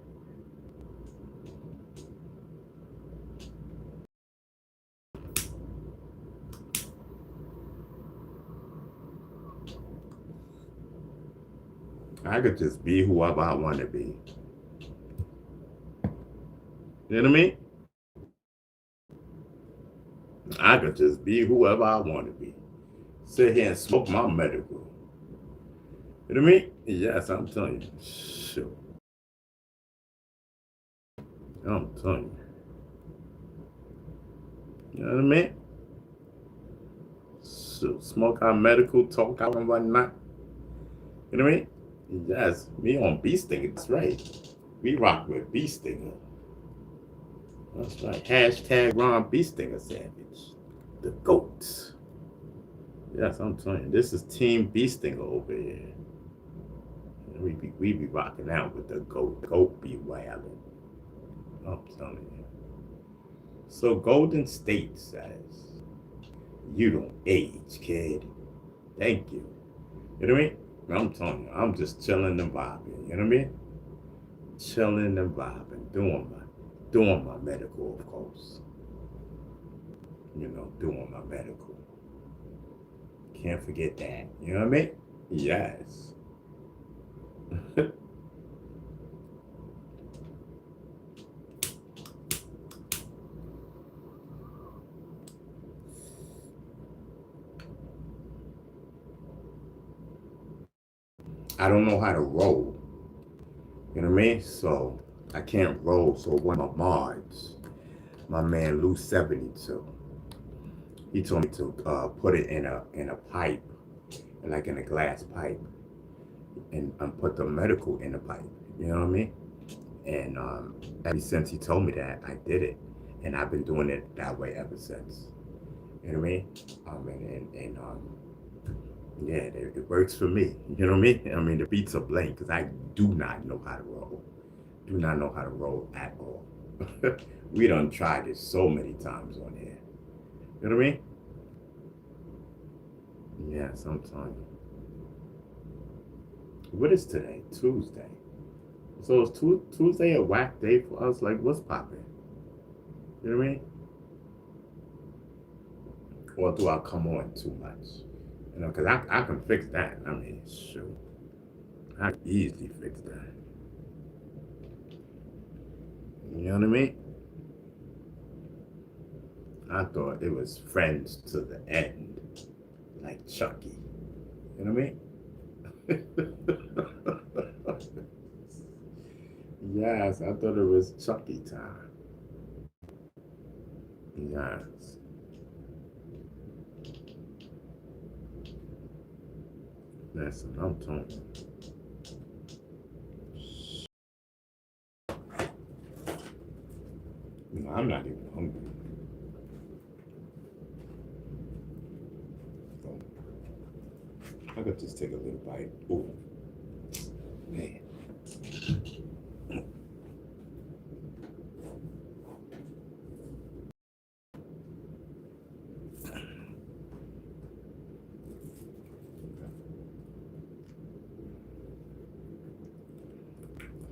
I could just be whoever I want to be. You know what I mean? I could just be whoever I want to be. Sit here and smoke my medical. You know what I mean? Yes, I'm telling you. Sure. I'm telling you. You know what I mean? So, smoke our medical, talk out and whatnot. You know what I mean? Yes, me on Beast Stinger. That's right. We rock with Beast Stinger. That's right. Hashtag Ron Beast Stinger Savage. The GOAT. Yes, I'm telling you. This is Team Beast Stinger over here. We be rocking out with the GOAT. GOAT be wildin'. I'm telling you. So Golden State says, "You don't age, kid." Thank you. You know what I mean? I'm telling you, I'm just chilling and vibing. You know what I mean? Chilling and vibing, doing my medical, of course. You know, doing my medical. Can't forget that. You know what I mean? Yes. I don't know how to roll. You know what I mean? So I can't roll. So one of my mods, my man Lou 72, he told me to put it in a pipe, like in a glass pipe, and put the medical in the pipe. You know what I mean? And ever since he told me that, I did it, and I've been doing it that way ever since. You know what I mean? Yeah, it works for me. You know what I mean? I mean, the beats are blank because I do not know how to roll. Do not know how to roll at all. We done tried it so many times on here. You know what I mean? Yeah, sometimes. What is today? Tuesday. So is Tuesday a whack day for us? Like, what's popping? You know what I mean? Or do I come on too much? You know, because I can fix that. I mean, shoot. I can easily fix that. You know what I mean? I thought it was friends to the end, like Chucky. You know what I mean? Yes, I thought it was Chucky time. Yes. Listen, I'm telling you. You know, I'm not even hungry. So I could just take a little bite. Ooh, man.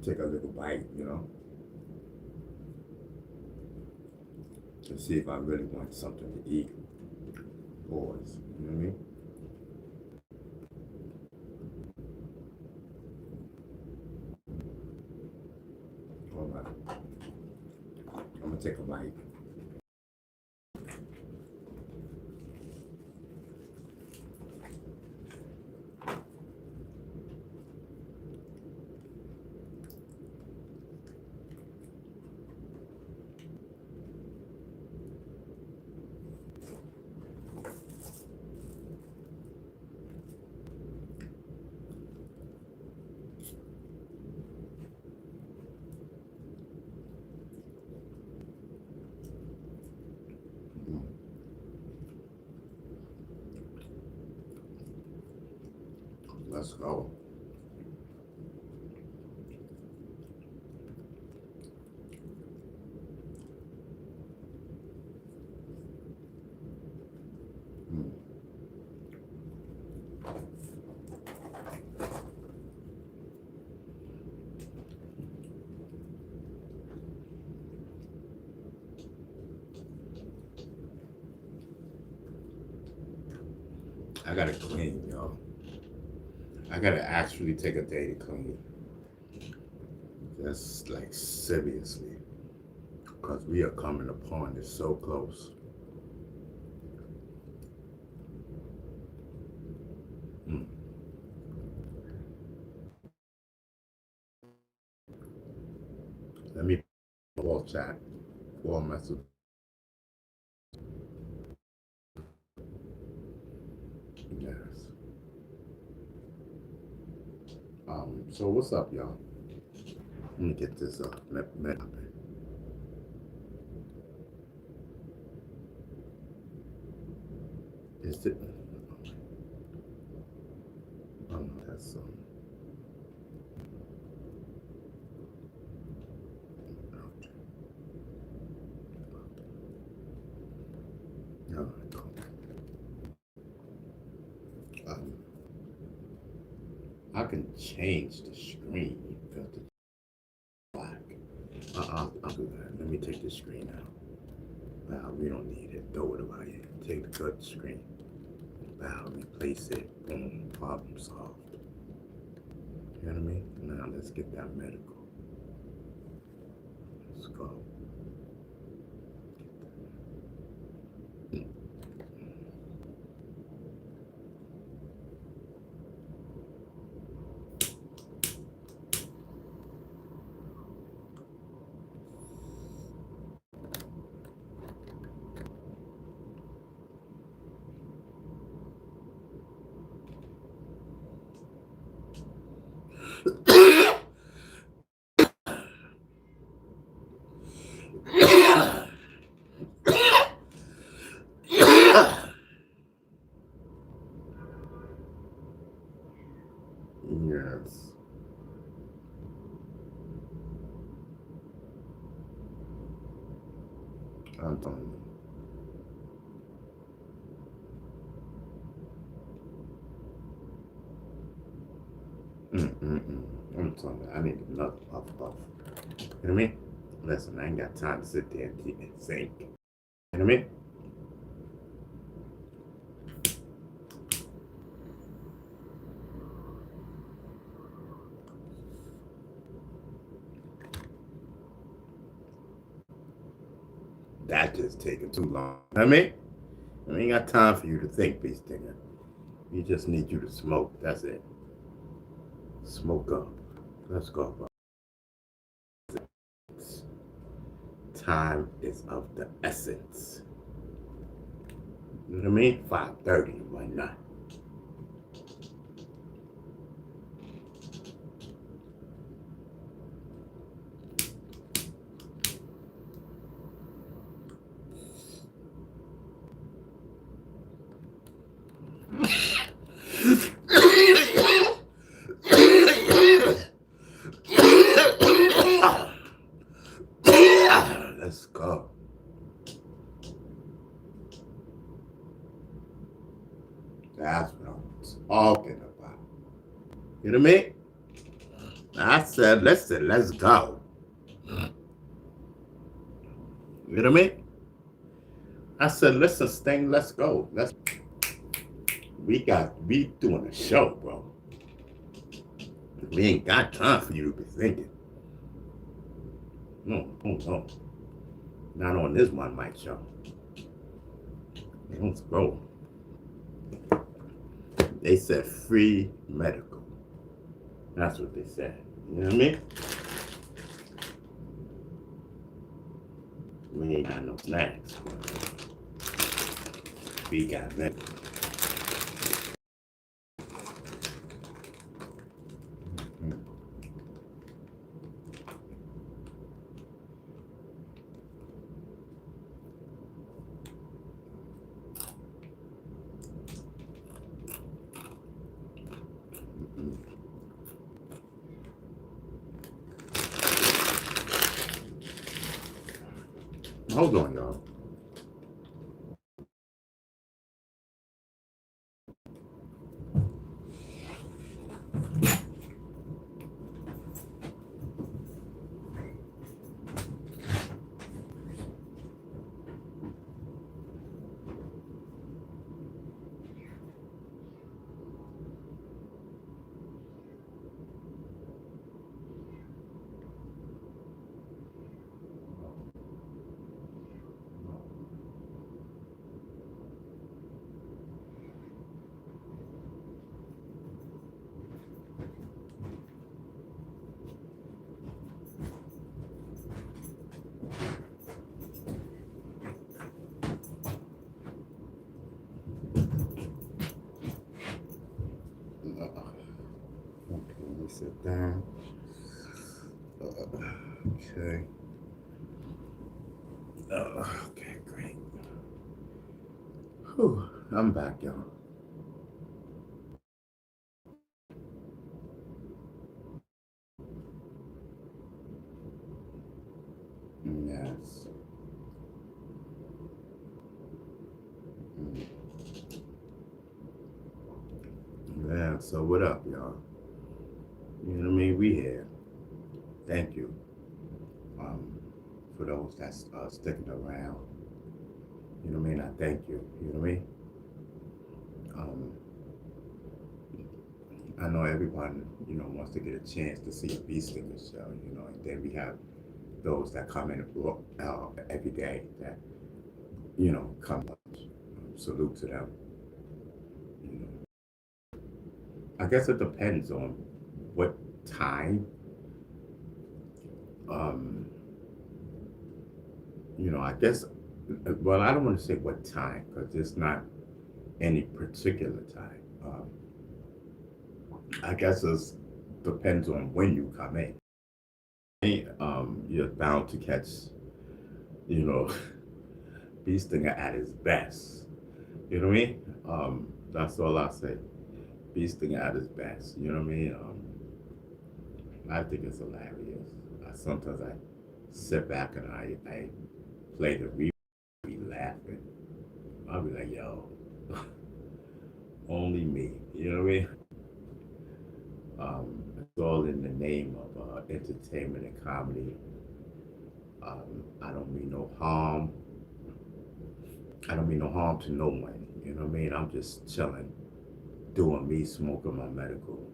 Take a little bite, you know, to see if I really want something to eat. Boys, you know what I mean? All right, I'm gonna take a bite. Mm, let's go. Mm, I gotta clean, y'all. I gotta actually take a day to clean. That's like seriously, because we are coming upon this so close. Mm. Let me all chat for message. Yes. So what's up, y'all? Let me get this up. Is it? Oh no, that's No, um, I can change the screen because it's black. I'll do that. Let me take the screen out. We don't need it. Throw it away. Take the cut screen. Replace it. Boom. Problem solved. You know what I mean? Now let's get that medical. Let's go. Yes. I'm telling you. I'm telling you, I need another puff puff. You know what I mean? Listen, I ain't got time to sit there and think. You know what I mean? That just taking too long. You know what I mean? I ain't got time for you to think, beast digger. We just need you to smoke. That's it. Smoke up. Let's go, bro. Time is of the essence. You know what I mean? 5:30. Why not? Let's go. That's what I'm talking about. You know what I mean? I said, listen, let's go. You know what I mean? I said, listen, Sting, let's go. We doing a show, bro. We ain't got time for you to be thinking. No, no. Not on this one mic show. Let's go. They said free medical. That's what they said. You know what I mean? We ain't got no snacks. We got medical. Hold on, y'all. Okay, let me sit down. Okay. Okay, great. Whew, I'm back, y'all. Yes. So what up, y'all? You know what I mean? We here. Thank you. Um, for those that's sticking around. You know what I mean? I thank you. You know what I mean? Um, I know everyone, wants to get a chance to see a Beast in the show, and then we have those that come in every day that, come up. Salute to them. You know, I guess it depends on what time. Um, I guess, well, I don't want to say what time because it's not any particular time. I guess it depends on when you come in. You're bound to catch, you know, Bee Stinger at his best. You know what I mean? That's all I say. Bee Stinger at his best. You know what I mean? I think it's hilarious. Sometimes I sit back and I play the replay, be laughing. I'll be like, yo, only me. You know what I mean? It's all in the name of entertainment and comedy. I don't mean no harm. I don't mean no harm to no one. You know what I mean? I'm just chilling, doing me, smoking my medical,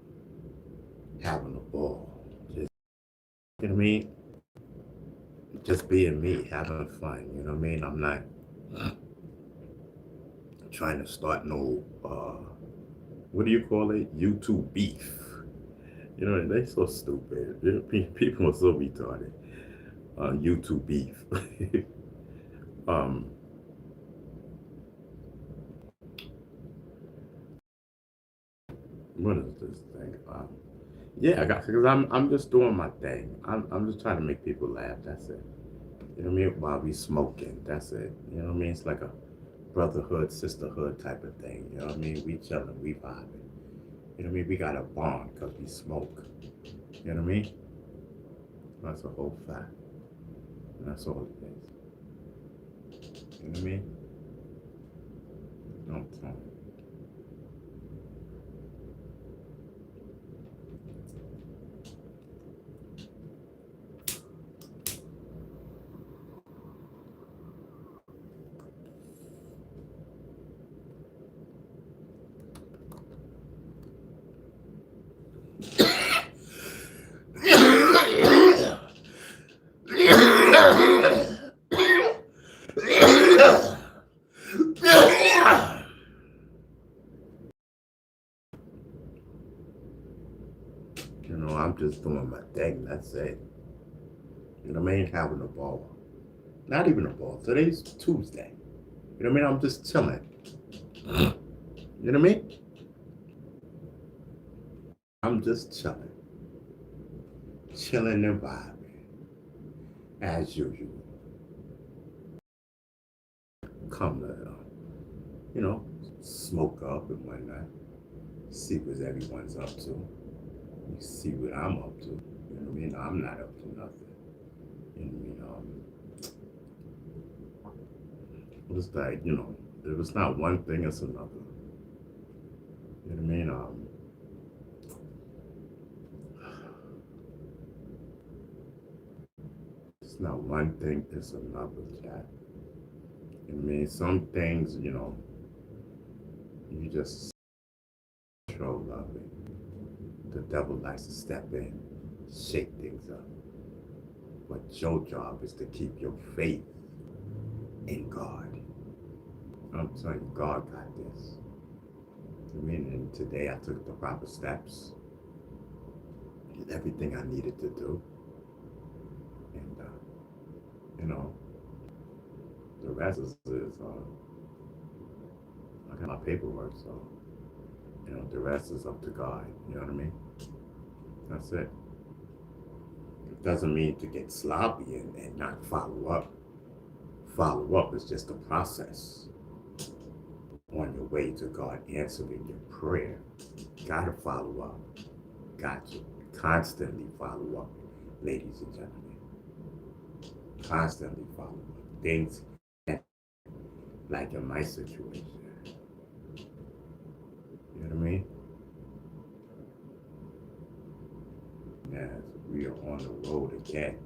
having a ball. Just, you know what I mean? Just being me, having fun. You know what I mean? I'm not trying to start no, what do you call it? YouTube beef. You know, they so stupid. People are so retarded. YouTube beef. um, what is this thing? Yeah, I got because I'm just doing my thing. I'm just trying to make people laugh. That's it. You know what I mean? While we smoking, that's it. You know what I mean? It's like a brotherhood, sisterhood type of thing. You know what I mean? We chilling, we vibing. You know what I mean? We got a bond because we smoke. You know what I mean? That's a whole fact. And that's all it is. You know what I mean? Don't tell me. I'm just doing my thing. That's it. You know what I mean? Having a ball. Not even a ball. Today's Tuesday. You know what I mean? I'm just chilling. You know what I mean? I'm just chilling. Chilling and vibing. As usual. Come to, smoke up and whatnot. See what everyone's up to. You see what I'm up to. You know what I mean? I'm not up to nothing. You know what I mean? It's like, if it's not one thing, it's another. You know what I mean? It's not one thing, it's another, chat. You know what I mean? Some things, you just control of it. The devil likes to step in, shake things up. But your job is to keep your faith in God. I'm telling you, God got this. I mean, and today I took the proper steps, did everything I needed to do, and the rest is I got my paperwork, so the rest is up to God. You know what I mean? That's it. It doesn't mean to get sloppy and not follow up. Follow up is just a process on your way to God answering your prayer. Gotta follow up. Got you. Constantly follow up, ladies and gentlemen. Constantly follow up. Things like in my situation. You know what I mean? we are on the road again.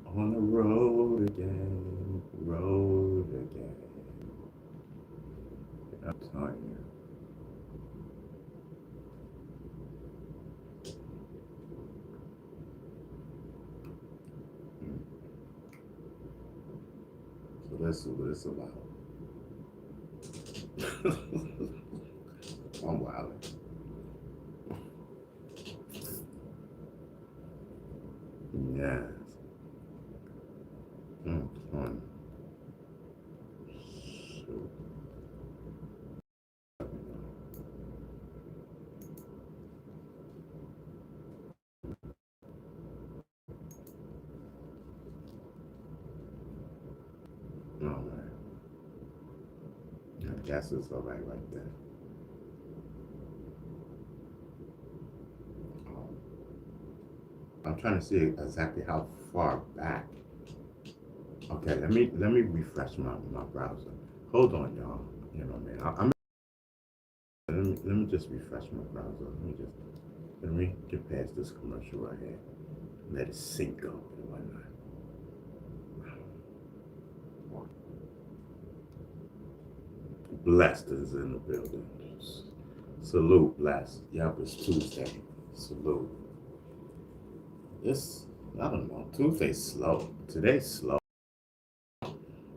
On the road again, road again. I'm telling you. So let's see what it's about. I'm wild. Yes. Fun. So, all right. I guess it's all right there. Um, I'm trying to see exactly how far back. Okay, let me refresh my browser. Hold on, y'all. You know what I mean? Let me just refresh my browser. Let me get past this commercial right here. Let it sync up and whatnot. Blessed is in the building. Salute, blessed. Yep, it's Tuesday. Salute. This, I don't know. Tuesday's slow. Today's slow.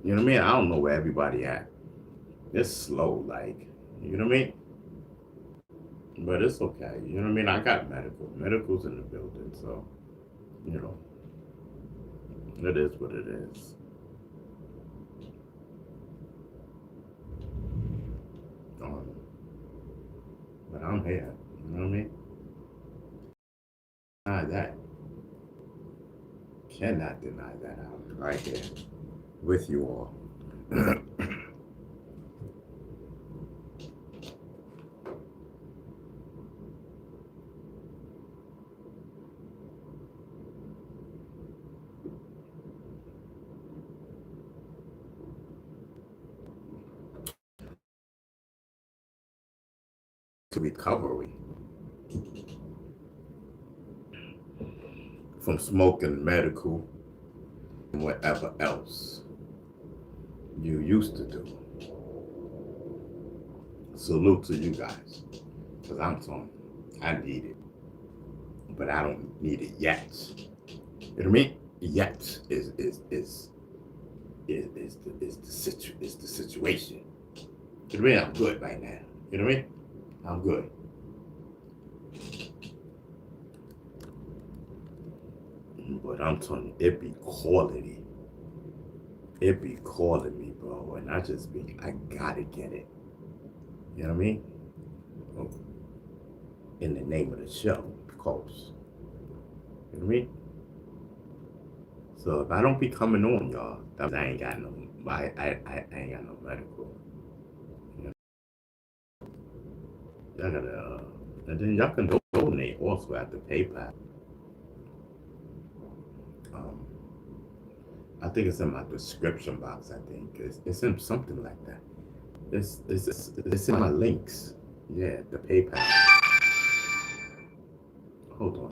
You know what I mean? I don't know where everybody at. It's slow, like, you know what I mean? But it's okay. You know what I mean? I got medical. Medical's in the building, so, you know, it is what it is. Um, but I'm here. You know what I mean? That. Cannot deny that. I'm right here with you all. To recovery from smoking medical and whatever else you used to do. Salute to you guys, because I'm telling you, I need it, but I don't need it yet. You know what I mean? Yet is the situation. You know what I mean? I'm good right now. You know what I mean? I'm good. But I'm telling you, it be quality. It be calling me, bro, and I gotta get it. You know what I mean? Oh, in the name of the show, of course. You know what I mean? So if I don't be coming on, y'all, that means I ain't got no, I ain't got no medical. You know? Y'all gotta, and then y'all can donate also at the PayPal. Um, I think it's in my description box. I think it's in something like that. It's in my links. Yeah, the PayPal. Hold on.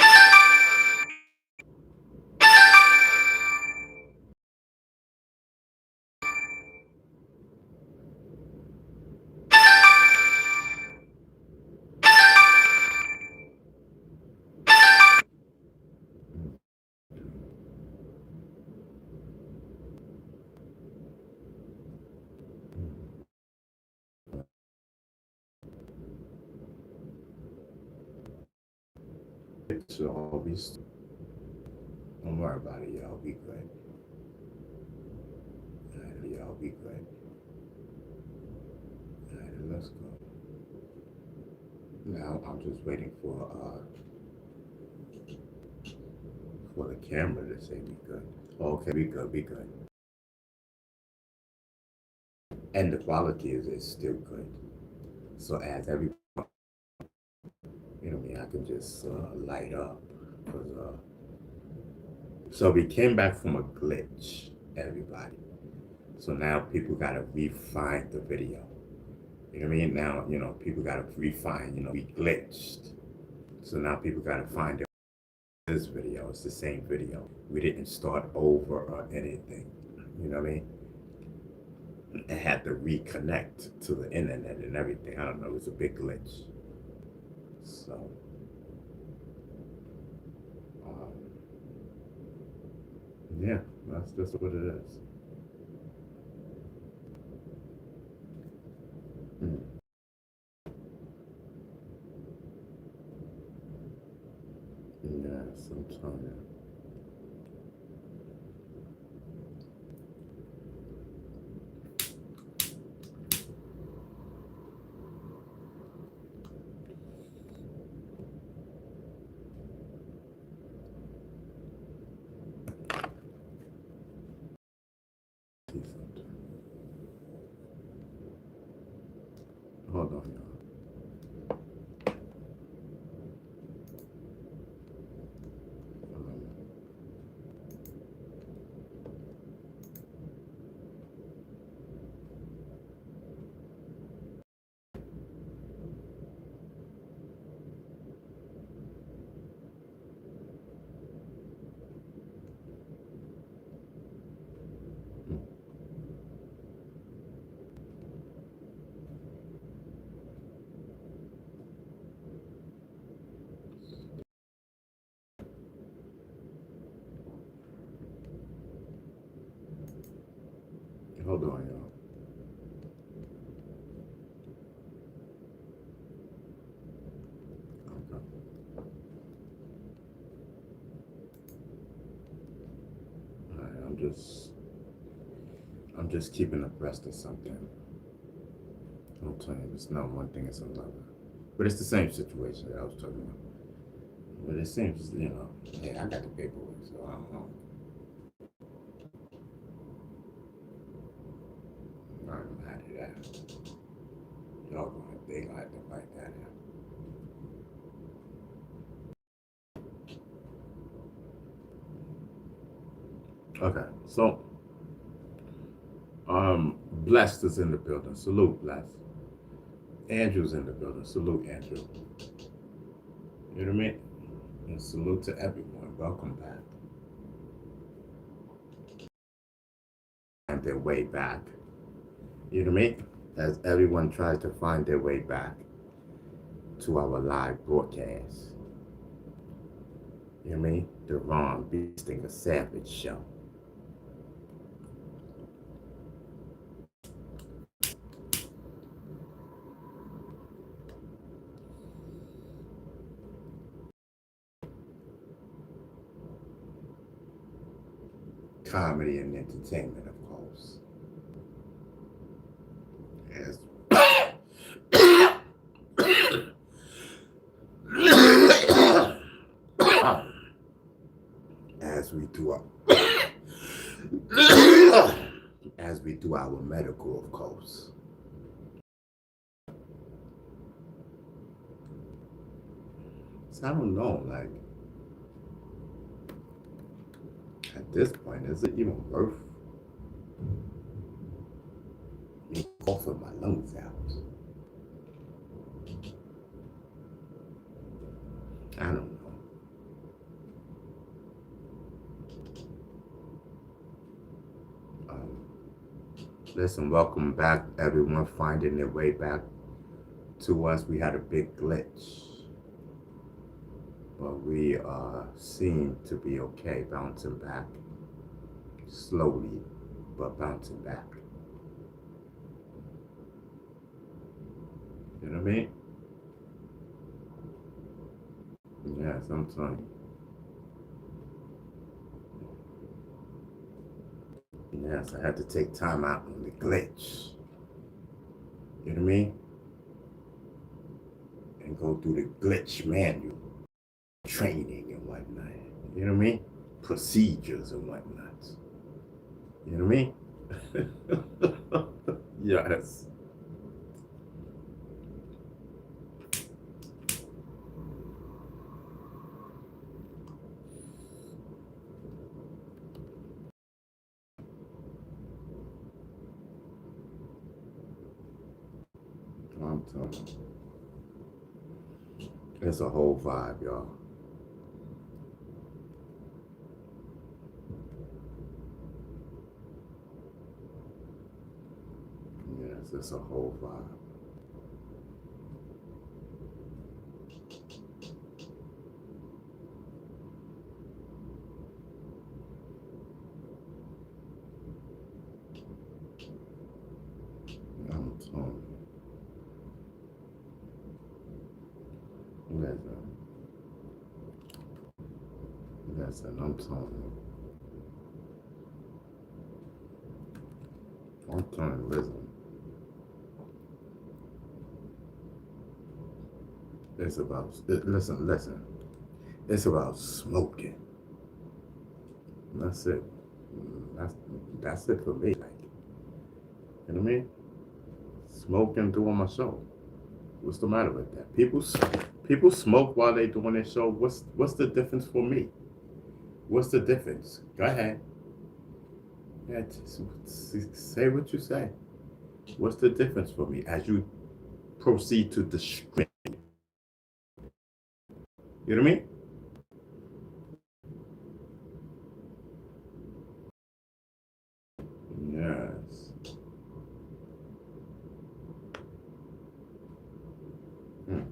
It should all be. Don't worry about it, y'all. Be good. Y'all be good. All right, let's go. Now I'm just waiting for the camera to say be good. Okay, be good, be good. And the quality is still good. So as every, you know, I can just light up. Cause, so we came back from a glitch, everybody. So now people gotta refine the video. You know what I mean? Now, you know, people gotta refine, you know, we glitched. So now people gotta find it. this video. It's the same video. We didn't start over or anything. You know what I mean? It had to reconnect to the internet and everything. I don't know. It was a big glitch. So, um, yeah, that's just what it is. Mm. Yeah, sometimes. Hold on, y'all. Hold on, y'all. Okay. All right, I'm just keeping abreast of something. I'll tell you, it's not one thing, it's another. But it's the same situation that I was talking about. But it seems, yeah, I got the paperwork, so I don't know. I don't know how to do that. They gonna have to fight that out. Okay, so Blessed is in the building. Salute, Blessed. Andrew's in the building. Salute, Andrew. You know what I mean? And salute to everyone. Welcome back. And their way back. You know what I mean? As everyone tries to find their way back to our live broadcast. You know what I mean? The Ron Beestinger Savage Show. Comedy and entertainment, of course. As as we do our as we do our medical, of course. So I don't know, like at this point, is it even worth me coughing my lungs out? I don't know. Listen, welcome back, everyone finding their way back to us. We had a big glitch, but we seem to be okay, bouncing back slowly, but bouncing back. You know what I mean? Yeah, sometimes. Yes, I had to take time out on the glitch. You know what I mean? And go through the glitch manual, training and whatnot. You know what I mean? Procedures and whatnot. You know what I mean? Yes. I'm telling you. It's a whole vibe, y'all. It's just a whole vibe. I'm telling you. Listen, I'm telling you. I'm telling you, listen. It's about, listen. It's about smoking. That's it. That's that's it for me. Like, you know what I mean? Smoking doing my show. What's the matter with that? People smoke while they doing their show. What's the difference for me? What's the difference? Go ahead. Yeah, say what you say. What's the difference for me as you proceed to distract? You know what I mean? Yes. Hmm.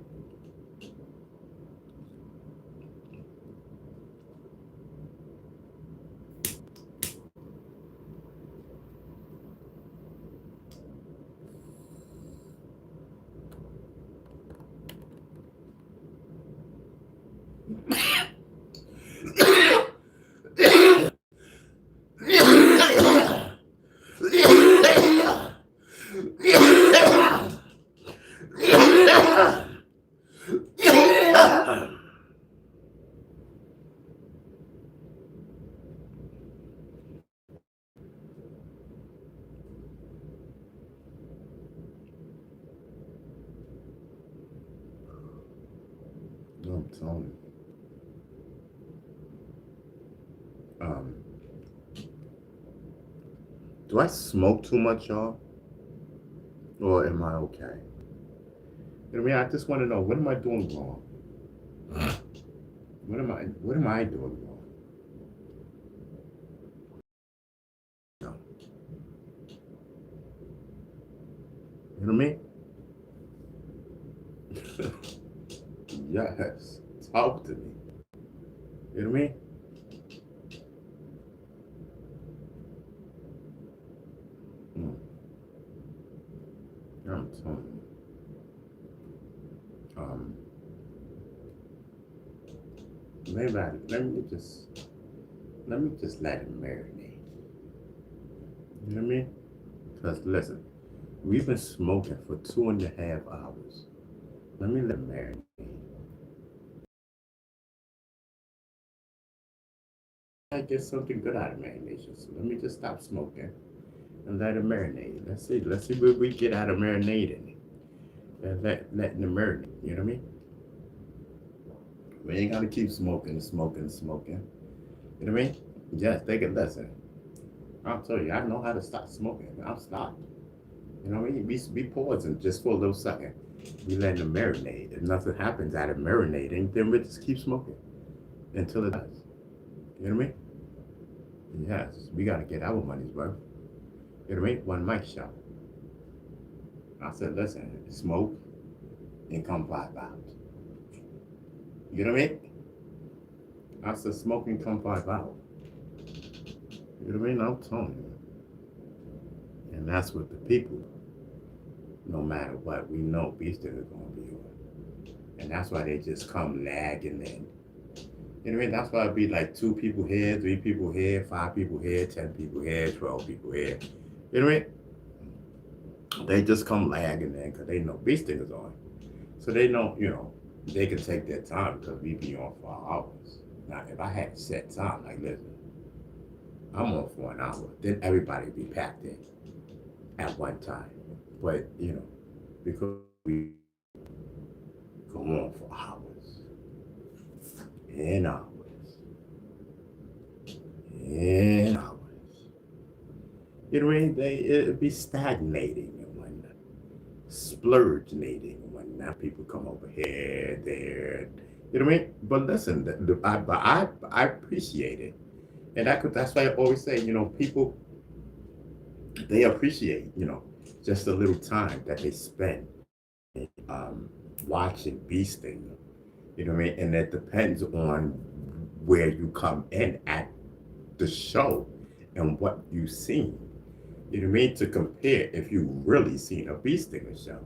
I'm telling you. Um, do I smoke too much, y'all? Or am I okay? You know what I mean? I just want to know, what am I doing wrong? What am I doing wrong? No. You know what I mean? Yes. Talk to me. You know what I mean? Mm. I'm telling you. Um, maybe let me just let it marinate. You know what I mean? Because listen, we've been smoking for 2.5 hours. Let me let it marinate. I get something good out of marination. So let me just stop smoking and let it marinate. Let's see what we get out of marinating. And letting it marinate. You know what I mean? We ain't gotta keep smoking. You know what I mean? Yes, take a lesson. I'll tell you, I know how to stop smoking. I'll stop. You know what I mean? We pausing just for a little second. We letting it marinate. If nothing happens out of marinating, then we just keep smoking until it does. You know what I mean? Yes, we gotta get our money's worth. You know what I mean? One mic shot. I said, listen, smoke and come 5 hours. You know what I mean? I said, smoke and come 5 hours. You know what I mean? I'm telling you. And that's what the people, no matter what, we know we still are going to be on. And that's why they just come lagging in. You know what I mean? That's why it'd be like 2 people here, 3 people here, 5 people here, 10 people here, 12 people here. You know what I mean? They just come lagging in because they know we still is on. So they know, they can take their time because we be on for hours. Now, if I had set time, like, listen, I'm on for an hour, then everybody be packed in at one time. But, because we go on for hours and hours and hours. You know what I mean? It'd be stagnating and whatnot, splurginating and whatnot. People come over here, there. You know what I mean? But listen, I appreciate it. And that's why I always say, people, they appreciate, just a little time that they spend watching Bee Stinger. You know what I mean? And it depends on where you come in at the show and what you've seen. You know what I mean? To compare if you really seen a Bee Stinger show.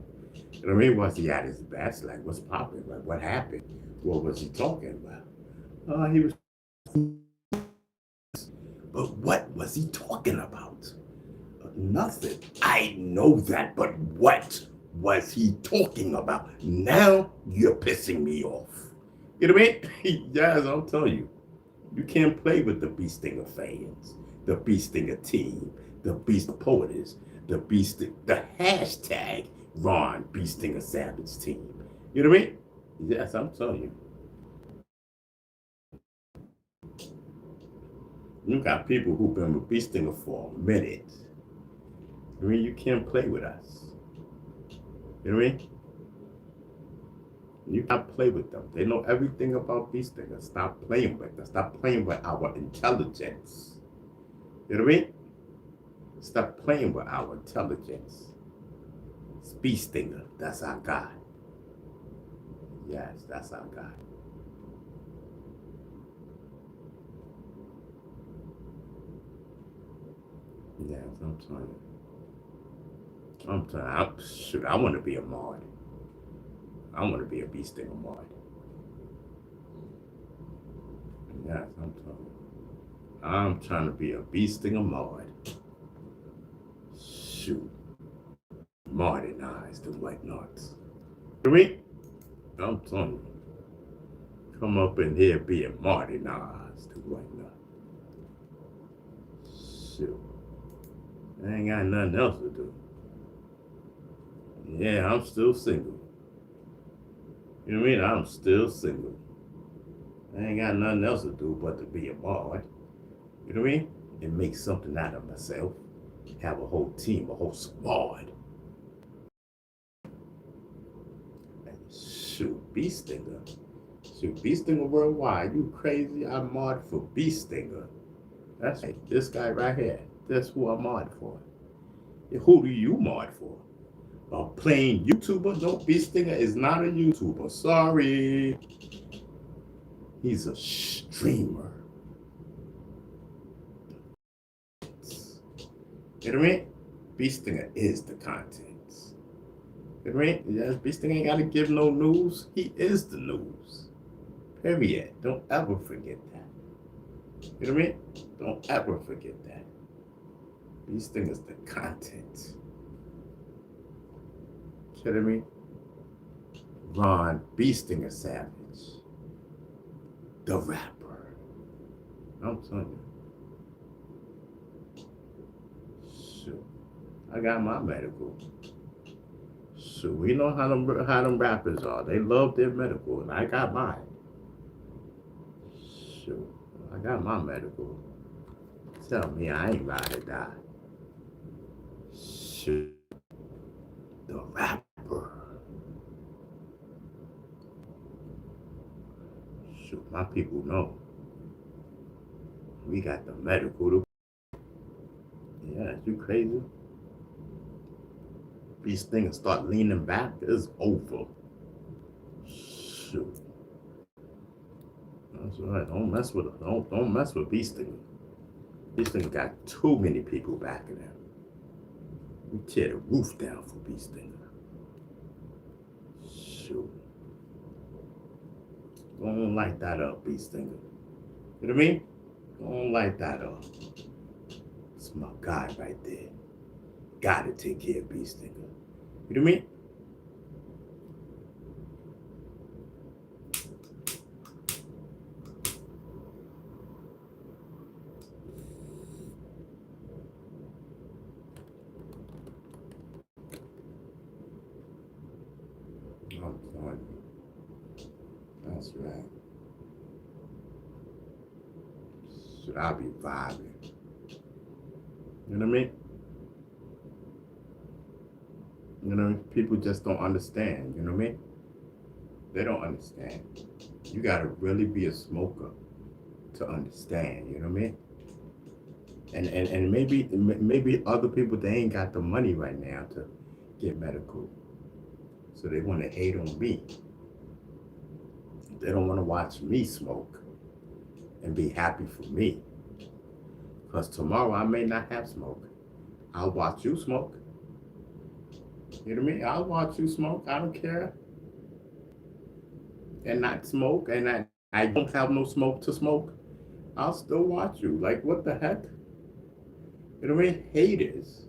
You know what I mean? Was he at his best? Like, what's popping? Like, what happened? What was he talking about? He was. But what was he talking about? Nothing. I know that, but what was he talking about? Now you're pissing me off. You know what I mean? Yes, I'll tell you. You can't play with the Bee Stinger fans, the Bee Stinger team, the Beast Poetess, the hashtag Ron Bee Stinger Savage team. You know what I mean? Yes, I'm telling you. You got people who've been with Bee Stinger for a minute. I mean, you can't play with us. You know what I mean? You can't play with them. They know everything about Bee Stinger. Stop playing with us. Stop playing with our intelligence. You know what I mean? Stop playing with our intelligence. It's Bee Stinger. That's our guy. Yes, that's our guy. Yes, I'm telling you. Shoot, I want to be a mod. I want to be a Bee Stinger mod. Yes, I'm telling you. I'm trying to be a Bee Stinger mod. Shoot. Modernize the whatnots. You know what I mean? I'm telling you. Come up in here being modernized and whatnot. Shoot. I ain't got nothing else to do. Yeah, I'm still single. You know what I mean? I'm still single. I ain't got nothing else to do but to be a mod. You know what I mean? And make something out of myself. Have a whole team, a whole squad. Shoot, Bee Stinger. Shoot, Bee Stinger Worldwide. You crazy? I'm mod for Bee Stinger. That's right. This guy right here. That's who I'm mod for. Who do you mod for? A plain YouTuber? No, Bee Stinger is not a YouTuber. Sorry. He's a streamer. You know what I mean? Bee Stinger is the content. You know what I mean? Yes, Bee Stinger ain't got to give no news. He is the news. Period. Don't ever forget that. You know what I mean? Don't ever forget that. Bee Stinger's the content. You know what I mean? Ron Bee Stinger Savage. The rapper. I'm telling you. Shoot. I got my medical. Shoot, we know how them rappers are. They love their medical, and I got mine. Shoot, I got my medical. Tell me I ain't ride or die. Shoot, the rapper. Shoot, my people know. We got the medical. Yeah, you crazy? These things start leaning back, it's over. Shoot. That's right. Don't mess with it. Don't mess with Bee Stinger. Bee Stinger got too many people backing him. We tear the roof down for Bee Stinger. Shoot. Don't light that up, Bee Stinger. You know what I mean? Don't light that up. It's my guy right there. Gotta take care of Bee Stinger. You know what I mean? I'm telling you. That's right. Should I be vibing? You know what I mean? You know, people just don't understand. You know what I mean? They don't understand. You gotta really be a smoker to understand. You know what I mean? And maybe other people, they ain't got the money right now to get medical, so they want to hate on me. They don't want to watch me smoke and be happy for me, because tomorrow I may not have smoke. I'll watch you smoke. You know what I mean? I'll watch you smoke. I don't care. And not smoke, and I don't have no smoke to smoke. I'll still watch you. Like, what the heck? You know what I mean? Haters.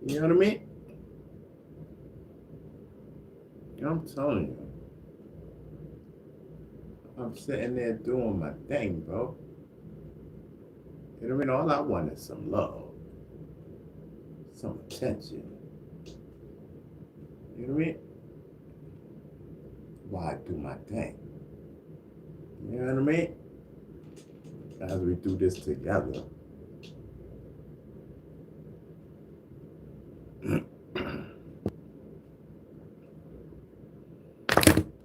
You know what I mean? I'm telling you. I'm sitting there doing my thing, bro. You know what I mean? All I want is some love, some attention. You know what I mean? Why I do my thing. You know what I mean? As we do this together.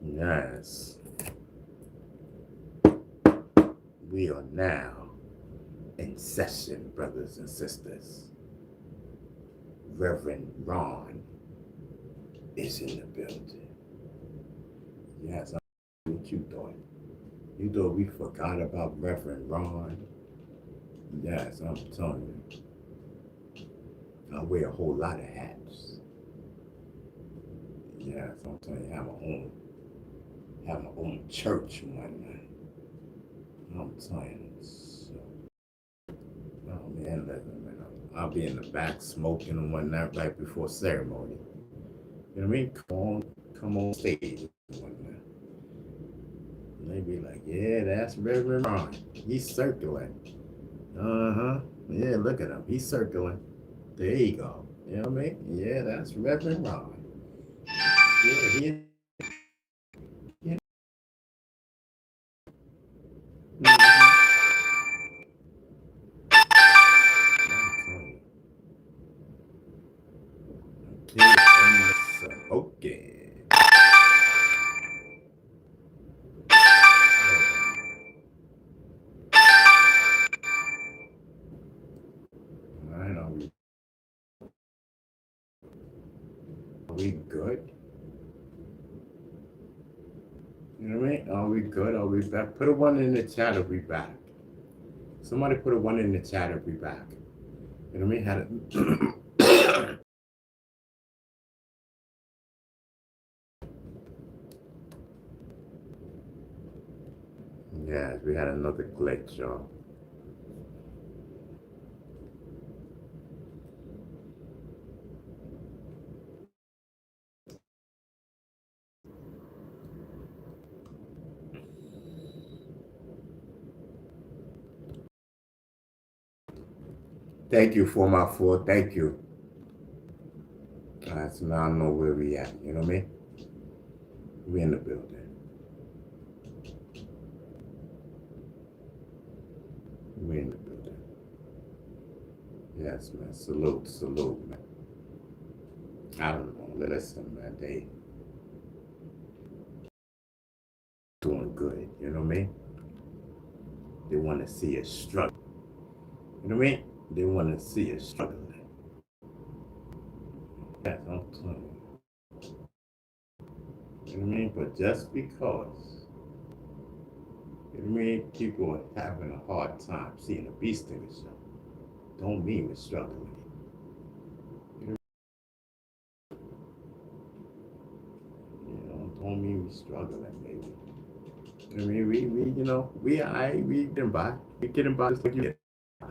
Yes. We are now in session, brothers and sisters. Reverend Ron is in the building. Yes, what you thought? You thought we forgot about Reverend Ron? Yes, I'm telling you. I wear a whole lot of hats. Yes, I'm telling you, have my own church one night. I'm telling you. So, oh man, listen, I'll be in the back smoking and whatnot right before ceremony. You know what I mean? Come on stage and whatnot. And they be like, yeah, that's Reverend Ron. He's circling. Uh-huh. Yeah, look at him. He's circling. There you go. You know what I mean? Yeah, that's Reverend Ron. Yeah, he. Yeah. Okay. All right, are we good? You know what I mean? Are we good? Are we back? Put a one in the chat if we back. Somebody put a one in the chat if we back. You know what I mean? Had it. Yeah, we had another glitch, y'all. Thank you for my four. Thank you. All right, so now I know where we at. You know what I mean? We in the building. We in the building. Yes, man. Salute, man. I don't know. Listen, man. They doing good. You know what I mean? They want to see us struggle. You know what I mean? They want to see us struggling. Yes, I'm telling you. You know what I mean? But just because, you know what I mean, people are having a hard time seeing a beast in the show, don't mean we're struggling. You know, don't mean we're struggling, baby. You know what I mean? We getting by. We getting by just like you get by.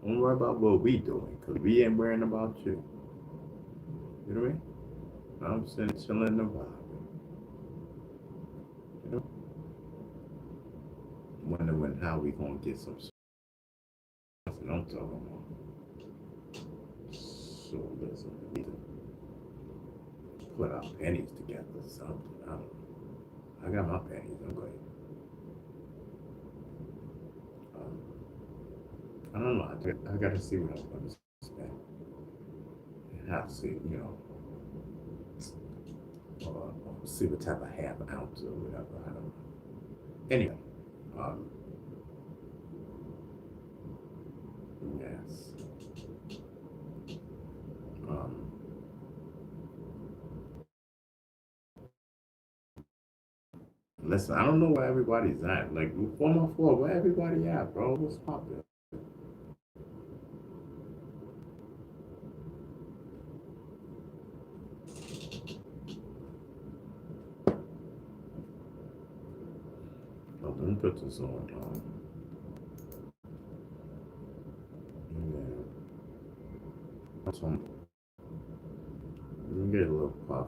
Don't worry about what we doing, because we ain't worrying about you. You know what I mean? I'm sitting chilling in the vibe. You know? Wondering how we gonna get some. That's what I'm talking about. So listen, we need to put our pennies together or something. I don't know. I got my pennies. I'm great. Um, I don't know. I gotta see what I'm gonna spend. I have to see, see what type of half ounce or whatever. I don't know. Anyway, um, Yes. Um, Listen, I don't know where everybody's at. Like 414, where everybody at, bro? What's poppin'? Oh, let me put this on. Yeah. So, let me get a little puff.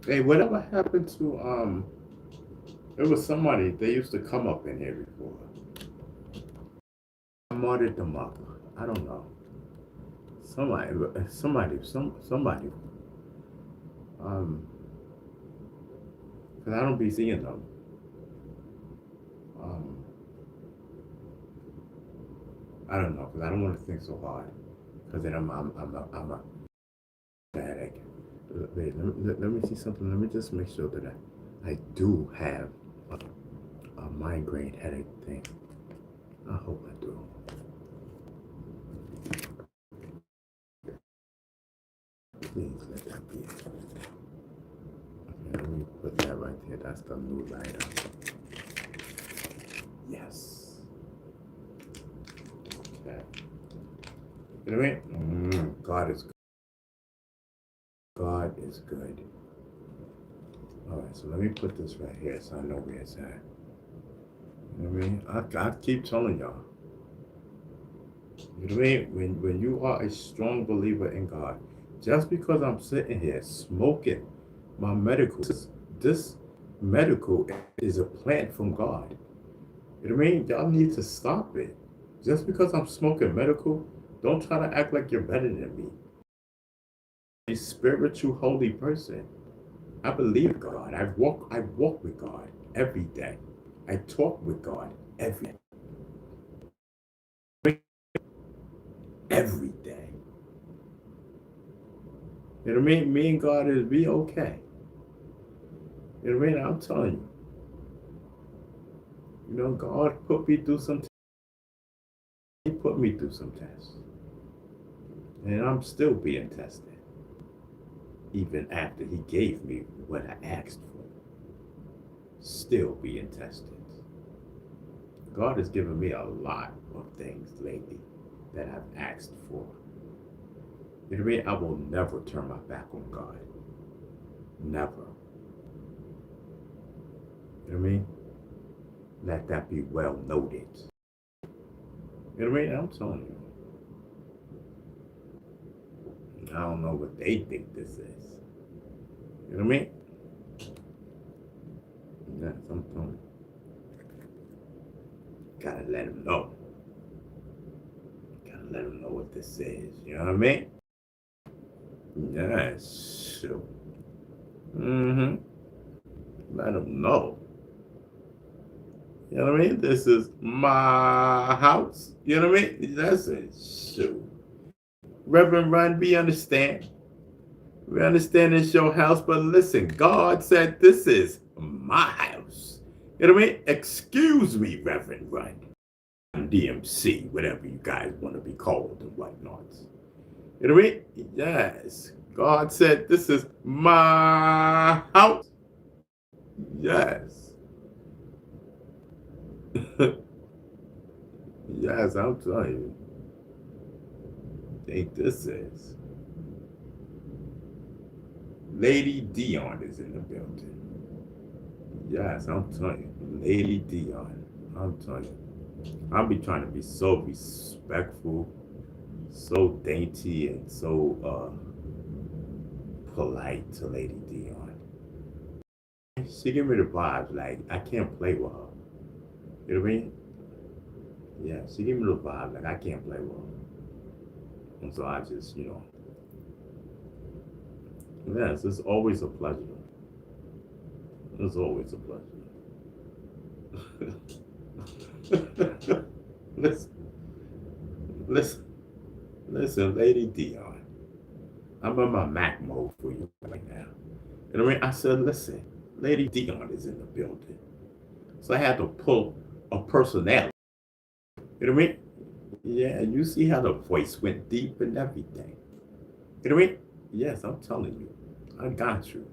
Hey, whatever happened to it was somebody they used to come up in here before. I modded them up. I don't know. Somebody. Um, because I don't be seeing them. Um, I don't know, because I don't want to think so hard. Because then I'm a headache. Wait, let me see something. Let me just make sure that I do have a migraine headache thing. I hope I do. Please let that be it. Okay, let me put that right there. That's the new lighter. Yes. Okay. You know what I mean? God is good. God is good. All right, so let me put this right here so I know where it's at. You know what I mean? I keep telling y'all. You know what I mean? When you are a strong believer in God, just because I'm sitting here smoking my medical, this medical is a plant from God. You know what I mean? Y'all need to stop it. Just because I'm smoking medical, don't try to act like you're better than me. A spiritual holy person. I believe God. I walk with God every day. I talk with God every day. You know what I mean? Me and God is be okay. You know what I mean? I'm telling you. You know, God put me through some. He put me through some tests, and I'm still being tested, even after He gave me what I asked for. Still being tested. God has given me a lot of things lately that I've asked for. You know what I mean? I will never turn my back on God. Never. You know what I mean? Let that be well noted. You know what I mean? I'm telling you. I don't know what they think this is. You know what I mean? Yes, I'm telling you. Gotta let them know. Gotta let them know what this is. You know what I mean? Yes, sure. Mm-hmm. Let them know. You know what I mean? This is my house. You know what I mean? That's it. Shoot. Reverend Run, we understand. We understand it's your house, but listen, God said this is my house. You know what I mean? Excuse me, Reverend Run. DMC, whatever you guys want to be called and whatnot. You know what I mean? Yes. God said this is my house. Yes. Yes, I'm telling you. Think this is. Lady Dion is in the building. Yes, I'm telling you. Lady Dion. I'm telling you. I'll be trying to be so respectful, so dainty, and so polite to Lady Dion. She give me the vibes like I can't play with her. You know what I mean? Yeah, she give me the vibe like I can't play with her. And so I just, yes, it's always a pleasure. It's always a pleasure. listen, listen, listen, Lady Dion. I'm in my Mac mode for you right now. You know what I mean? I said, listen, Lady Dion is in the building. So I had to pull a personality. You know what I mean? Yeah, you see how the voice went deep and everything. You know what I mean? Yes, I'm telling you. I got you.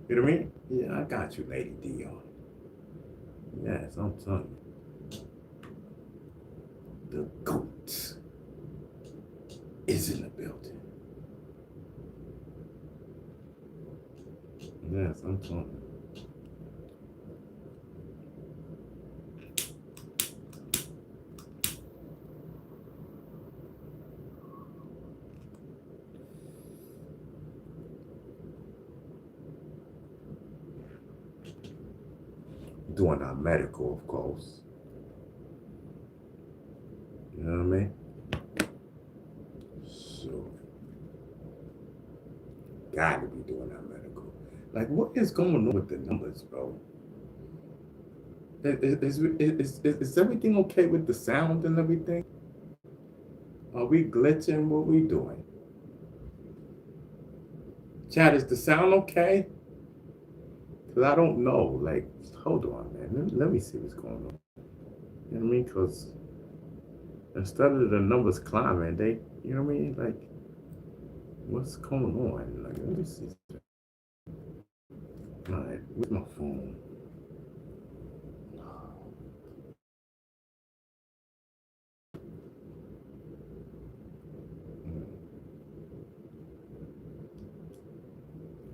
You know what I mean? Yeah, I got you, Lady Dion. Yes, I'm telling you. The GOAT is in the building. Yes, I'm telling you. Doing our medical, of course. You know what I mean? So, gotta be doing our medical. Like, what is going on with the numbers, bro? Is everything okay with the sound and everything? Are we glitching? What we doing? Chad, is the sound okay? Because I don't know. Like, hold on, man. Let me see what's going on. You know what I mean? Because instead of the numbers climbing, they, you know what I mean? Like, what's going on? Like, let me see. All right, where's my phone?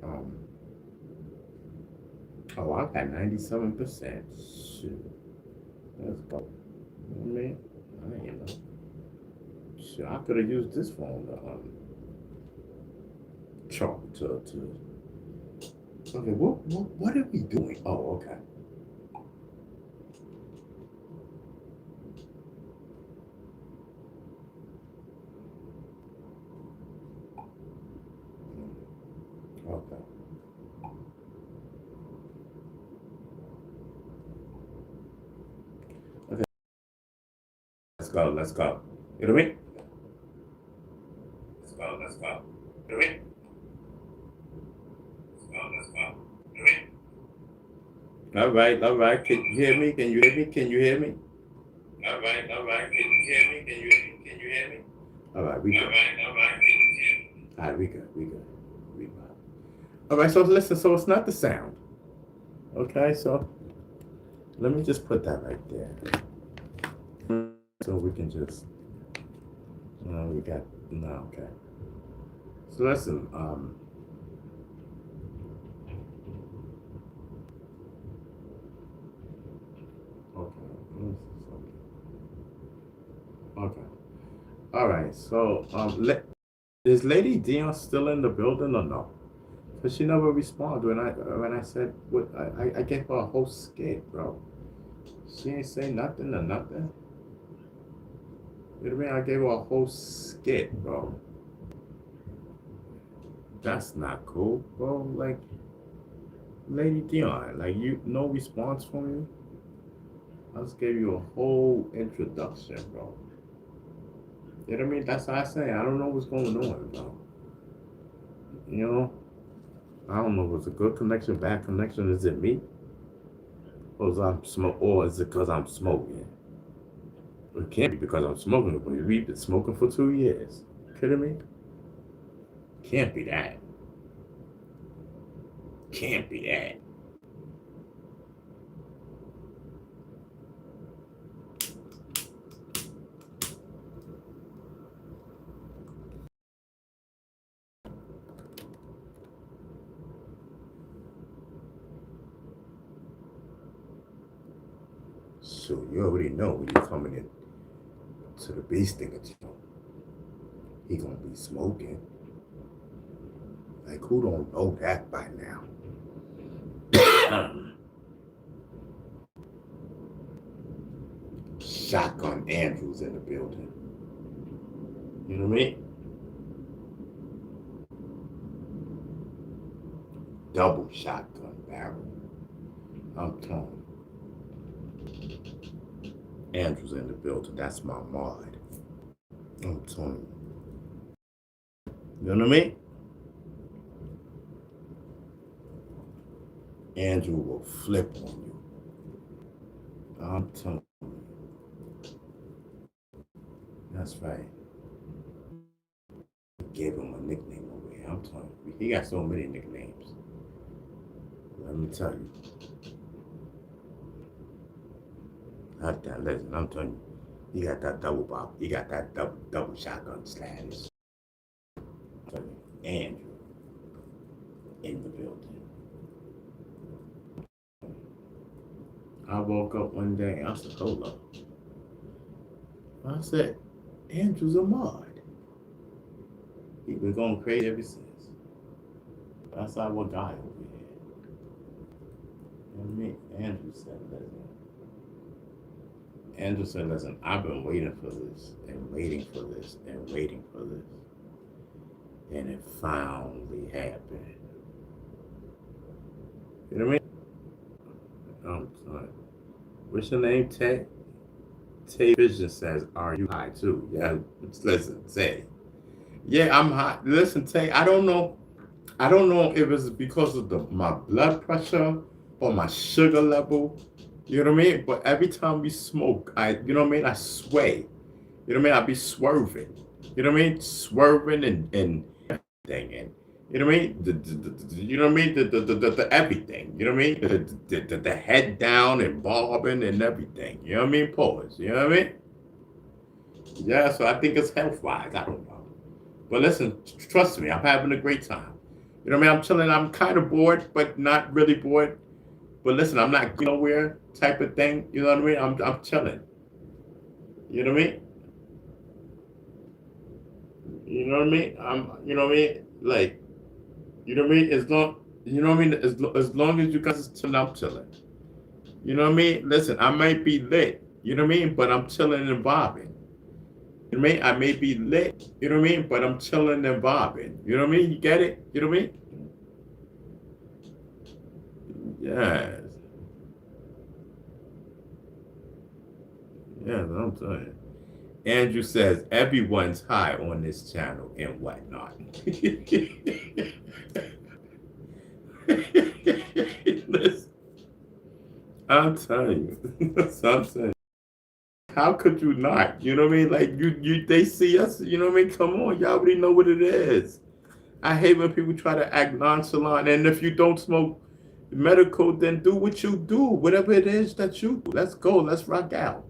Um, oh, I got 97%. Shoot. Let's go. You know what I mean? I ain't know. Shit, I could have used this phone to chart to. Okay, what are we doing? Oh, okay. Okay. Okay. Let's go. Let's go. You know what I mean? Let's go. Let's go. You know what I mean? Let's go. Let's go. You know what I mean? All right. All right. Can you hear me? Can you hear me? Can you hear me? All right. All right. Can you hear me? Can you hear me? Can you hear me? All right. We good. All right. All right. Can you hear me? All right. We good. We good. We good. All right. So listen. So it's not the sound. Okay. So let me just put that right there. So we can just. We got no. Okay. So listen. Okay. Okay. All right. So is Lady Dion still in the building or no? Cause she never responded when I said what I gave her a whole skit, bro. She ain't say nothing or nothing. You know what I mean? I gave her a whole skit, bro. That's not cool, bro. Like Lady Dion, like you no response from you. I just gave you a whole introduction, bro. You know what I mean? That's what I say. I don't know what's going on, bro. You know? I don't know if it's a good connection, bad connection. Is it me? Or is it because I'm smoking? It can't be because I'm smoking. We've been smoking for 2 years. Kidding me? Can't be that. Can't be that. So you already know when you're coming in to the bee stinger joint, he gonna be smoking. Like who don't know that by now? Shotgun Andrews in the building. You know what I mean? Double shotgun barrel. I'm telling you. Andrew's in the building. That's my mod. I'm telling you. You know what I mean? Andrew will flip on you. I'm telling you. That's right. Gave him a nickname over here. I'm telling you. He got so many nicknames. Let me tell you. Listen, I'm telling you. He got that double bop. He got that double shotgun slash. Andrew in the building. I woke up one day and I said, hold up. I said, Andrew's a mod. He been going crazy ever since. That's our guy over here. You know what I mean? Andrew said, listen, I've been waiting for this and waiting for this and waiting for this. And it finally happened. You know what I mean? I'm sorry. What's your name, Tay? Tay Vision says, are you high too? Yeah, listen, Tay. Yeah, I'm high. Listen, Tay, I don't know if it's because of my blood pressure or my sugar level. You know what I mean? But every time we smoke, you know what I mean? I sway. You know what I mean? I be swerving. You know what I mean? Swerving and everything. And you know what I mean? You know what I mean? The everything. You know what I mean? The head down and bobbing and everything. You know what I mean? Pause. You know what I mean? Yeah, so I think it's health-wise. I don't know. But listen, trust me, I'm having a great time. You know what I mean? I'm chilling. I'm kind of bored, but not really bored. But listen, I'm not going nowhere type of thing. You know what I mean? I'm chilling. You know what I mean? You know what I mean? You know what I mean? Like, you know what I mean? You know what I mean? As long as you guys are chilling, I'm chilling. You know what I mean? Listen, I might be lit. You know what I mean? But I'm chilling and vibing. You know what I mean? I may be lit. You know what I mean? But I'm chilling and vibing. You know what I mean? You get it? You know what I mean? Yes. Yes, I'm telling you. Andrew says everyone's high on this channel and whatnot. Listen, I'm telling you. I'm saying. How could you not? You know what I mean? Like they see us. You know what I mean? Come on, y'all already know what it is. I hate when people try to act nonchalant. And if you don't smoke medical, then do what you do. Whatever it is that you do. Let's go. Let's rock out.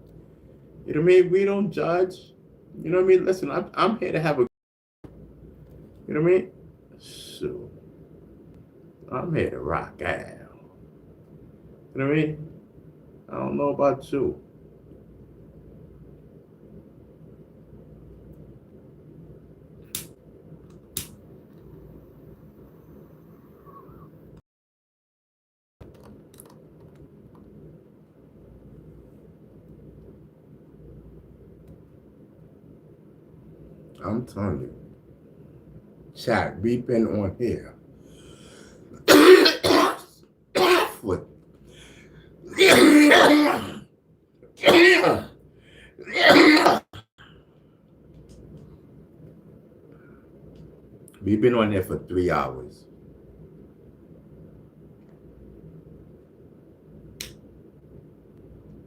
You know what I mean? We don't judge. You know what I mean? Listen, I'm here to have a. You know what I mean? Shoot. I'm here to rock out. You know what I mean? I don't know about you. I'm telling you. Chat, we've been on here. With we've been on there for 3 hours.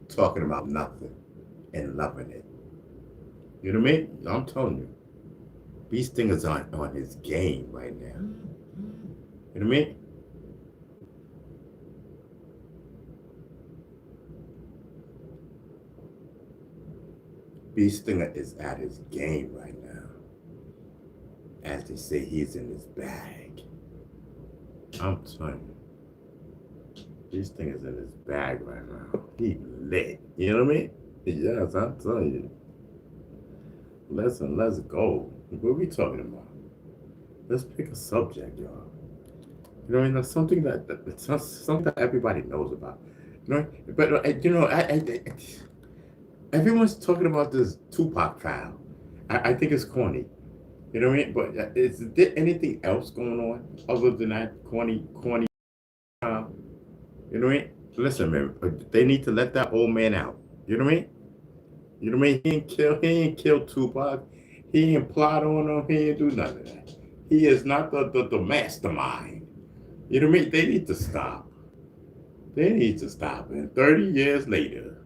Talking about nothing and loving it. You know what I mean? I'm telling you. These things are on his game right now. You know what I mean? Beast Stinger is at his game right now. As they say, he's in his bag. I'm telling you. Beast Stinger's in his bag right now. He lit. You know what I mean? Yes, I'm telling you. Listen, let's go. What are we talking about? Let's pick a subject, y'all. You know, that's something something that everybody knows about. You know, but you know, everyone's talking about this Tupac trial. I think it's corny. You know what I mean? But is there anything else going on other than that corny trial? You know what I mean? Listen, man, they need to let that old man out. You know what I mean? You know what I mean? He ain't kill Tupac. He ain't plot on him. He ain't do none of that. He is not the mastermind. You know what I mean? They need to stop. They need to stop. And 30 years later,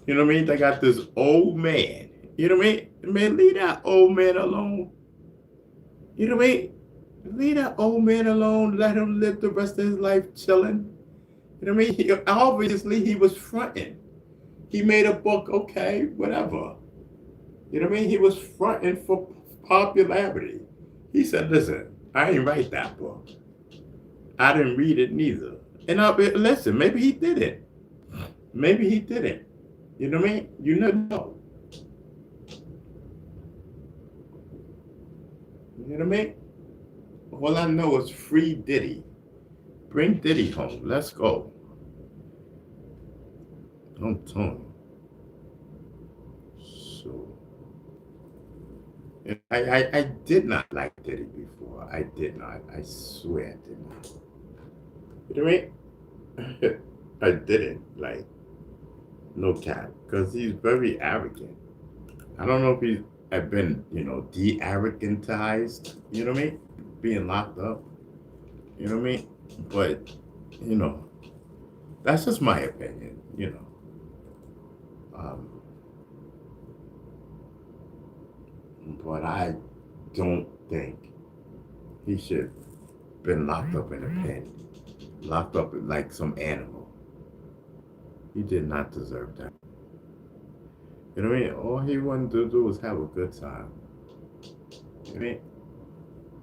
you know what I mean? They got this old man. You know what I mean? Man, leave that old man alone. You know what I mean? Leave that old man alone. Let him live the rest of his life chilling. You know what I mean? Obviously, he was fronting. He made a book, okay, whatever. You know what I mean? He was fronting for popularity. He said, listen, I ain't write that book. I didn't read it neither. And listen, maybe he did it. Maybe he didn't. You know what I mean? You never know. You know what I mean? All I know is free Diddy. Bring Diddy home. Let's go. I'm telling you. So, and I did not like Diddy before. I did not. I swear I did not. You know what I mean? I didn't. Like, no cap. Because he's very arrogant. I don't know if he's have been, de-arrogantized, you know what I mean? Being locked up. You know what I mean? But, you know, that's just my opinion, you know. But I don't think he should have been locked up in a pen, locked up like some animal. He did not deserve that. You know what I mean? All he wanted to do was have a good time. You know what I mean?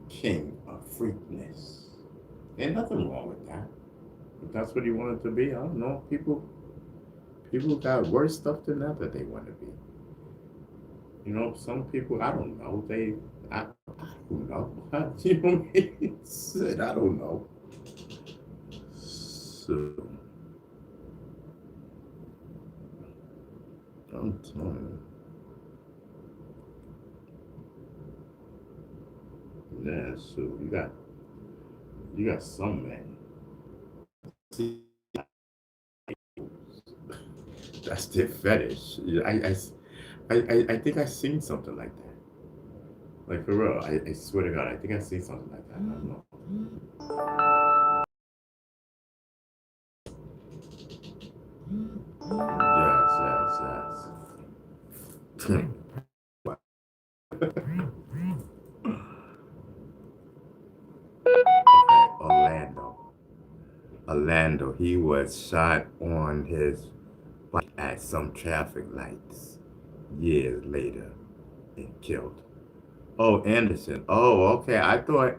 King of freakness. Ain't nothing wrong with that. If that's what he wanted to be, I don't know. People got worse stuff than that they want to be. You know, some people, I don't know. I don't know. You know what I mean? Said, I don't know. So, I'm telling you. Yeah, so you got some men. See, that's their fetish. I think I seen something like that. Like for real, I swear to God, I think I seen something like that. I don't know. Yes. Okay, Orlando. He was shot on his bike at some traffic lights years later and killed. Oh, Anderson. Oh, okay. I thought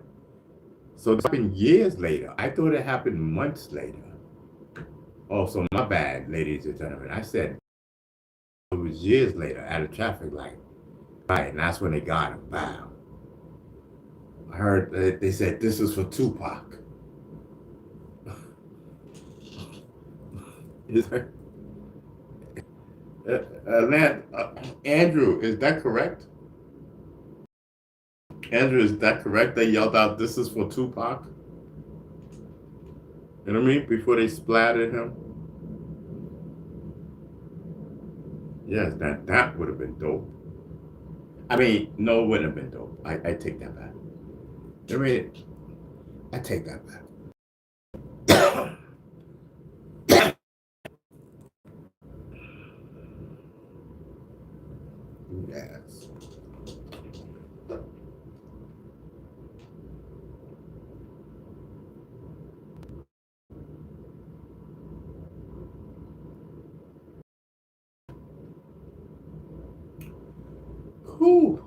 so. It happened years later. I thought it happened months later. Oh, so my bad, ladies and gentlemen. I said it was years later at a traffic light. Right, and that's when they got him. Wow. I heard they said this is for Tupac. Is that, Andrew, is that correct? Andrew, is that correct? They yelled out, "This is for Tupac." You know what I mean? Before they splattered him. Yes, that would have been dope. I mean, no, it wouldn't have been dope. I take that back. I mean, I take that back. Yes. Whew.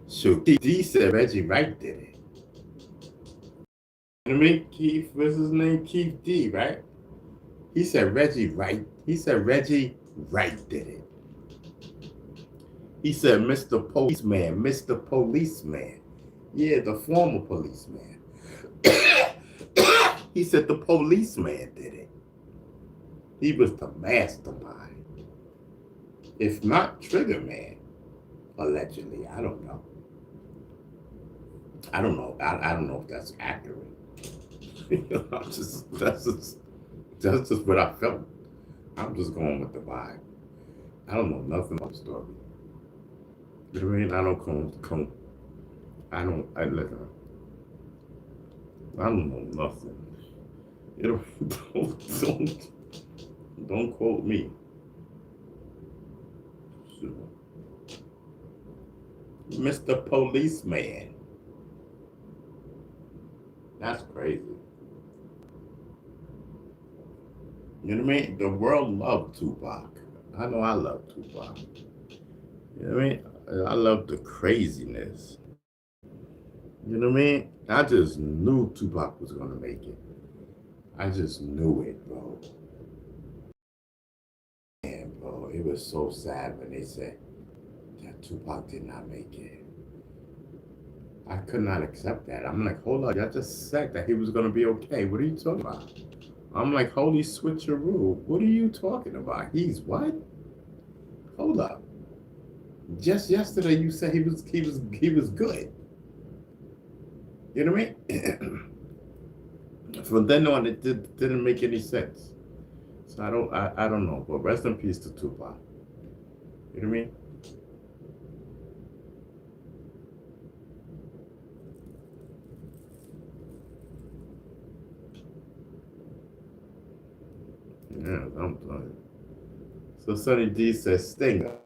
Shoot, D said Reggie Wright did it. You know what I mean? Keith, what's his name? Keith D, right? He said Reggie Wright. He said Reggie Wright did it. He said Mr. Policeman, Mr. Policeman. Yeah, the former policeman. He said the policeman did it. He was the mastermind. If not Trigger Man, allegedly. I don't know. I don't know. I don't know if that's accurate. That's just what I felt. I'm just going with the vibe. I don't know nothing about the story. You know what I mean? I don't come. I don't. I listen. I don't know nothing. You know, don't quote me. So, Mr. Policeman. That's crazy. You know what I mean? The world loved Tupac. I know I love Tupac. You know what I mean? I love the craziness. You know what I mean? I just knew Tupac was gonna make it. I just knew it, bro. Man, bro, it was so sad when they said that Tupac did not make it. I could not accept that. I'm like, hold on, y'all just said that he was gonna be okay. What are you talking about? I'm like, holy switcheroo. What are you talking about? He's what? Hold up. Just yesterday you said he was good. You know what I mean? From then on, it didn't make any sense. So I don't know. But rest in peace to Tupac. You know what I mean? Yeah, I'm done. So Sonny D says, Stinger,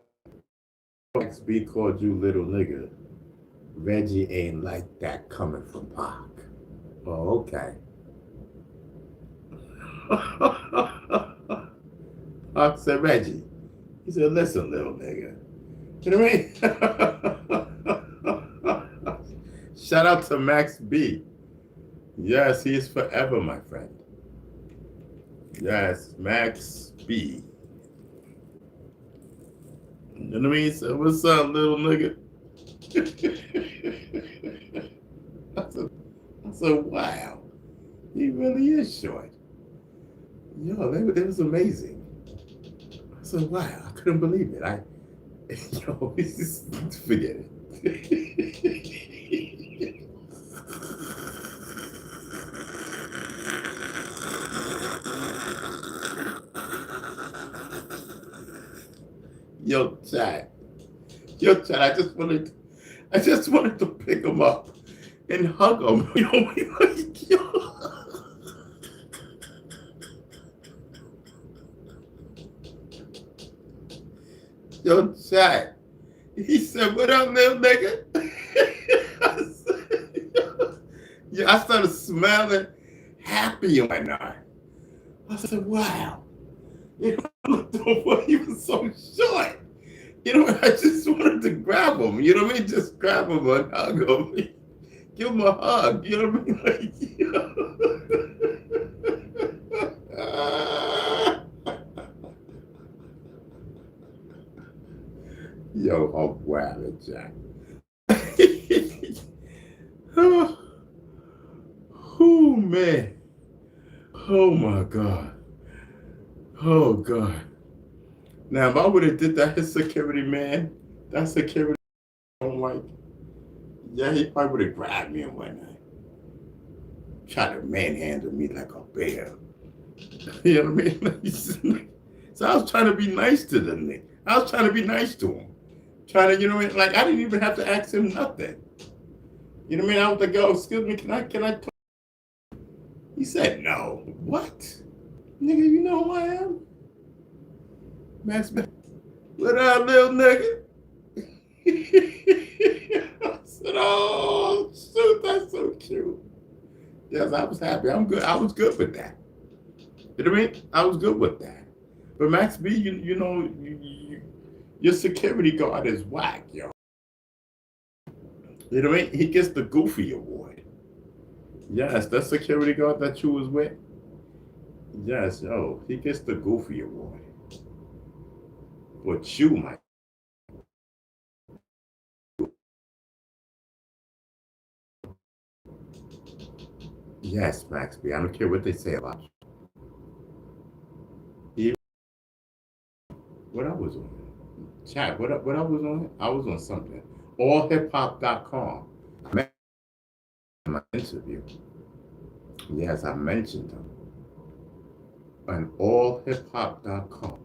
XB called you little nigga. Reggie ain't like that coming from Pac. Oh, okay. Pac said, Reggie. He said, listen, little nigga. You know what I mean? Shout out to Max B. Yes, he is forever, my friend. Yes, Max B. You know what I mean? So, what's up, little nigga? I said, wow. He really is short. Yo, that was amazing. I said, wow, I couldn't believe it. Yo, just forget it. Yo, Chad. Yo, Chad, I just wanted to pick him up and hug him. Yo, Chad. He said, what up, little nigga? Yeah, I started smiling happy and whatnot. I said, wow. You know, he was so short. You know, I just wanted to grab him. You know what I mean? Just grab him and hug him. Give him a hug. You know what I mean? Like, you know. Yo, I'm wild, Jack. Oh, man. Oh, my God. Oh, God. Now, if I would have did that, his security man, that security I don't like, yeah, he probably would have grabbed me and whatnot. Tried to manhandle me like a bear. You know what I mean? So I was trying to be nice to the nigga. I was trying to be nice to him. Trying to, you know what I mean? Like, I didn't even have to ask him nothing. You know what I mean? I was like, yo, excuse me, can I talk? He said, no. What? Nigga, you know who I am? Max, what up, little nigga? I said, oh, shoot, that's so cute. Yes, I was happy. I'm good. I was good with that. You know what I mean? I was good with that. But Max B, you know, your security guard is whack, yo. You know what I mean? He gets the Goofy Award. Yes, that security guard that you was with. Yes, yo, he gets the Goofy Award. But you, Mike. Yes, Max B. I don't care what they say about you. What I was on. Chat, what I was on? I was on something. Allhiphop.com. I mentioned in my interview. Yes, I mentioned them. On allhiphop.com.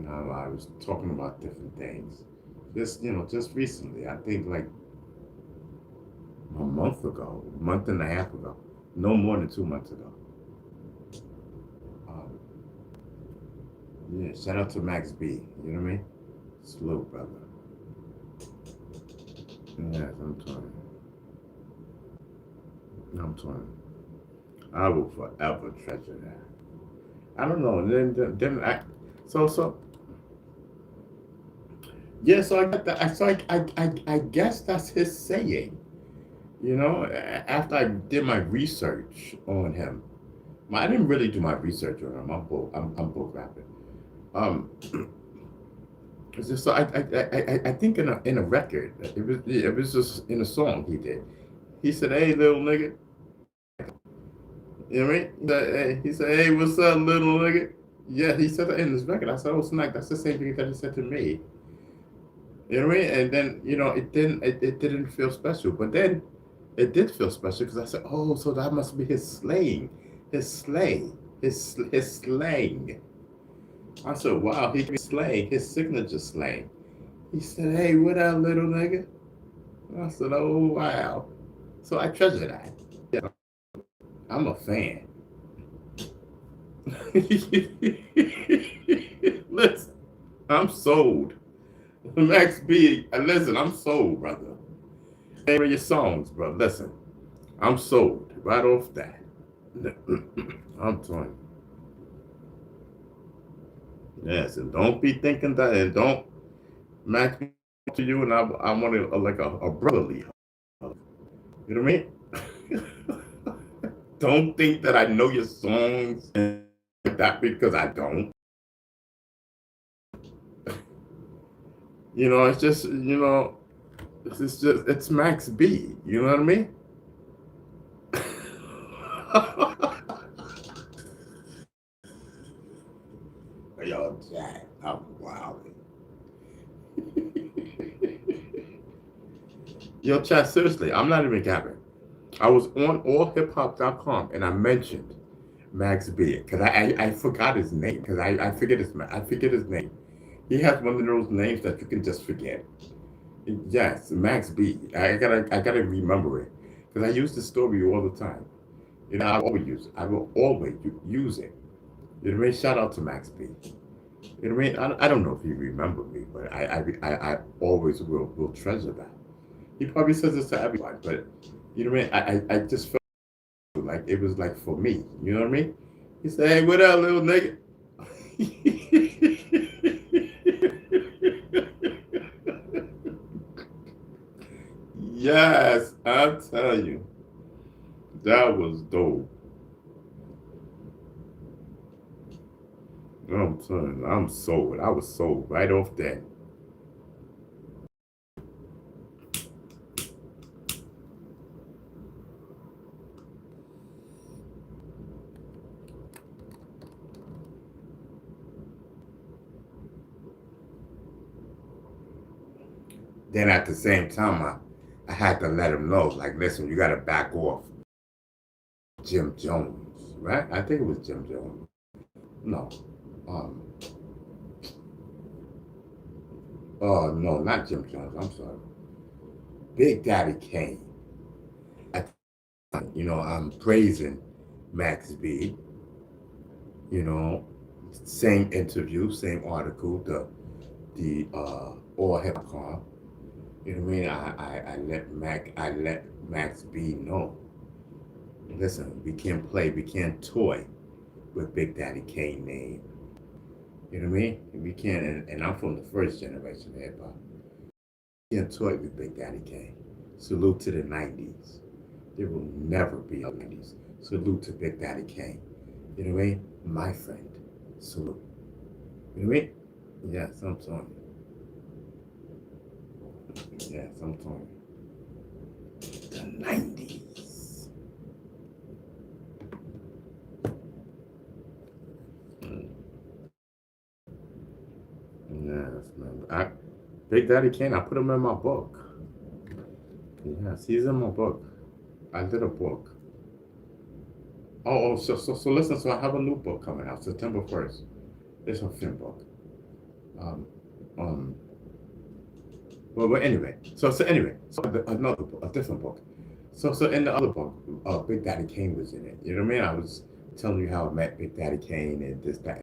I was talking about different things. Just recently, I think like a month ago, a month and a half ago, no more than 2 months ago. Um, yeah, shout out to Max B. You know what I mean? Slow brother. Yes, I'm telling you. I'm telling you. I will forever treasure that. I don't know. Then I, so yeah. So I got that. I guess that's his saying. After I did my research on him, I didn't really do my research on him. I'm book rapping. Um, so I think in a record, it was just in a song he did. He said, "Hey, little nigga," you know what I mean? He said, "Hey, what's up, little nigga?" Yeah, he said that in his record. I said, "Oh, Snack, that's the same thing that he said to me." You know what I mean? And then it didn't feel special, but then it did feel special because I said, "Oh, so that must be his slang, his slang, his slang." I said, "Wow, he can slang, his signature slang." He said, "Hey, what up, little nigga?" I said, "Oh, wow." So I treasure that. Yeah, I'm a fan. Listen, I'm sold. Max B, listen, I'm sold, brother. Name of your songs, bro. Listen, I'm sold right off that. I'm telling you. Yes, and don't be thinking that, and don't match me to you, and I want it like a brotherly hug. You know what I mean? Don't think that I know your songs and like that because I don't. It's just it's Max B. You know what I mean? Yo, Jack, I'm wild. Yo, chat, seriously, I'm not even capping. I was on allhiphop.com and I mentioned Max B because I forgot his name because I forget his name. He has one of those names that you can just forget. Yes, Max B. I gotta remember it because I use the story all the time. I always use it. I will always use it. You know what I mean? Shout out to Max B. You know what I mean? I don't know if he remember me, but I always will treasure that. He probably says this to everyone, but you know what I mean? I just felt like it was like for me. You know what I mean? He said, "Hey, what up, little nigga?" Yes, I tell you, that was dope. I'm telling you, I'm sold. I was sold right off that. Then at the same time, I had to let him know, like, listen, you got to back off Jim Jones, right? I think it was Jim Jones. No. Um, oh, no, not Jim Jones. I'm sorry. Big Daddy Kane. I, I'm praising Max B. You know, same interview, same article, the all hip hop. You know what I mean? I let Max B know. Listen, we can't play, we can't toy with Big Daddy Kane name. You know what I mean? We can't, and I'm from the first generation of hip hop. We can't toy with Big Daddy Kane. Salute to the 90s. There will never be a 90s. Salute to Big Daddy Kane. You know what I mean? My friend. Salute. You know what I mean? Yes, I'm telling you. Yes, I'm telling you. The 90s. Yeah. artists, man. Big Daddy Kane, I put him in my book. Yes, he's in my book. I did a book. So listen. So I have a new book coming out September 1st. It's a film book. Um, um. But anyway, another book, a different book. So in the other book, Big Daddy Kane was in it. You know what I mean? I was telling you how I met Big Daddy Kane and this that.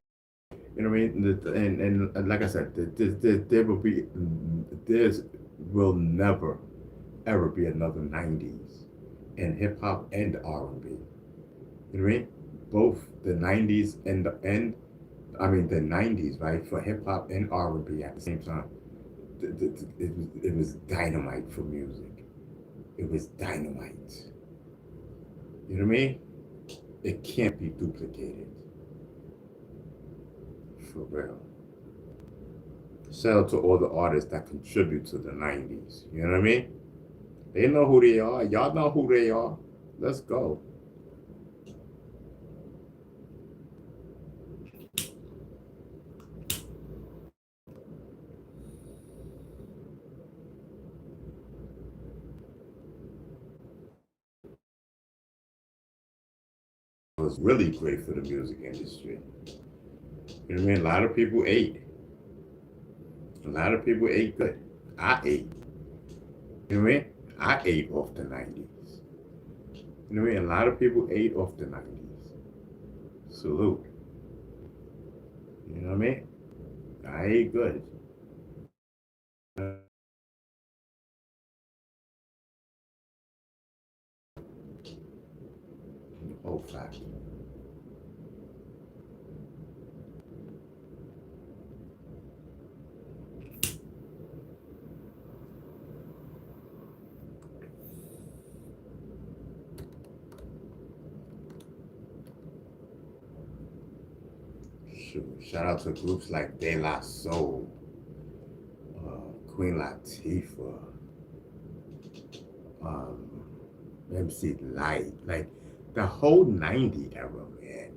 You know what I mean? And like I said, there will never ever be another '90s in hip hop and R&B. You know what I mean? Both the '90s the '90s, right, for hip hop and R&B at the same time. It was dynamite for music. It was dynamite. You know what I mean? It can't be duplicated. For real. Shout out to all the artists that contribute to the '90s. You know what I mean? They know who they are. Y'all know who they are. Let's go. It was really great for the music industry. You know what I mean? A lot of people ate. A lot of people ate good. I ate. You know what I mean? I ate off the '90s. You know what I mean? A lot of people ate off the '90s. Salute. You know what I mean? I ate good. Oh, fact. Shout out to groups like De La Soul, Queen Latifah, um, MC Light, like the whole '90 era, man.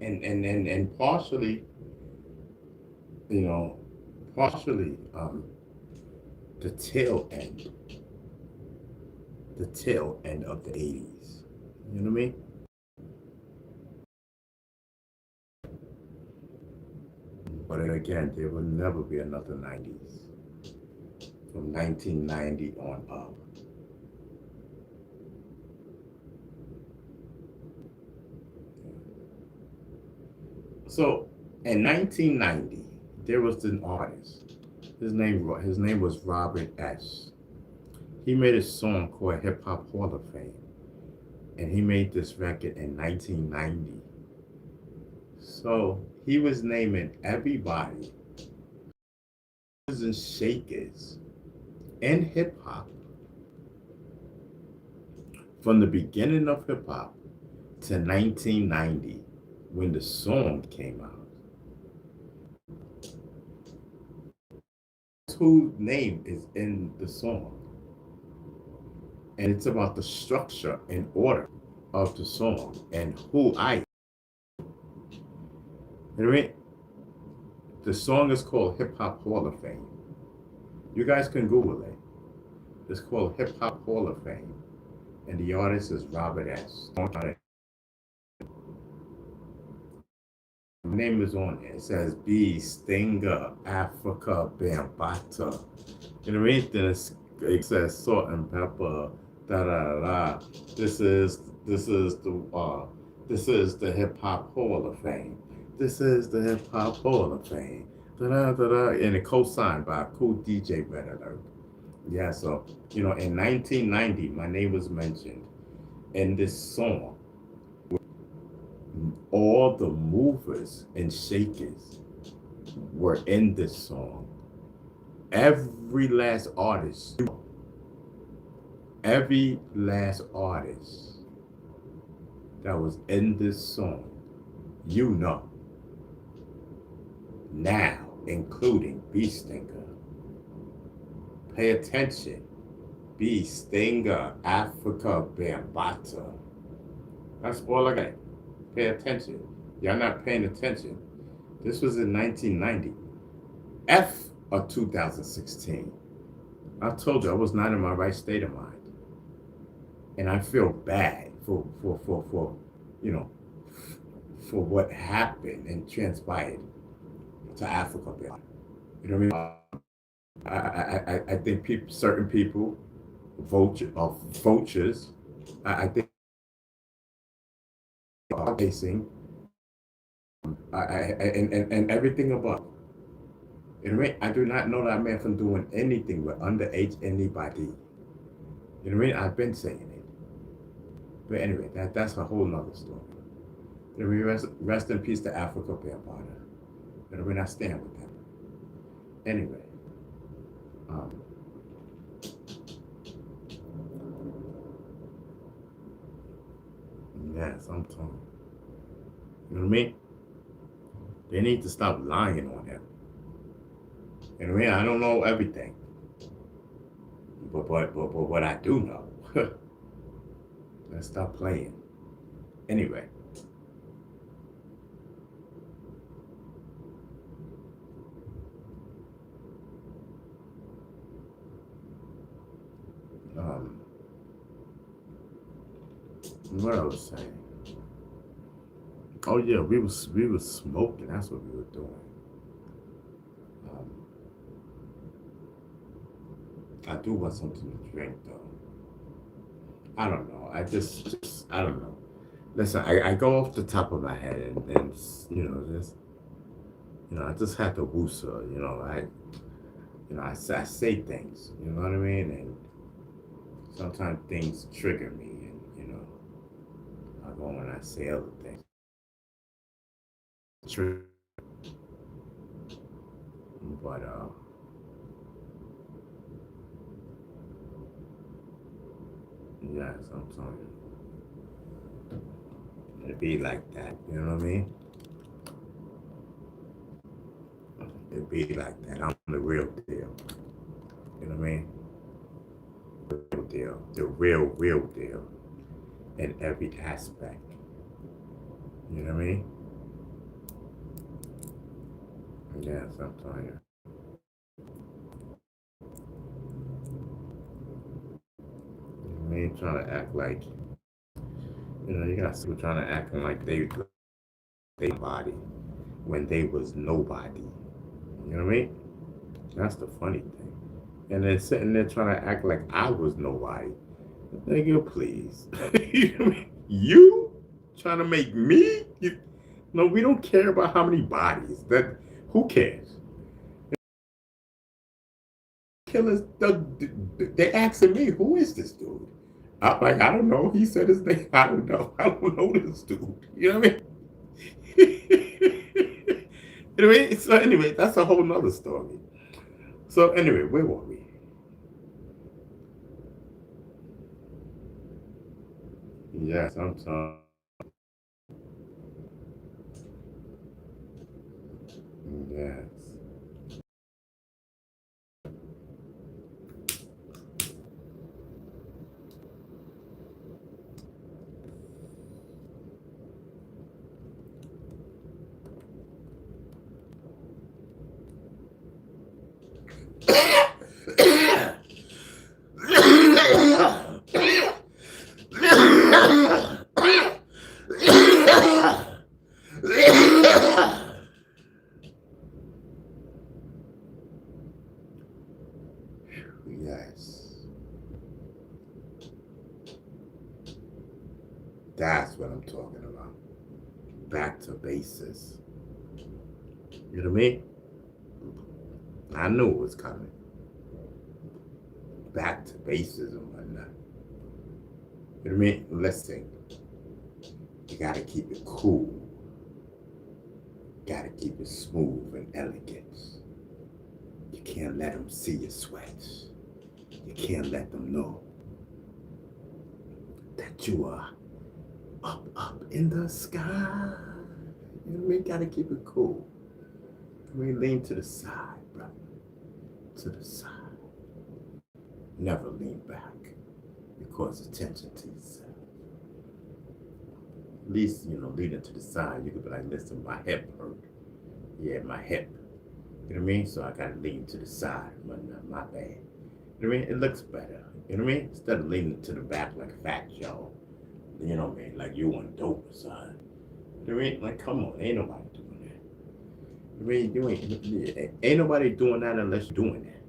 And partially, you know, partially the tail end, the tail end of the '80s. You know what I mean? But again, there will never be another '90s from 1990 on up. So in 1990, there was an artist. His name was Robert S. He made a song called Hip Hop Hall of Fame, and he made this record in 1990. So he was naming everybody and shakers in hip hop from the beginning of hip hop to 1990 when the song came out. Whose name is in the song? And it's about the structure and order of the song and who I. You know what I mean? The song is called Hip Hop Hall of Fame. You guys can Google it. It's called Hip Hop Hall of Fame. And the artist is Robert S. My name is on it. It says B, Stinger, Africa, Bambata. You know what I mean? Then it says salt and pepper, da da da. This is the Hip Hop Hall of Fame. This is the Hip Hop Hall of Fame. Da da da da. And it co-signed by Cool DJ Red Alert. Yeah, so in 1990, my name was mentioned in this song. All the movers and shakers were in this song. Every last artist that was in this song, now, including B Stinger. Pay attention. B Stinger, Africa, Bambata. That's all I got. Pay attention. Y'all not paying attention. This was in 1990. F of 2016. I told you I was not in my right state of mind. And I feel bad for you know, for what happened and transpired to Africa. You know what I mean? I think certain people, vultures, I think are facing, and everything about. You know what I mean? I do not know that man from doing anything with underage anybody. You know what I mean? I've been saying it. But anyway, that's a whole nother story. You know, rest in peace to Africa Bear Potter. You know what I mean? I stand with them. Anyway. Um, yes, I'm talking. You know what I mean? They need to stop lying on him. You know what I mean? I don't know everything. But what I do know, let's stop playing. Anyway. What I was saying. Oh yeah, we was smoking. That's what we were doing. Um, I do want something to drink though. I don't know. I just I don't know. Listen, I go off the top of my head and just I just have to woosa. I say things. You know what I mean? And sometimes things trigger me, and I go and I say other things. True. But yeah, sometimes it be like that. You know what I mean? It be like that. I'm the real deal. You know what I mean? The real deal. The real deal. In every aspect. You know what I mean? Yes, I'm telling you. You mean trying to act like you got people trying to act like they body when they was nobody. You know what I mean? That's the funny thing. And then sitting there trying to act like I was nobody. Nigga, please. You know what I mean? You trying to make me? No, we don't care about how many bodies. That who cares? Killers, they asking me, who is this dude? I'm like, I don't know. He said his name. I don't know. I don't know this dude. You know what I mean? Anyway, so anyway, that's a whole nother story. So anyway, where were we? Yes, I'm sorry. Yes. Yes. That's what I'm talking about. Back to basis. You know what I mean? I knew it was coming. Back to basis and whatnot. You know what I mean? Listen, you gotta keep it cool. Gotta keep it smooth and elegant. You can't let them see your sweat. You can't let them know that you are up in the sky. You know what I mean? Gotta keep it cool. I mean, lean to the side, brother. To the side. Never lean back. You cause attention to yourself. At least, leaning to the side, you could be like, listen, my hip hurt. Yeah, my hip. You know what I mean? So I gotta lean to the side. My bad. You know what I mean? It looks better. You know what I mean? Instead of leaning to the back like a fat Joe. You know what I mean? Like you want dope or something. You know what I mean? Like, come on, ain't nobody doing that. I mean, ain't nobody doing that unless you're doing that.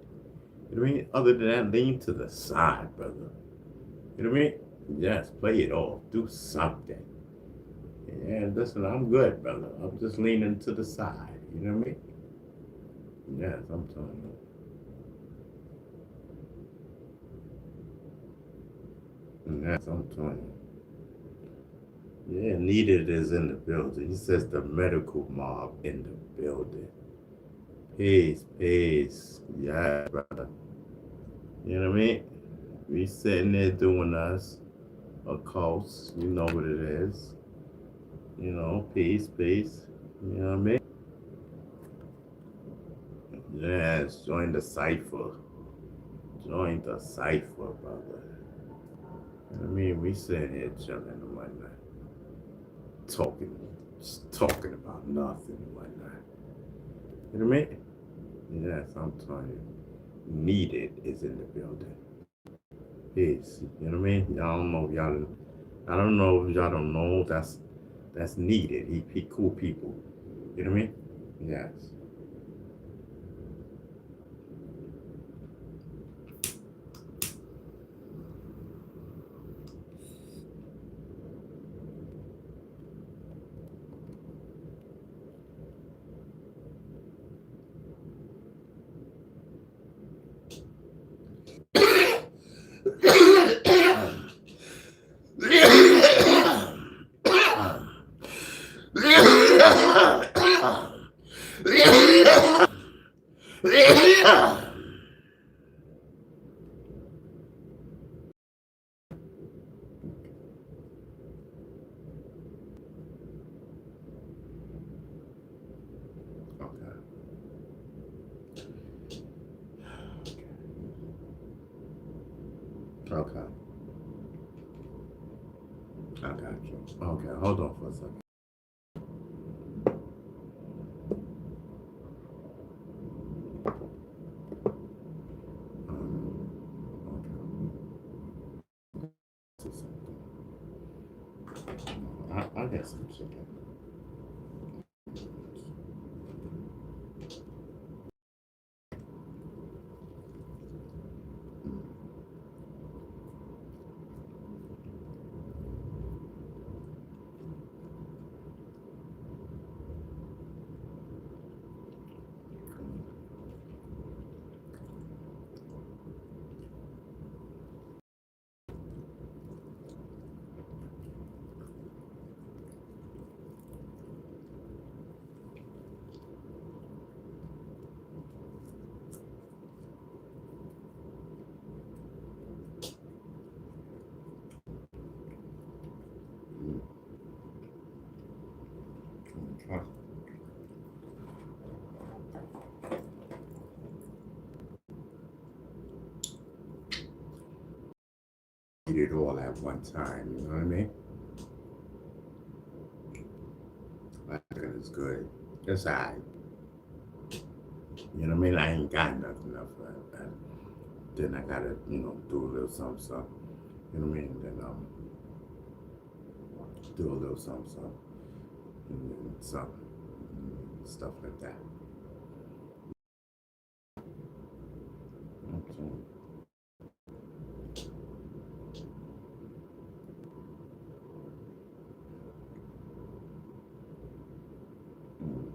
You know what I mean? Other than that, lean to the side, brother. You know what I mean? Yes, play it off. Do something. Yeah, listen, I'm good, brother. I'm just leaning to the side. You know what I mean? Yes, I'm telling you. Yes, I'm telling you. Yeah, needed is in the building. He says the medical mob in the building. Peace, peace. Yeah, brother. You know what I mean? We sitting there doing us a coast. You know what it is. You know, peace, peace. You know what I mean? Yes, join the cipher. Join the cipher, brother. You know what I mean? We sitting here chilling and whatnot. Talking, just talking about nothing and whatnot. You know what I mean? Yes, I'm telling you. Needed is in the building. Peace. You know what I mean? Y'all don't know if y'all. I don't know if y'all don't know. That's needed. He cool people. You know what I mean? Yes. Okay. Okay. I got you. Okay, hold on for a second. Okay. I got some chicken. Okay. Eat it all at one time. You know what I mean? Like it's good. It's alright. You know what I mean? I ain't got nothing else. Then I gotta, do a little something, something. You know what I mean? Then do a little something, something, and then something, stuff like that. Okay. Mm.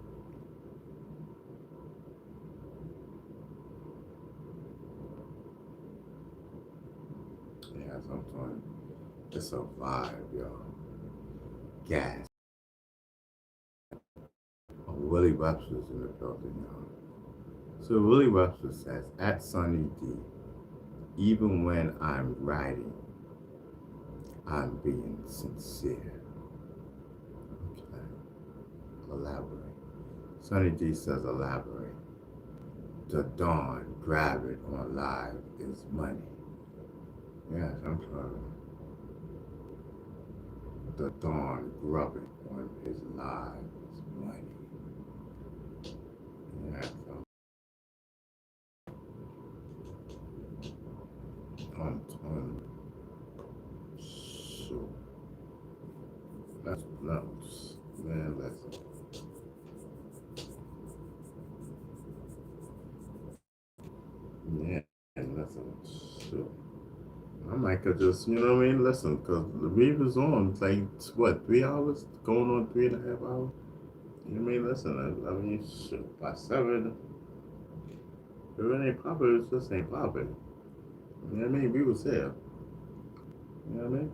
Yeah, sometimes it's a vibe, yo. Gas. Oh, Willie Webster's in the building, y'all. So Willie Webster says, at Sunny D, even when I'm writing, I'm being sincere. Okay. Elaborate. Sunny D says, elaborate. The dawn, grab it on live is money. Yes, I'm sorry. The dawn, grub it on his live is money. I could just, you know what I mean, listen, because the read was on, it's like, what, 3 hours? Going on 3.5 hours? You know what I mean, listen, I mean, shit, by 7, if it ain't popping, it just ain't popping. You know what I mean? We was here. You know what I mean?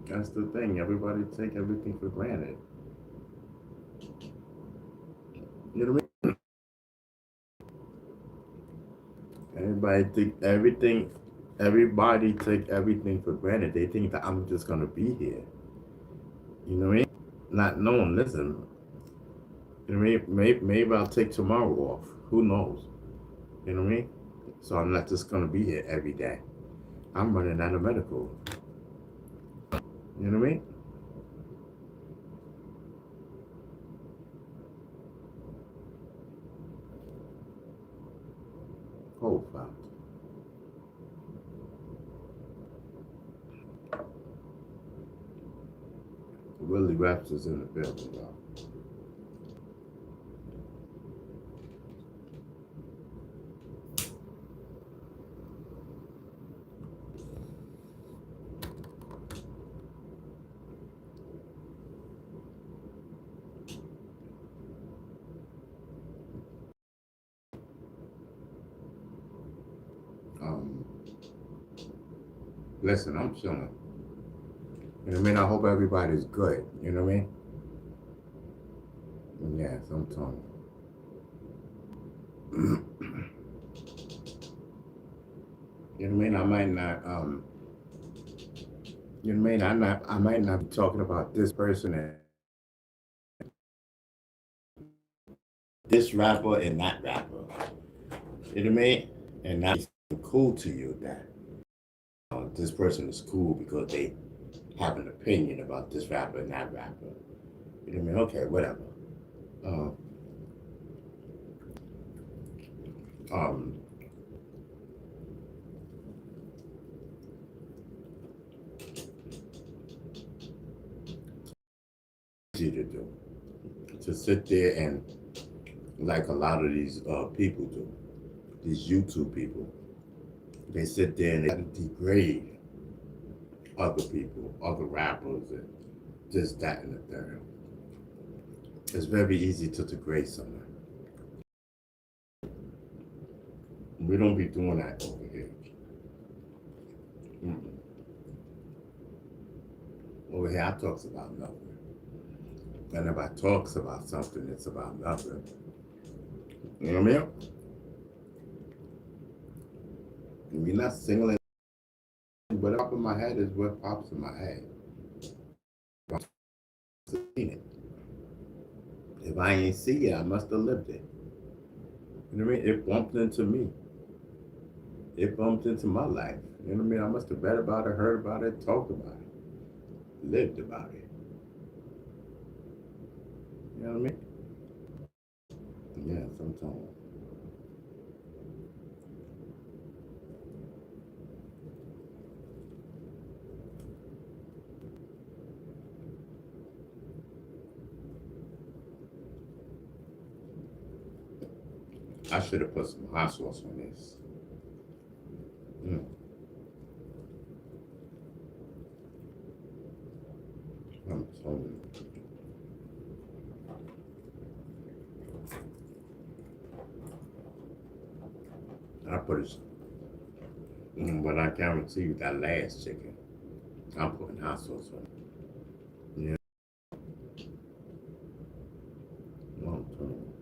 That's the thing. Everybody take everything for granted. You know what I mean? Everybody think everything. Everybody take everything for granted. They think that I'm just gonna be here. You know what I mean? Not knowing. Listen. You know what I mean? Maybe I'll take tomorrow off. Who knows? You know what I mean? So I'm not just gonna be here every day. I'm running out of medical. You know what I mean? Oh, fuck. Willie Raptors in the building, y'all. Um, listen, I'm chilling. You know what I mean? I hope everybody's good. You know what I mean? Yes, I'm telling you. You know what I mean? I might not you know what I mean? I might not be talking about this person and this rapper and that rapper. You know what I mean? And that's cool to you that this person is cool because they have an opinion about this rapper and that rapper. You know what I mean? Okay, whatever. Uh, um, easy to do. To sit there and like a lot of these people do, these YouTube people, they sit there and they degrade other people, other rappers, and this, that, and the third. It's very easy to degrade someone. We don't be doing that over here. Mm-mm. Over here, I talks about nothing. And if I talks about something, it's about nothing. You know what I mean? We're not singling. What pops in my head is what pops in my head. I've seen it. If I ain't see it, I must have lived it. You know what I mean? It bumped into me. It bumped into my life. You know what I mean? I must have read about it, heard about it, talked about it, lived about it. You know what I mean? Yeah, sometimes. I should have put some hot sauce on this. Mm. I'm telling you. I put it, but I guarantee you that last chicken, I'm putting hot sauce on it. Yeah, I'm telling you.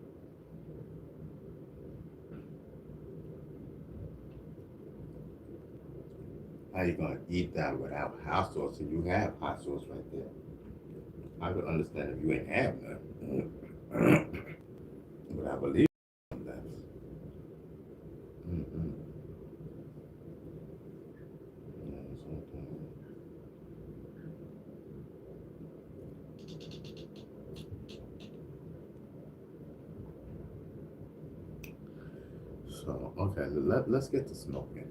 How you gonna eat that without hot sauce? And you have hot sauce right there. I could understand if you ain't have none. But I believe that. Mm-hmm. Yeah, so okay, let's get to smoking.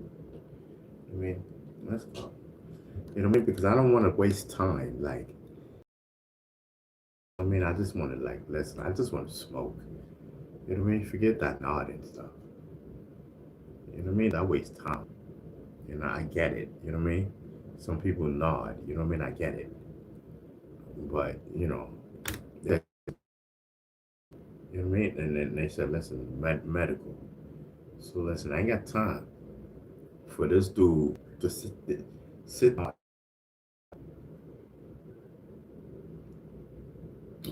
I mean, let's go. You know what I mean? Because I don't want to waste time. Like, I mean, I just want to like listen. I just want to smoke. You know what I mean? Forget that nod and stuff. You know what I mean? That wastes time. You know, I get it. You know what I mean? Some people nod. You know what I mean? I get it. But, they, you know what I mean? And then they said, listen, medical. So listen, I ain't got time for this dude to sit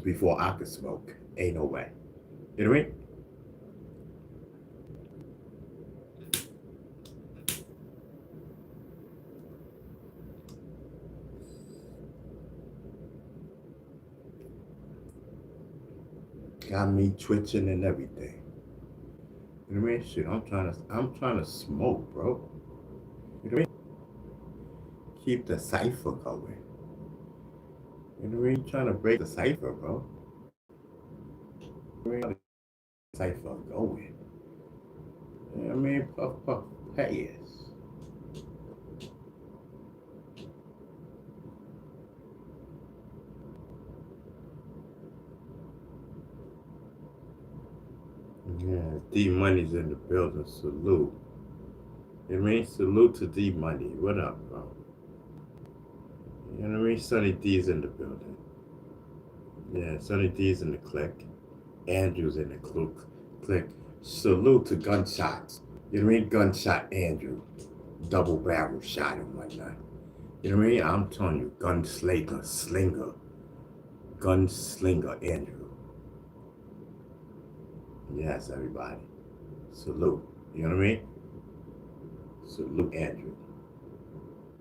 before I could smoke. Ain't no way. You know what I mean? Got me twitching and everything. You know what I mean? Shit, I'm trying to smoke, bro. You know what I mean? Keep the cipher going. You know what I mean? Trying to break the cipher, bro. You know what I mean? Cipher going. You know what I mean? Puff puff pass. Yeah, D Money's in the building. Salute. You know what I mean? Salute to D Money. What up, bro? You know what I mean? Sonny D's in the building. Yeah, Sonny D's in the click. Andrew's in the click. Salute to gunshots. You know what I mean? Gunshot Andrew. Double barrel shot and whatnot. You know what I mean? I'm telling you, gunslinger Andrew. Yes, everybody. Salute. You know what I mean? Salute Andrew.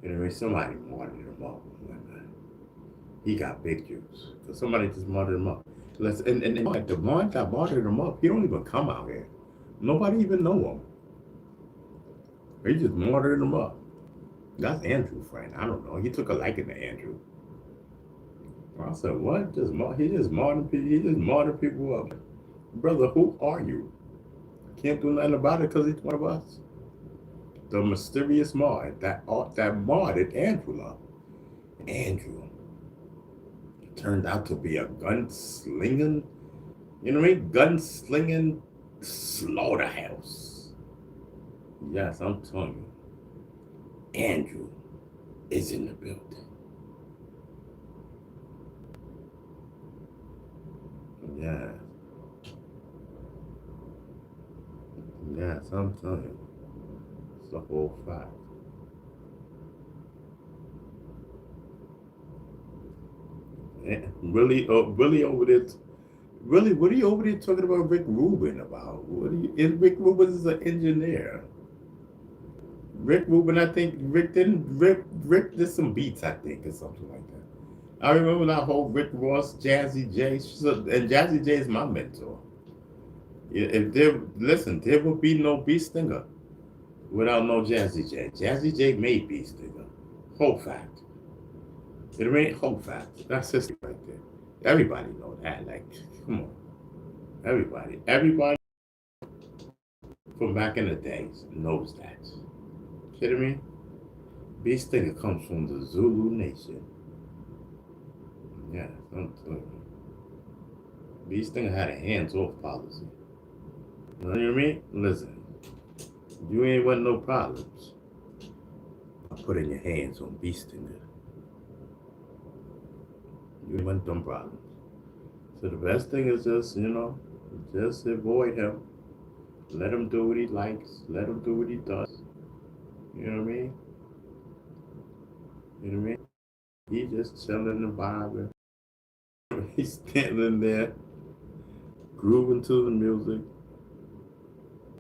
You know what I mean? Somebody martyred him up and whatnot. He got big juice. Because somebody just martyred him up. And the one that martyred him up, he don't even come out here. Nobody even know him. He just martyred him up. That's Andrew, friend. I don't know. He took a liking to Andrew. I said, what? He just martyred people up. Brother, who are you? Can't do nothing about it because he's one of us. The mysterious Mard that martyred Andrew up. Andrew turned out to be a gunslinging, you know what I mean? Gunslinging slaughterhouse. Yes, I'm telling you. Andrew is in the building. Yeah. Yes, I'm telling you. It's a whole fact. Really over there. Really, what are you over there talking about Rick Rubin about? Rick Rubin is an engineer. Rick Rubin, I think Rick did some beats, I think, or something like that. I remember that whole Rick Ross, Jazzy J, and Jazzy J is my mentor. There would be no Beat Stinger without no Jazzy J. Jazzy J made Beat Stinger. Whole fact. You know what I mean? Whole fact. That's history right there. Everybody know that. Like, come on. Everybody from back in the days knows that. Kidding me? Beat Stinger comes from the Zulu Nation. Yeah, I'm telling you. Beat Stinger had a hands-off policy. You know what I mean? Listen, you ain't want no problems. Putting your hands on Beat Stinger. You ain't want them problems. So the best thing is just avoid him. Let him do what he likes. Let him do what he does. You know what I mean? You know what I mean? He just chilling and vibing. He's standing there, grooving to the music.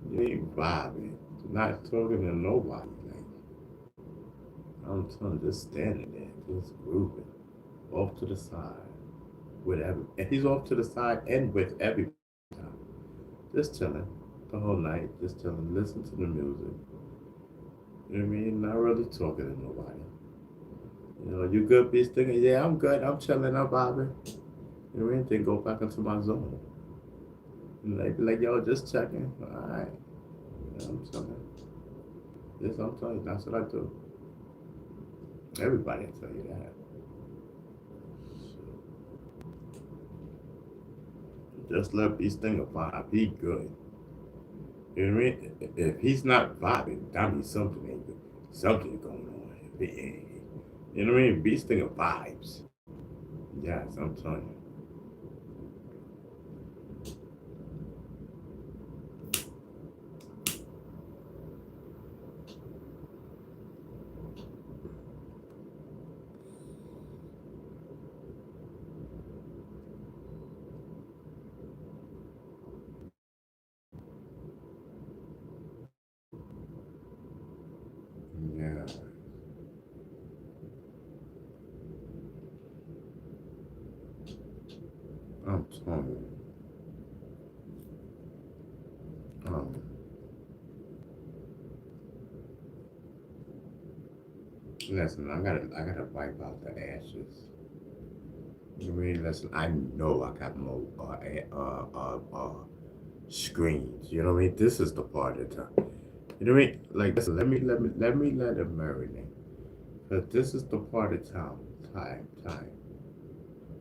You ain't vibing. Not talking to nobody. Like, I'm telling you, just standing there, just grooving. Off to the side. And he's off to the side and with everybody. Just chilling the whole night. Just chilling. Listen to the music. You know what I mean? Not really talking to nobody. You good, Beast Stinger? Yeah, I'm good. I'm chilling. I'm vibing. You know what I mean? Then go back into my zone. And they be like, yo, just checking. All right. I'm chilling. Yes, I'm telling you. That's what I do. Everybody will tell you that. Just let Beast Stinger vibe. Be good. You know what I mean? If he's not vibing, that means something ain't good. something going on. You know what I mean? Beats thing of vibes. Yes, I'm telling you. Yeah, I'm telling you. Um, listen, I gotta wipe out the ashes. You mean, listen, I know I got more screens. You know what I mean? This is the part of the time. You know what I mean? Like, listen, let it marinate. But this is the part of time.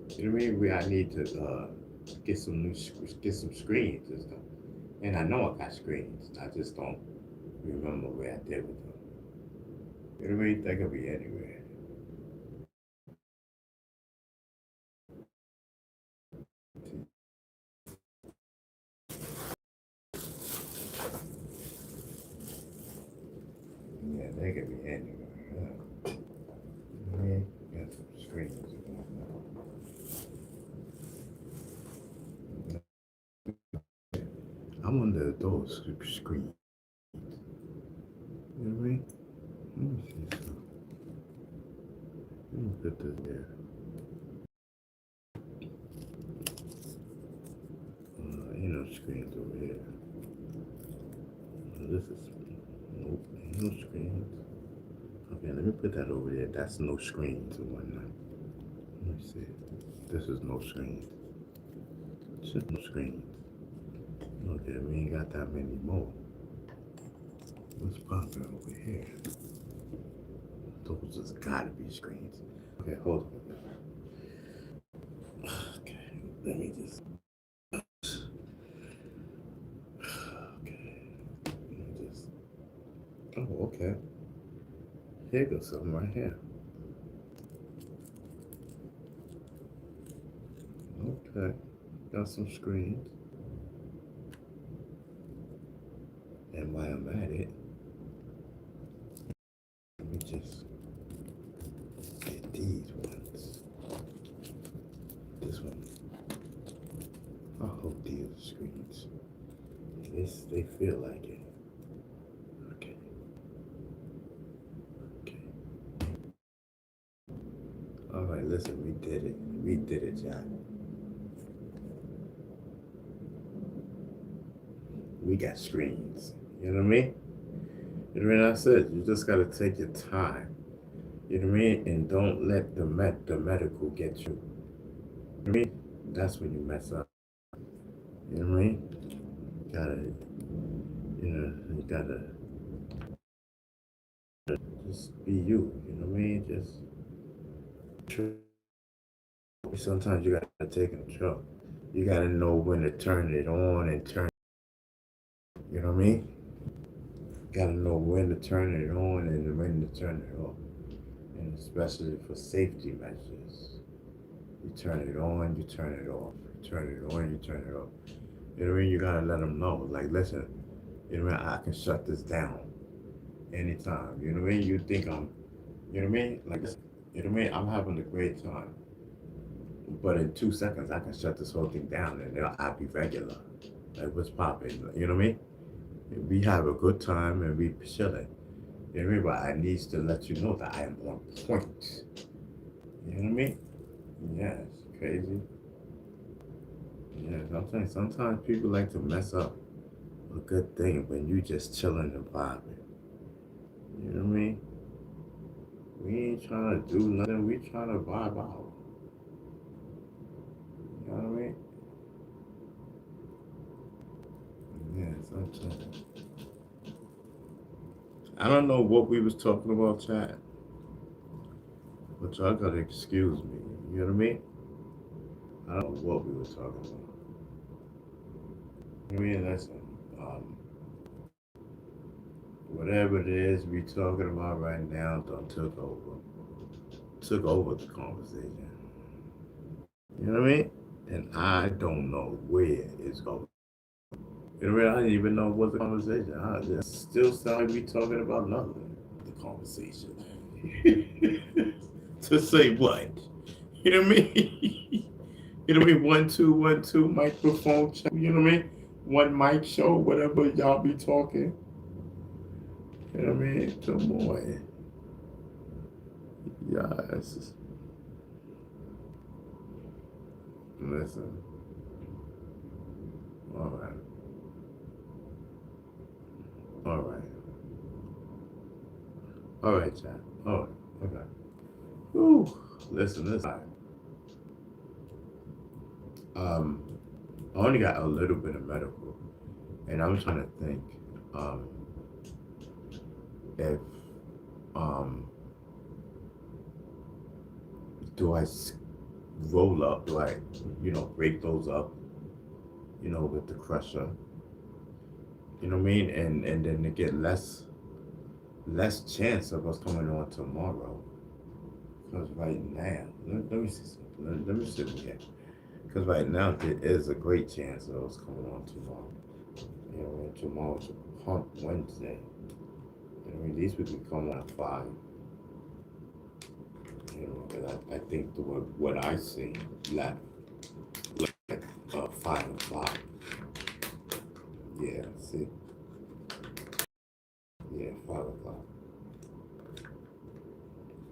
You know what I mean? Where I need to get some screens and stuff. And I know I got screens. I just don't remember where I did with them. You know what I mean? They could be anywhere. Yeah, they could be anywhere. Yeah. Yeah, got some screens. I'm under those screens. You know what I mean? Let me see something. Let me put this there. Screens over here. This is nope, ain't no screens. Okay, let me put that over there. That's no screens and whatnot. Let me see. This is no screens. Just no screens. Okay, we ain't got that many more. What's popping over here? Those just gotta be screens. Okay, hold on. Okay, let me just. Okay, let me just. Oh, okay. Here goes something right here. Okay, got some screens. And while I'm at it, let me just get these ones. This one. I hope these are screens. They feel like it. Okay. Okay. All right, listen, we did it. We did it, John. We got screens. You know what I mean? You know what I mean? I said you just gotta take your time. You know what I mean? And don't let the medical get you. You know what I mean? That's when you mess up. You know what I mean? Gotta, you gotta just be you. You know what I mean? Just sometimes you gotta take control. You gotta know when to turn it on and turn. You know what I mean? Gotta know when to turn it on and when to turn it off. And especially for safety measures. You turn it on, you turn it off. You turn it on, you turn it off. You know what I mean? You gotta let them know. Like, listen, you know what I mean? I can shut this down anytime. You know what I mean? You think you know what I mean? Like, you know what I mean? I'm having a great time. But in 2 seconds, I can shut this whole thing down and I'll be regular. Like, what's popping? You know what I mean? We have a good time and we chilling. You know what I mean? But I need to let you know that I am on point. You know what I mean? Yeah, it's crazy. Yeah, sometimes people like to mess up a good thing when you just chilling and vibing. You know what I mean? We ain't trying to do nothing. We trying to vibe out. You know what I mean? Yeah, sometimes. I don't know what we was talking about, chat, but y'all gotta excuse me. You know what I mean? I don't know what we were talking about. You know what I mean? Listen, whatever it is we talking about right now done took over the conversation. You know what I mean? And I don't know where it's going. You know what I mean? I didn't even know it was a conversation. It still sound like we talking about nothing. The conversation. To say what? You know what I mean? You know what I mean? 1 2 1 2 microphone check. You know what I mean? One mic show, whatever y'all be talking. You know what I mean? Come on. Yes. Listen. All right. All right. All right, Chad. All right. Okay. Whew. Listen. Um, I only got a little bit of medical, and I'm trying to think um, if um, do I roll up? Do I, break those up? With the crusher. You know what I mean? And then to get less chance of us coming on tomorrow. Because right now, let me see something. Let me sit here. Because right now there is a great chance of us coming on tomorrow. Tomorrow's a Pump Wednesday. These people come on at 5. And I think what I see left, like 5 o'clock. Yeah, see. Yeah, 5 o'clock.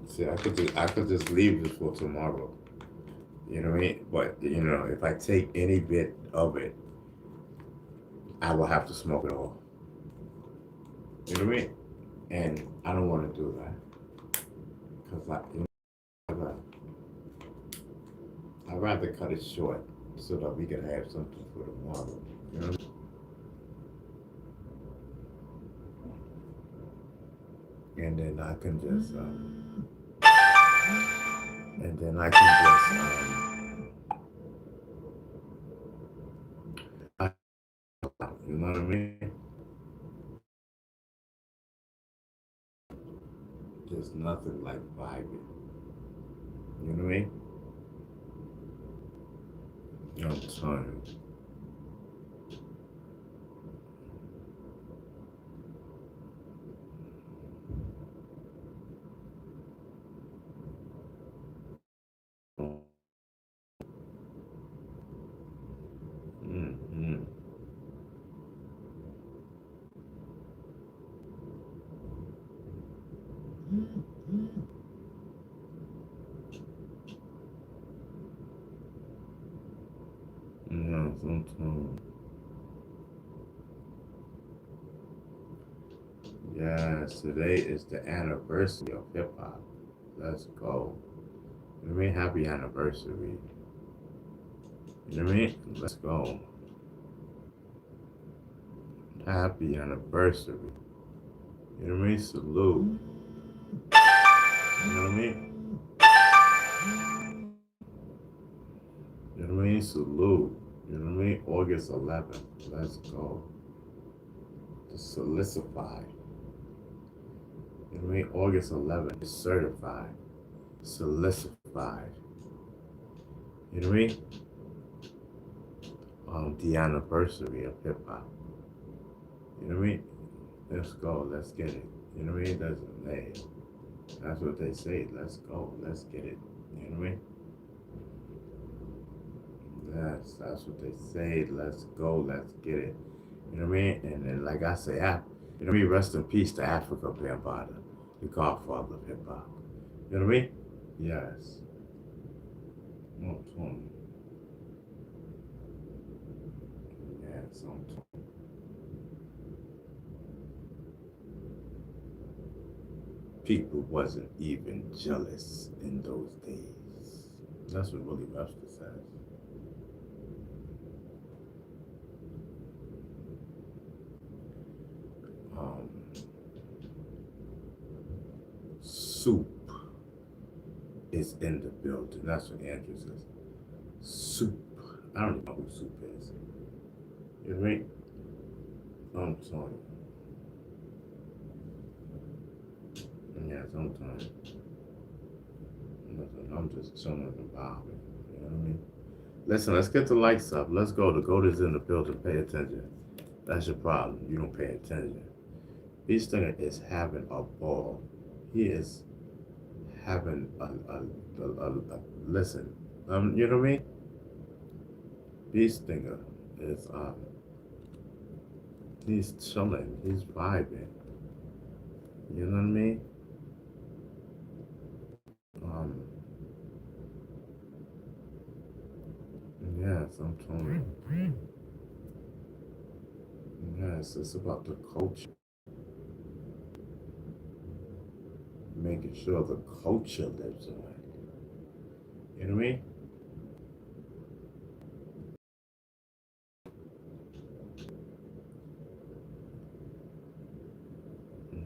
See, I could just leave this for tomorrow. You know what I mean? But if I take any bit of it, I will have to smoke it all. You know what I mean? And I don't want to do that because I'd rather cut it short so that we can have something for tomorrow. You know? And then I can just you know what I mean? Just nothing like vibing. You know what I mean? I'm tired. Mm-hmm. Yeah, sometimes. Yes, today is the anniversary of hip hop. Let's go. You know what I mean? Happy anniversary. You know what I mean? Let's go. Happy anniversary. You know what I mean? Salute. You know what I mean? You know what I mean? Salute. You know what I mean? August 11th. Let's go. To solidify. You know what I mean? August 11th is certified. Solidified. You know what I mean? The anniversary of hip hop. You know what I mean? Let's go. Let's get it. You know what I mean? That's what they say. Let's go. Let's get it. You know what I mean? Yes, that's what they say. Let's go. Let's get it. You know what I mean? And then, like I say, you know what I mean? Rest in peace to Africa Bambaataa, the godfather of hip hop. You know what I mean? Yes. No, Tony. Yes, I'm Tony. People wasn't even jealous in those days. That's what Willie Webster says. Um, Soup is in the building. That's what Andrew says. Soup. I don't even know who Soup is. You know what I mean? I'm sorry. sometimes. Listen, I'm just chilling and vibing. You know what I mean? Listen, let's get the lights up. Let's go. The goat is in the building. Pay attention. That's your problem. You don't pay attention. Beast Stinger is having a ball. He is having listen. You know what I mean? Beast Stinger is he's chilling. He's vibing. You know what I mean? Um, yes, I'm telling you. Yes, it's about the culture. Making sure the culture lives on. You know what I mean?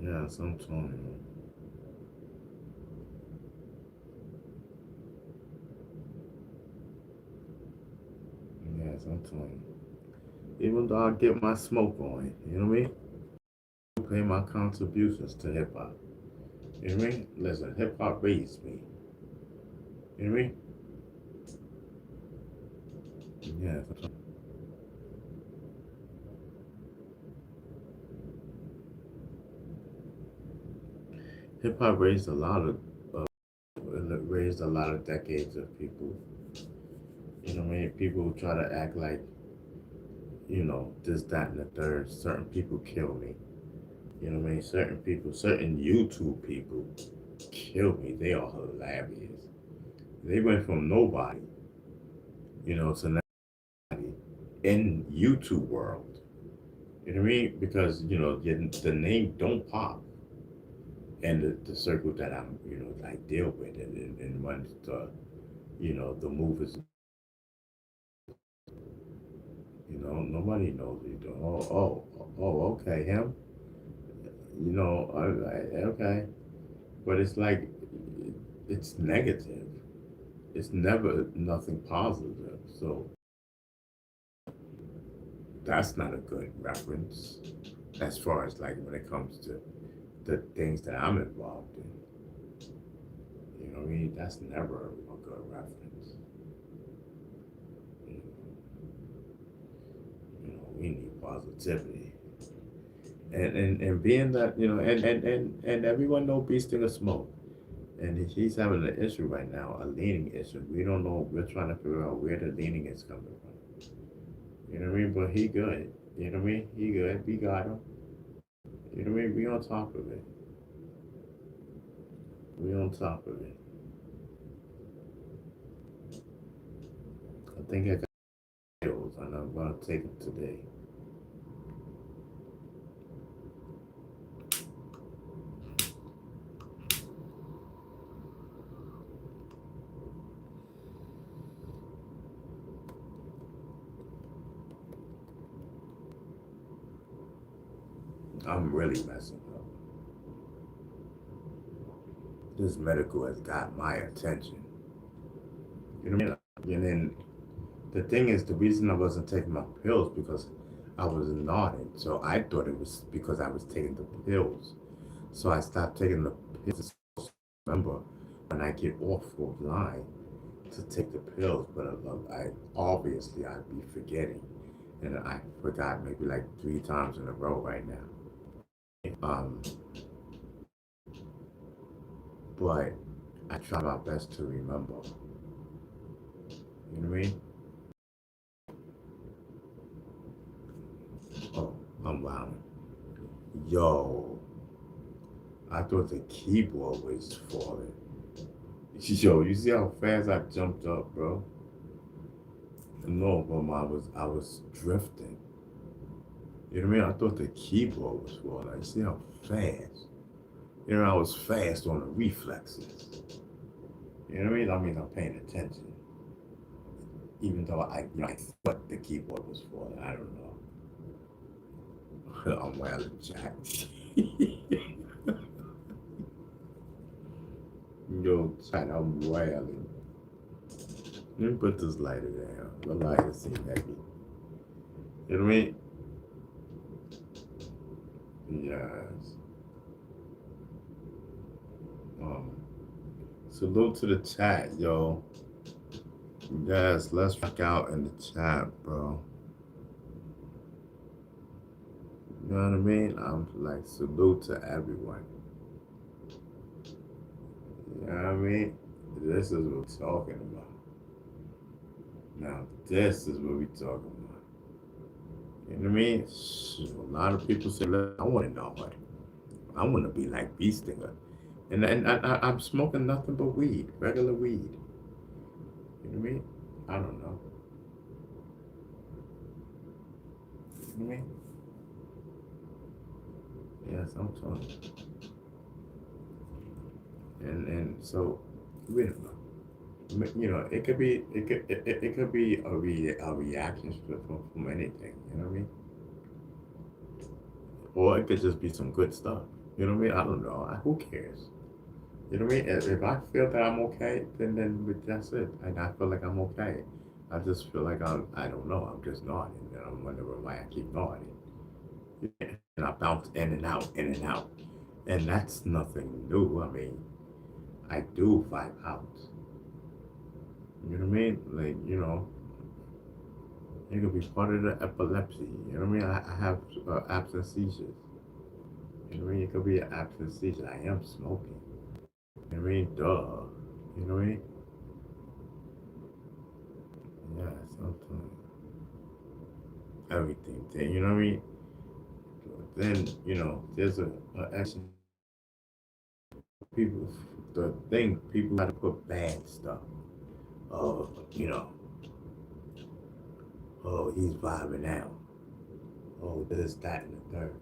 Yes, I'm telling you. Yes, I'm telling you. Even though I get my smoke on, you know what I mean? Pay my contributions to hip hop. You know what I mean? Listen, hip hop raised me. You know what I mean? Yes. Hip hop raised a lot of raised a lot of decades of people. You know what I mean? People try to act like, this, that, and the third. Certain people kill me. You know what I mean? Certain people, certain YouTube people kill me. They are hilarious. They went from nobody, to nobody in YouTube world. You know what I mean? Because, the name don't pop. And the circle that I'm, I deal with, and when the move is, nobody knows you. Okay, him. Okay, but it's like it's negative. It's never nothing positive. So that's not a good reference as far as like when it comes to the things that I'm involved in. You know what I mean? That's never a good reference. We need positivity. And being that, and everyone know Beasting of Smoke. And he's having an issue right now, a leaning issue. We don't know, we're trying to figure out where the leaning is coming from. You know what I mean? But he good. You know what I mean? He good. We got him. You know what I mean? We on top of it. We on top of it. I think I got pills and I'm gonna take them today. I'm really messing up. This medical has got my attention. You know what I mean? And then the thing is, the reason I wasn't taking my pills because I was nodding. So I thought it was because I was taking the pills. So I stopped taking the pills. Remember when I get off of line to take the pills, but I obviously I'd be forgetting, and I forgot maybe like 3 times in a row right now. Um, but I try my best to remember. You know what I mean? Oh, I'm loud. Yo, I thought the keyboard was falling. Yo, you see how fast I jumped up, bro? No, but I was drifting. You know what I mean? I thought the keyboard was falling. You see how fast? I was fast on the reflexes. You know what I mean? I mean, I'm paying attention. Even though I thought the keyboard was falling. I don't know. I'm well Jack. Yo, chat, I'm wailing. Let me put this lighter down. The lighter seems heavy. You know what I mean? Yes. Salute to the chat, yo. Yes, let's rock out in the chat, bro. You know what I mean? I'm like, salute to everyone. You know what I mean? This is what we're talking about. Now, this is what we're talking about. You know what I mean? A lot of people say, look, I want to know what. I want to be like Beastinger. And I'm smoking nothing but weed, regular weed. You know what I mean? I don't know. You know what I mean? Yes, I'm talking. And so we don't know. You know, it could be a reaction from anything. You know what I mean? Or it could just be some good stuff. You know what I mean? I don't know. Who cares? You know what I mean? If I feel that I'm okay, then that's it. And I feel like I'm okay. I just feel like I don't know. I'm just nodding, and I'm wondering why I keep nodding. And I bounce in and out, and that's nothing new. I mean, I do 5 pounds. You know what I mean? Like, you know, it could be part of the epilepsy. You know what I mean? I have absent seizures. You know what I mean? It could be an absent seizure. I am smoking. You know what I mean? Duh. You know what I mean? Yeah, something. Everything. You know what I mean? Then, you know, there's a action. People, the thing, people got to put bad stuff. Oh, you know, oh, he's vibing out. Oh, this, that, and the third.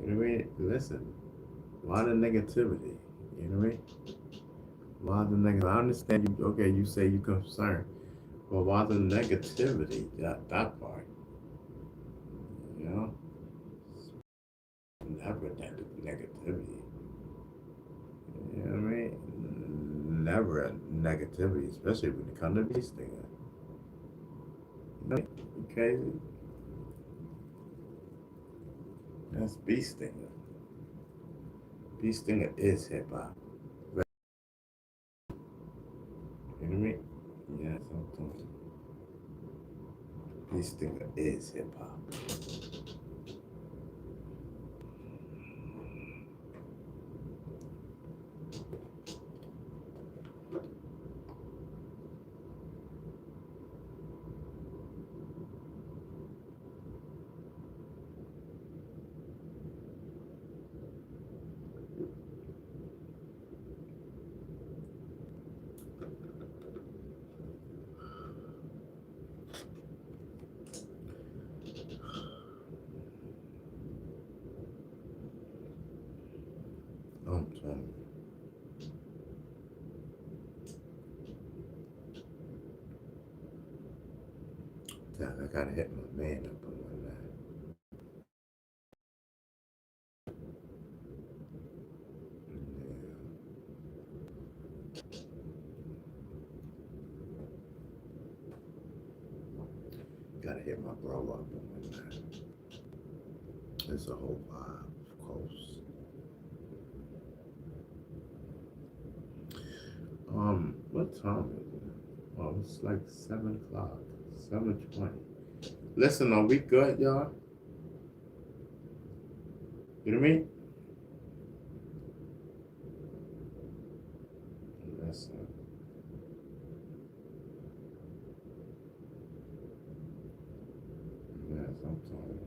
You know what I mean? Listen, a lot of negativity. You know what I mean? A lot of negativity. I understand you. Okay, you say you're concerned, but why the negativity? That part. You know, never negativity. You know what I mean? Never negativity, especially when it comes to these things. You know, you crazy? That's Bee Stinger. Bee Stinger is hip hop. You know what I mean? Yeah, sometimes Bee Stinger is hip hop. I'm telling you. Damn, I gotta hit my man up on my line. Yeah. Gotta hit my bro up on my line. It's a whole vibe, of course. What time is it? Oh, it's like 7 o'clock. 7:20. Listen, are we good, y'all? You know what I mean? Listen. Yes, I'm sorry.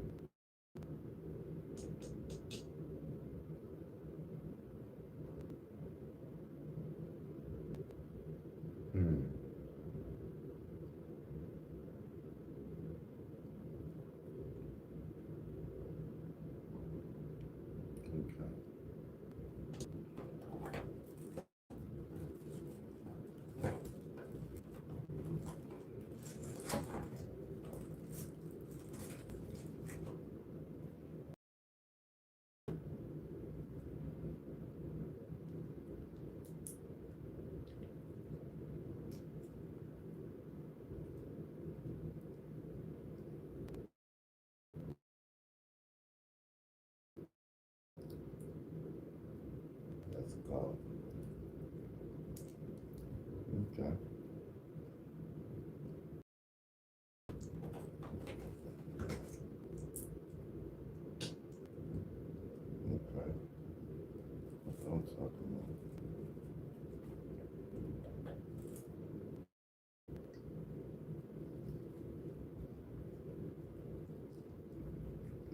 Hmm. Okay.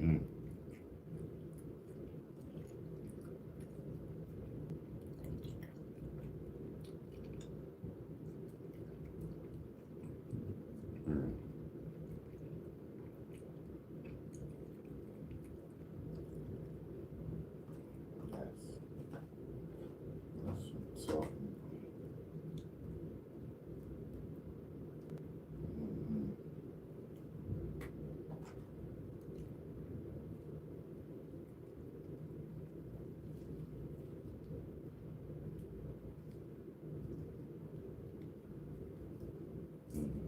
Mm. Mm. Yes. So, mm, mm,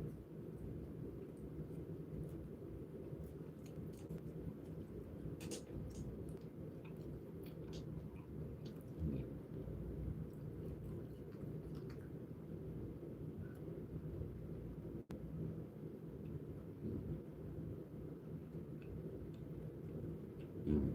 mm,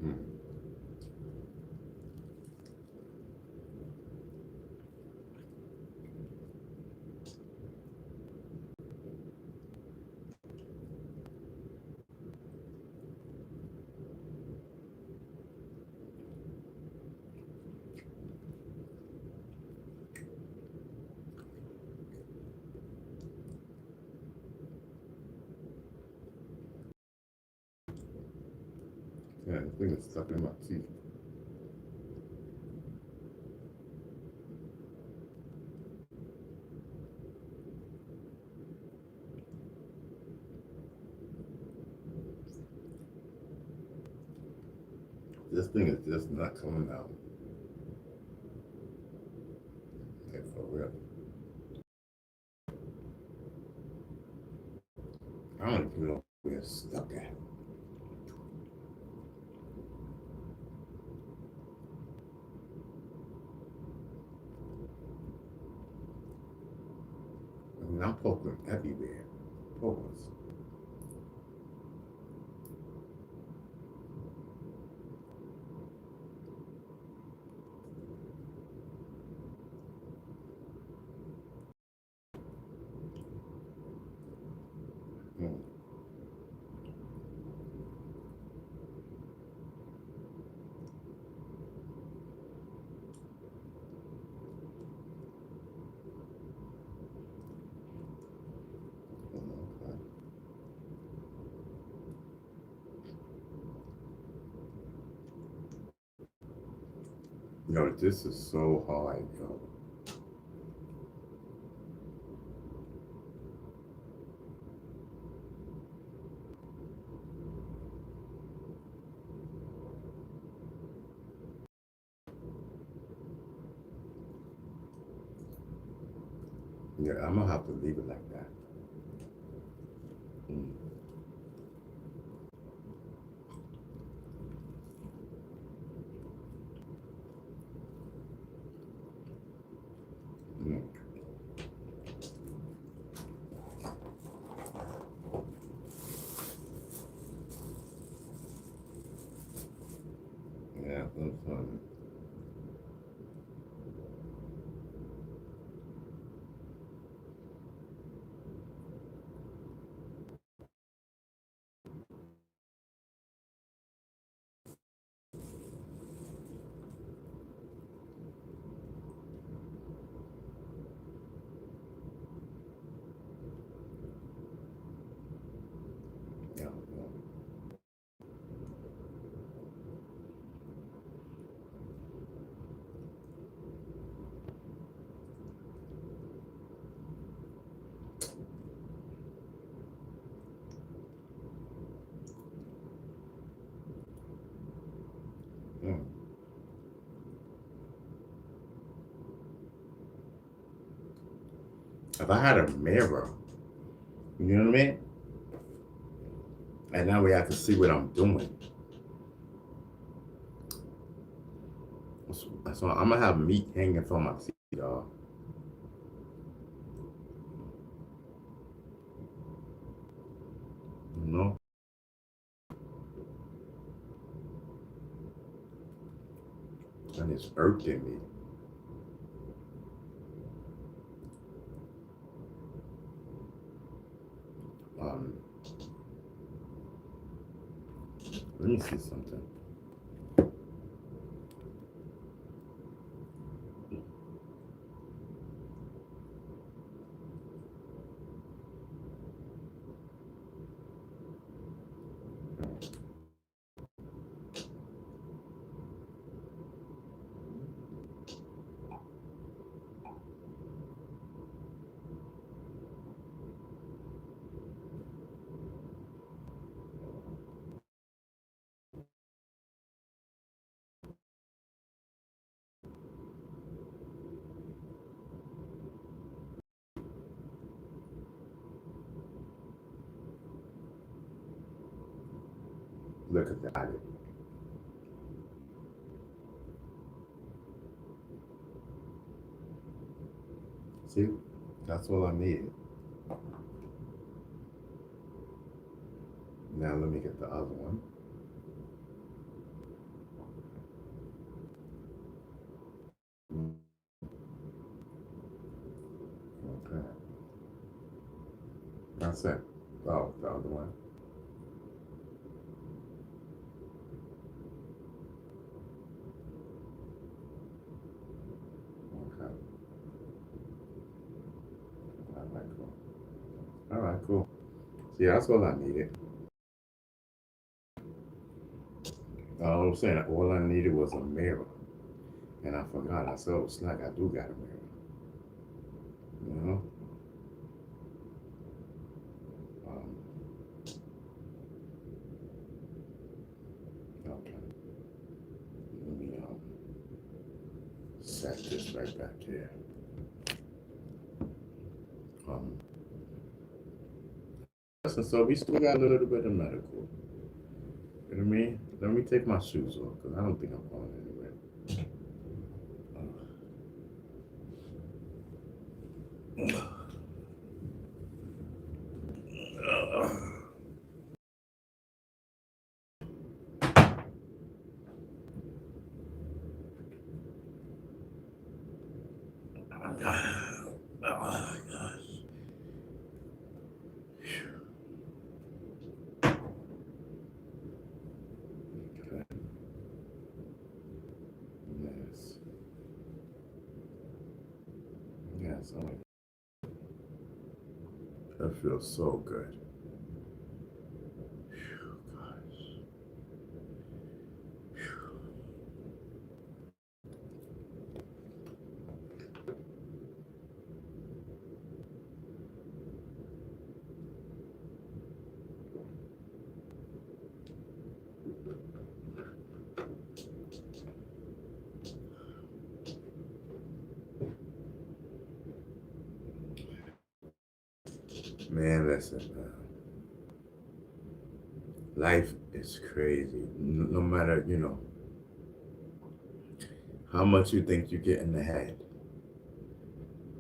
mm, yeah, the thing is stuck in my teeth. This thing is just not coming out. Like, for real. I don't even know where it's stuck at. I mean, I'm poking everywhere. Pokers. Mm, okay. Yo, this is so hard, yo. Yeah, I'm gonna have to leave it like that. Mm, mm. Yeah, that's fine. Yeah, yeah. Mm. If I had a mirror, you know what I mean? And that way I can see what I'm doing. So I'm gonna have meat hanging from my teeth, y'all. You know? and it's irking me. Um, let me see something. Look at that. See, that's all I needed. Now let me get the other one. Okay. That's it. Oh, the other one. Okay. All right, cool. All right, cool. See, that's all I needed. I'm saying all I needed was a mirror. And I forgot. I said, oh, Slack, I do got a mirror. You know? Um, okay. Let me set this right back here. Um, listen, so we still got a little bit of medical. You know what I mean? Let me take my shoes off because I don't think I'm going anywhere. Oh, gosh. Okay. Yes. Yes. Oh my God. That feels so good. Phew, gosh. Man, listen, life is crazy. No matter, how much you think you get in the head.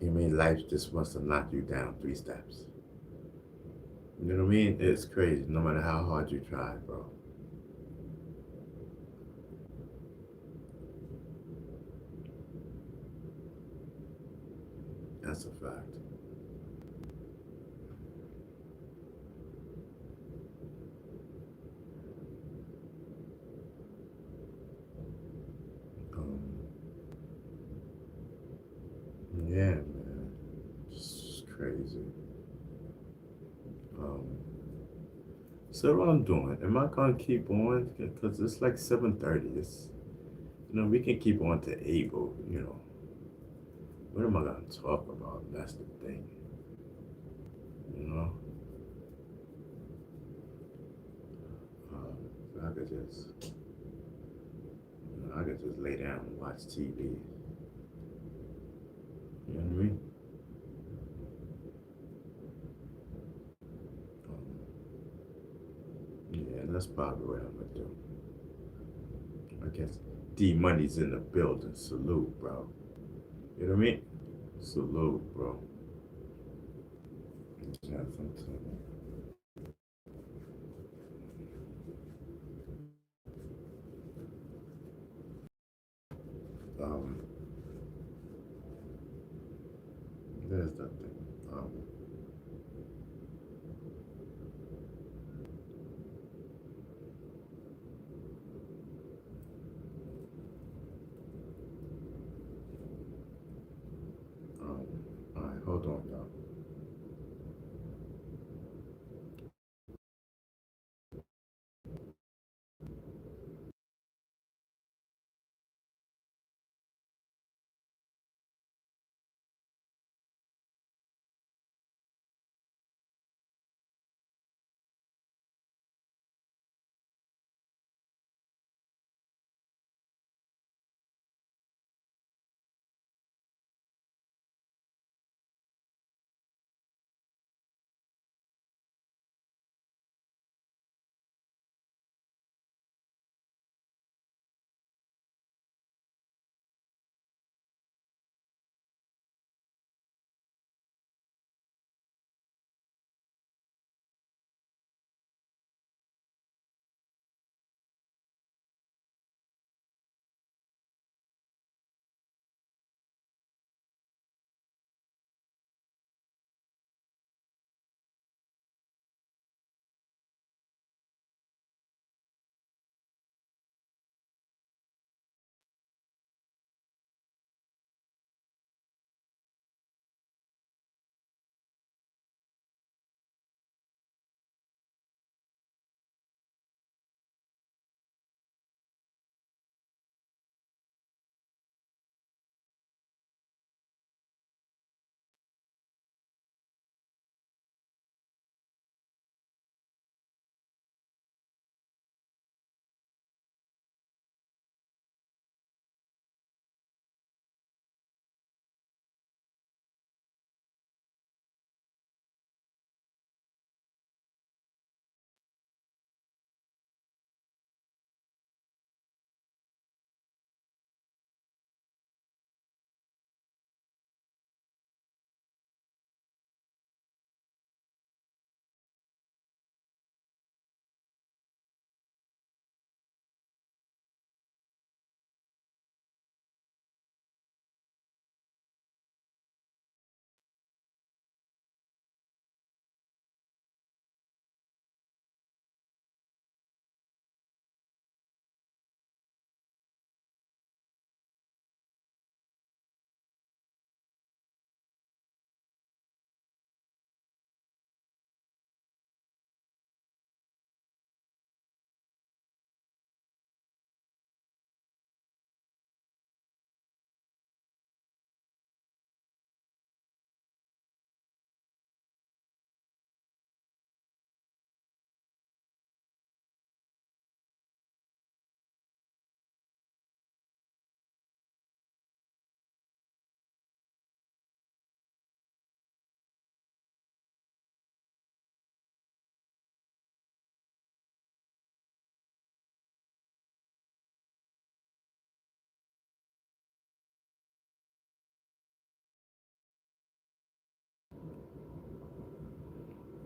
You mean life just wants to knock you down 3 steps. You know what I mean? It's crazy, no matter how hard you try, bro. That's a fact. Um, yeah, man. It's crazy. Um, so what I'm doing, am I gonna keep on? Because it's like 7:30. We can keep on to 8, but, what am I gonna talk about? That's the thing, you know? I could just, I could just lay down and watch TV. You know what I mean? Yeah, that's probably what I'm gonna do. I guess D Money's in the building. Salute, bro. You know what I mean? Salute, bro. Yeah, sometimes. there's that thing. Um, all right, hold on, y'all.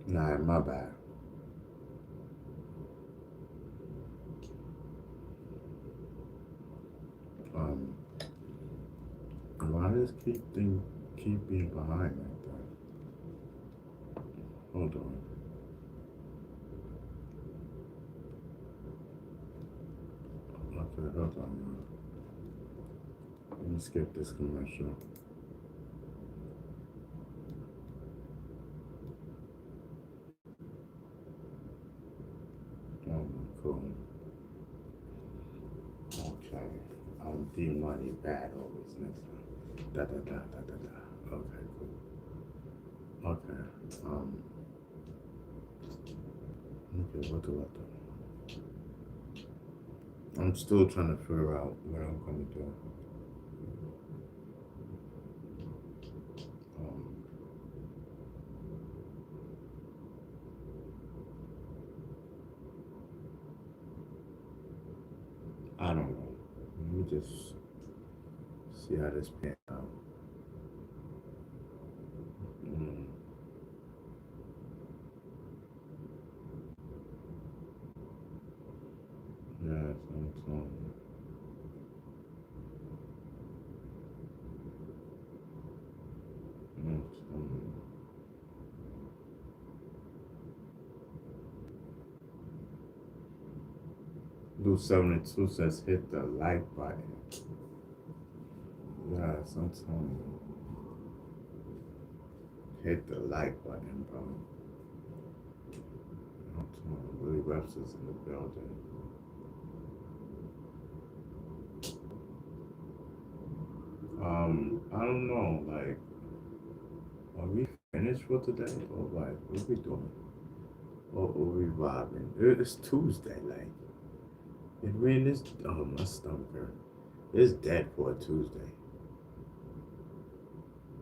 Nah, my bad. Um, why does keep being behind like that? Hold on. Okay, hold on. Let me skip this commercial. Oh, cool. Okay. D money bad always next time. Da da da da da da. Okay, cool. Okay. Um. Okay. What do I do? I'm still trying to figure out what I'm gonna do. Um. I don't know. Let me just see how this pans out. Mm, yeah. So, Blue 72 says hit the like button. Yes, I'm telling you. Hit the like button, bro. I'm telling you, Willie Webster's in the building. I don't know, like, are we finished for today? Or like, what we doing? Or are we vibing? It's Tuesday, like. And when this, oh, my stomach hurt. It's dead for a Tuesday.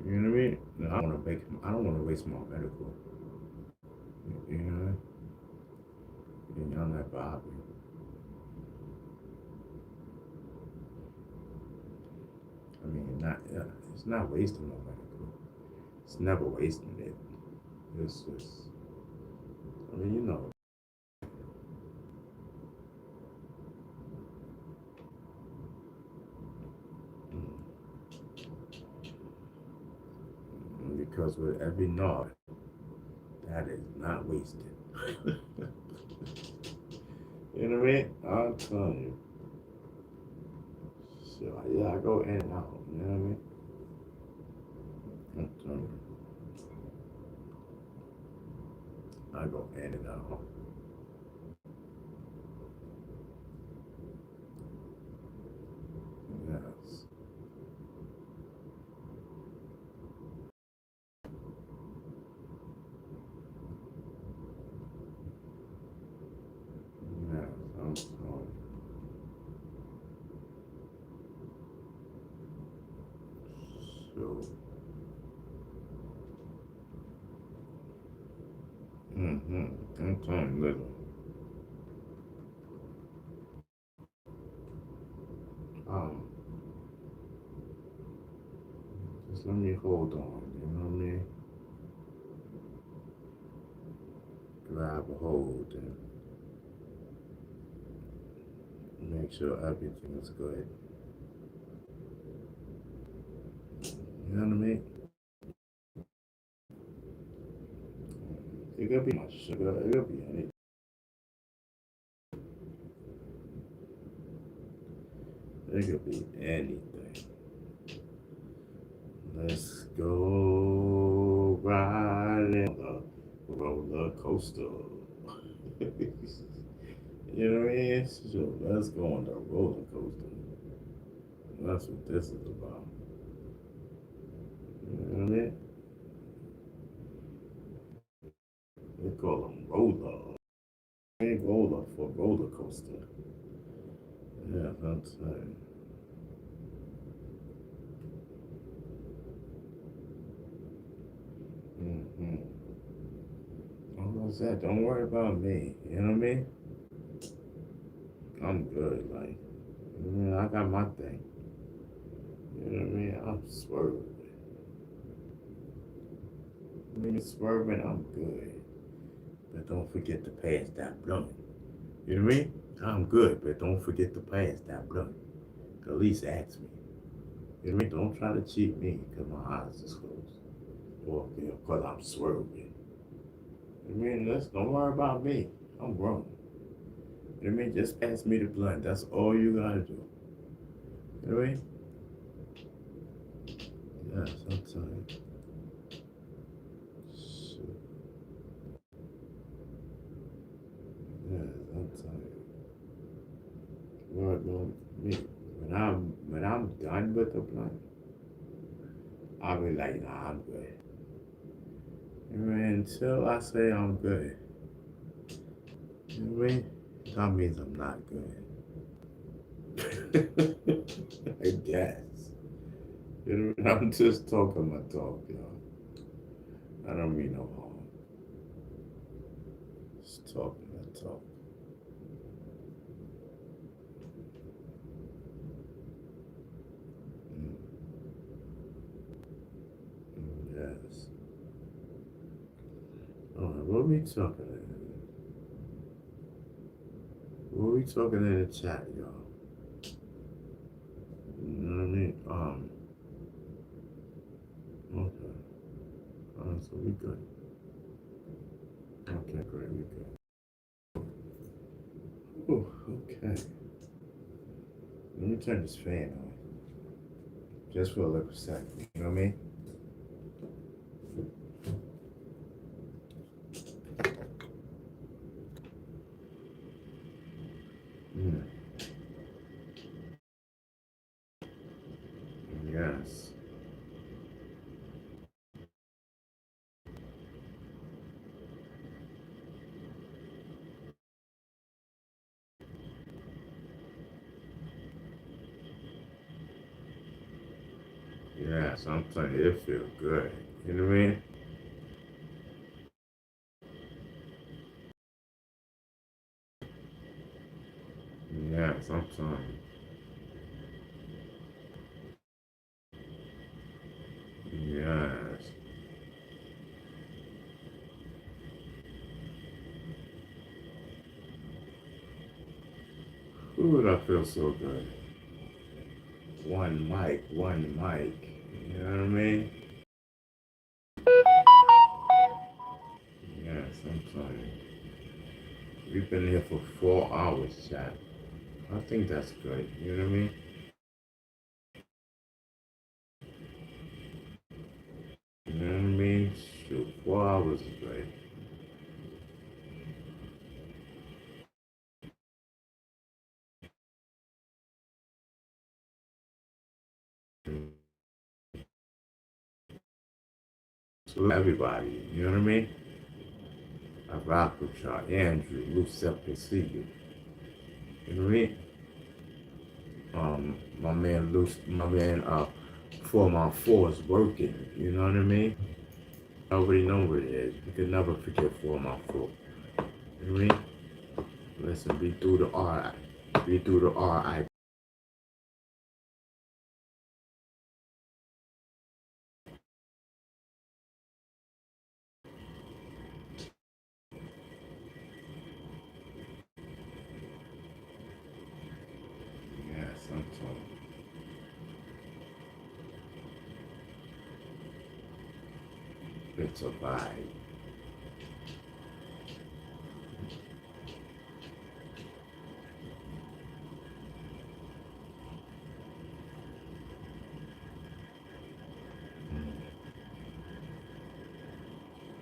You know what I mean? No, I don't want to waste my medical. You know? And y'all not vibing. I mean, it's not wasting my medical. It's never wasting it. It's just, I mean, you know. Because with every nod, that is not wasted. You know what I mean? I'm telling you. So, yeah, I go in and out. You know what I mean? I'm telling you. I go in and out. Yes. Yes, I'm telling you. So, I'm telling you, listen. Um, just let me hold on. You know what I mean? Grab a hold and make sure everything is good. You know what I mean? It could be my sugar. It could be anything. It could be anything. Let's go riding the roller coaster. You know what I mean? So let's go on the roller coaster. That's what this is about. You know what I mean? They call them roller. Ain't roller for roller coaster. Yeah, that's right. Mm-hmm. Like I said, don't worry about me. You know what I mean? I'm good. Like, you know, I got my thing. You know what I mean? I'm swerving. I mean, swerving, I'm good. But don't forget to pass that blunt. You know what I mean? I'm good, but don't forget to pass that blunt. At least ask me. You know what I mean? Don't try to cheat me because my eyes is closed. Or because I'm swerving. You know what I mean? Don't worry about me. I'm grown. You know what I mean? Just pass me the blunt. That's all you gotta do. You know what I mean? Yeah, sometimes. Shit. Yeah, sometimes. Lord, no, me. When I'm done with the blunt, I'll be like, nah, I'm good. You know what I mean? Until I say I'm good. You know what I mean? That means I'm not good. I guess. You know what I mean? I'm just talking my talk, y'all. I don't mean no harm. Just talking my talk. Mm, yes. All right, what we talking about? What we talking in the chat, y'all? You know what I mean? Okay. So we good. Okay, great, we good. Ooh, Okay. Let me turn this fan on. Just for a little second. You know what I mean? Mm. Yes. Yes, I'm telling you, it feels good. You know what I mean? Yes, I'm telling you. Yes. Ooh, that feels so good. One mic, one mic. You know what I mean? Yes, I'm telling you. We've been here for 4 hours, chat. I think that's good. You know what I mean? You know what I mean? Shoot, 4 hours is good. To everybody, you know what I mean? I rock with y'all. Andrew, Lucep, and see you. You know what I mean? My man Luce, my man 4 is working. You know what I mean? I already know what it is. You can never forget 4. You know what I mean? Listen, be through the R. Be through the RI. Yes, I'm talking. It's a vibe.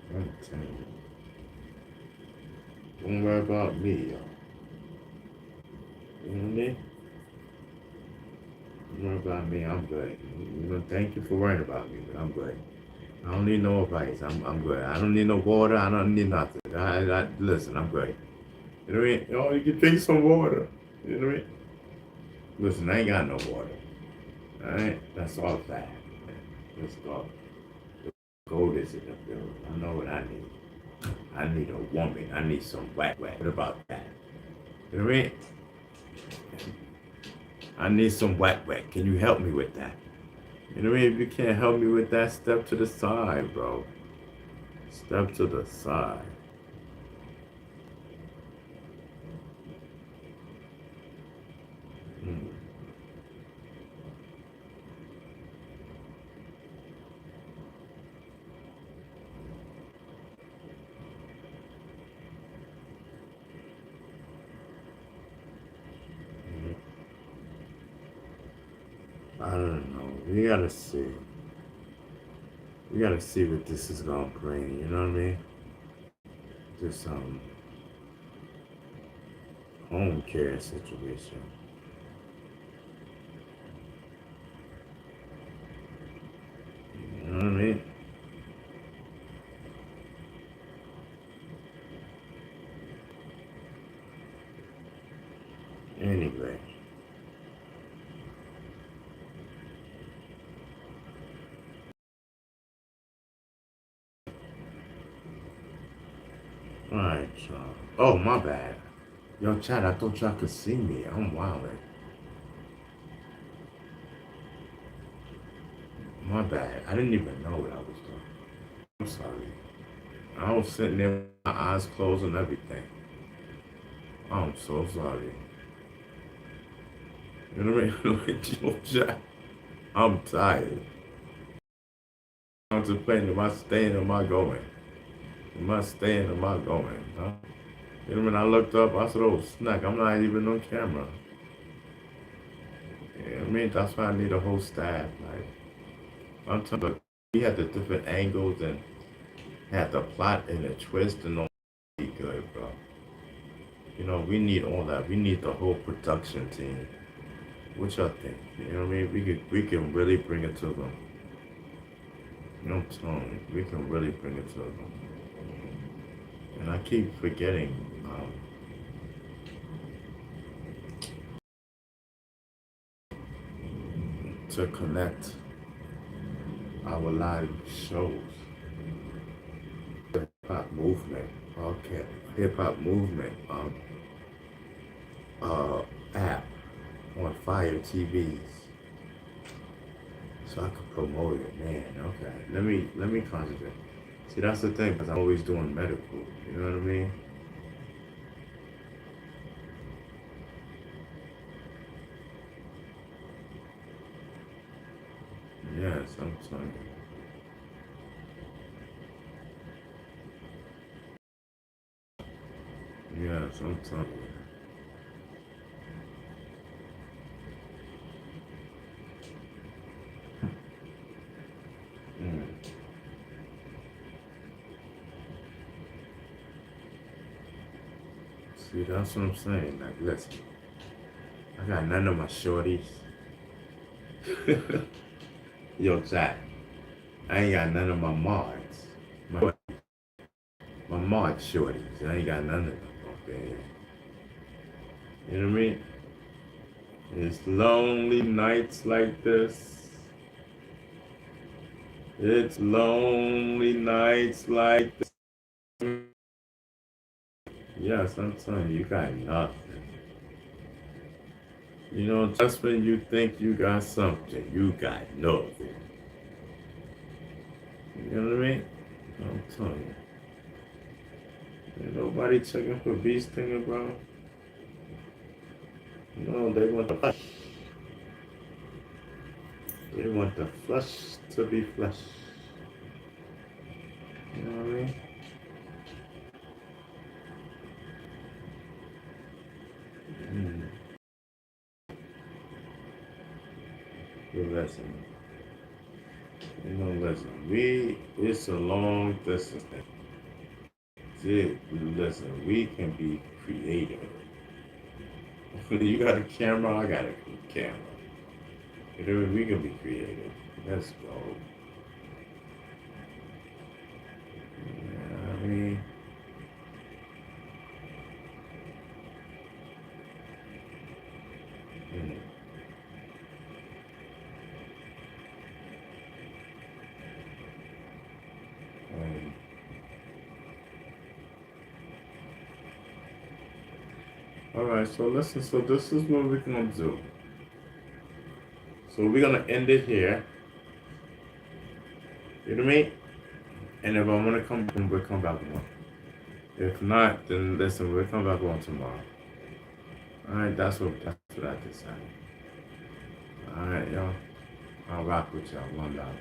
I'm telling you. Don't worry about me, y'all. You know what I mean? Don't worry about me. I'm good. You know, thank you for worrying about me, but I'm good. I don't need no advice. I'm good. I don't need no water. I don't need nothing. Listen, I'm good. You know what I mean? Oh, you can drink some water. You know what I mean? Listen, I ain't got no water. All right? That's all bad. Let's go. Gold is in the building. I know what I need. I need a woman. I need some whack whack. What about that? You know what I mean? I need some whack whack. Can you help me with that? You know what I mean? If you can't help me with that, step to the side, bro. Step to the side. Mm. I don't know. We gotta see. We gotta see what this is gonna bring. You know what I mean? This home care situation. You know what I mean? Anyway, all right, y'all. Oh, my bad. Yo, Chad, I thought y'all could see me. I'm wildin'. My bad. I didn't even know what I was doing. I'm sorry. I was sitting there with my eyes closed and everything. I'm so sorry. You know what I mean? Yo, Chad, I'm tired. Contemplating, am I staying or am I going? Am I staying or am I going? Huh? You know, when I looked up, I said, oh, snack, I'm not even on camera. You know what I mean? That's why I need a whole staff. Like, I'm talking about, we had the different angles and had the plot and the twist and all be good, bro. You know, we need all that. We need the whole production team. What y'all think? You know what I mean? We can really bring it to them. You know what I'm telling you? We can really bring it to them. And I keep forgetting, to connect our live shows. Hip hop movement. Okay. Hip hop movement. App on Fire TVs. So I could promote it, man. Okay. Let me concentrate. See, that's the thing, because I'm always doing medical. You know what I mean? Yes, I'm telling you. Yes, I'm telling you. Mm. See, that's what I'm saying. Like, listen, I got none of my shorties. Yo, Jack, I ain't got none of my mods. My mod shorties. I ain't got none of them. Okay. You know what I mean? It's lonely nights like this. It's lonely nights like this. Yes, I'm telling you, you got nothing. You know, just when you think you got something, you got nothing. You know what I mean? I'm telling you. Ain't nobody checking for beast thing, bro. No, they want the flesh. They want the flesh to be flesh. You know what I mean? Mm. But listen. You know, listen. It's a long distance thing. See, listen, we can be creative. You got a camera, I got a camera. You know, we can be creative. Let's go. Yeah, I mean, mm, um, all right, so listen, so this is what we're gonna do. So we're gonna end it here. You know what I mean? And if I wanna come, we'll come back on. If not, then listen, we'll come back on tomorrow. All right, that's what I decided. All right, y'all. I'll rock with y'all. One love.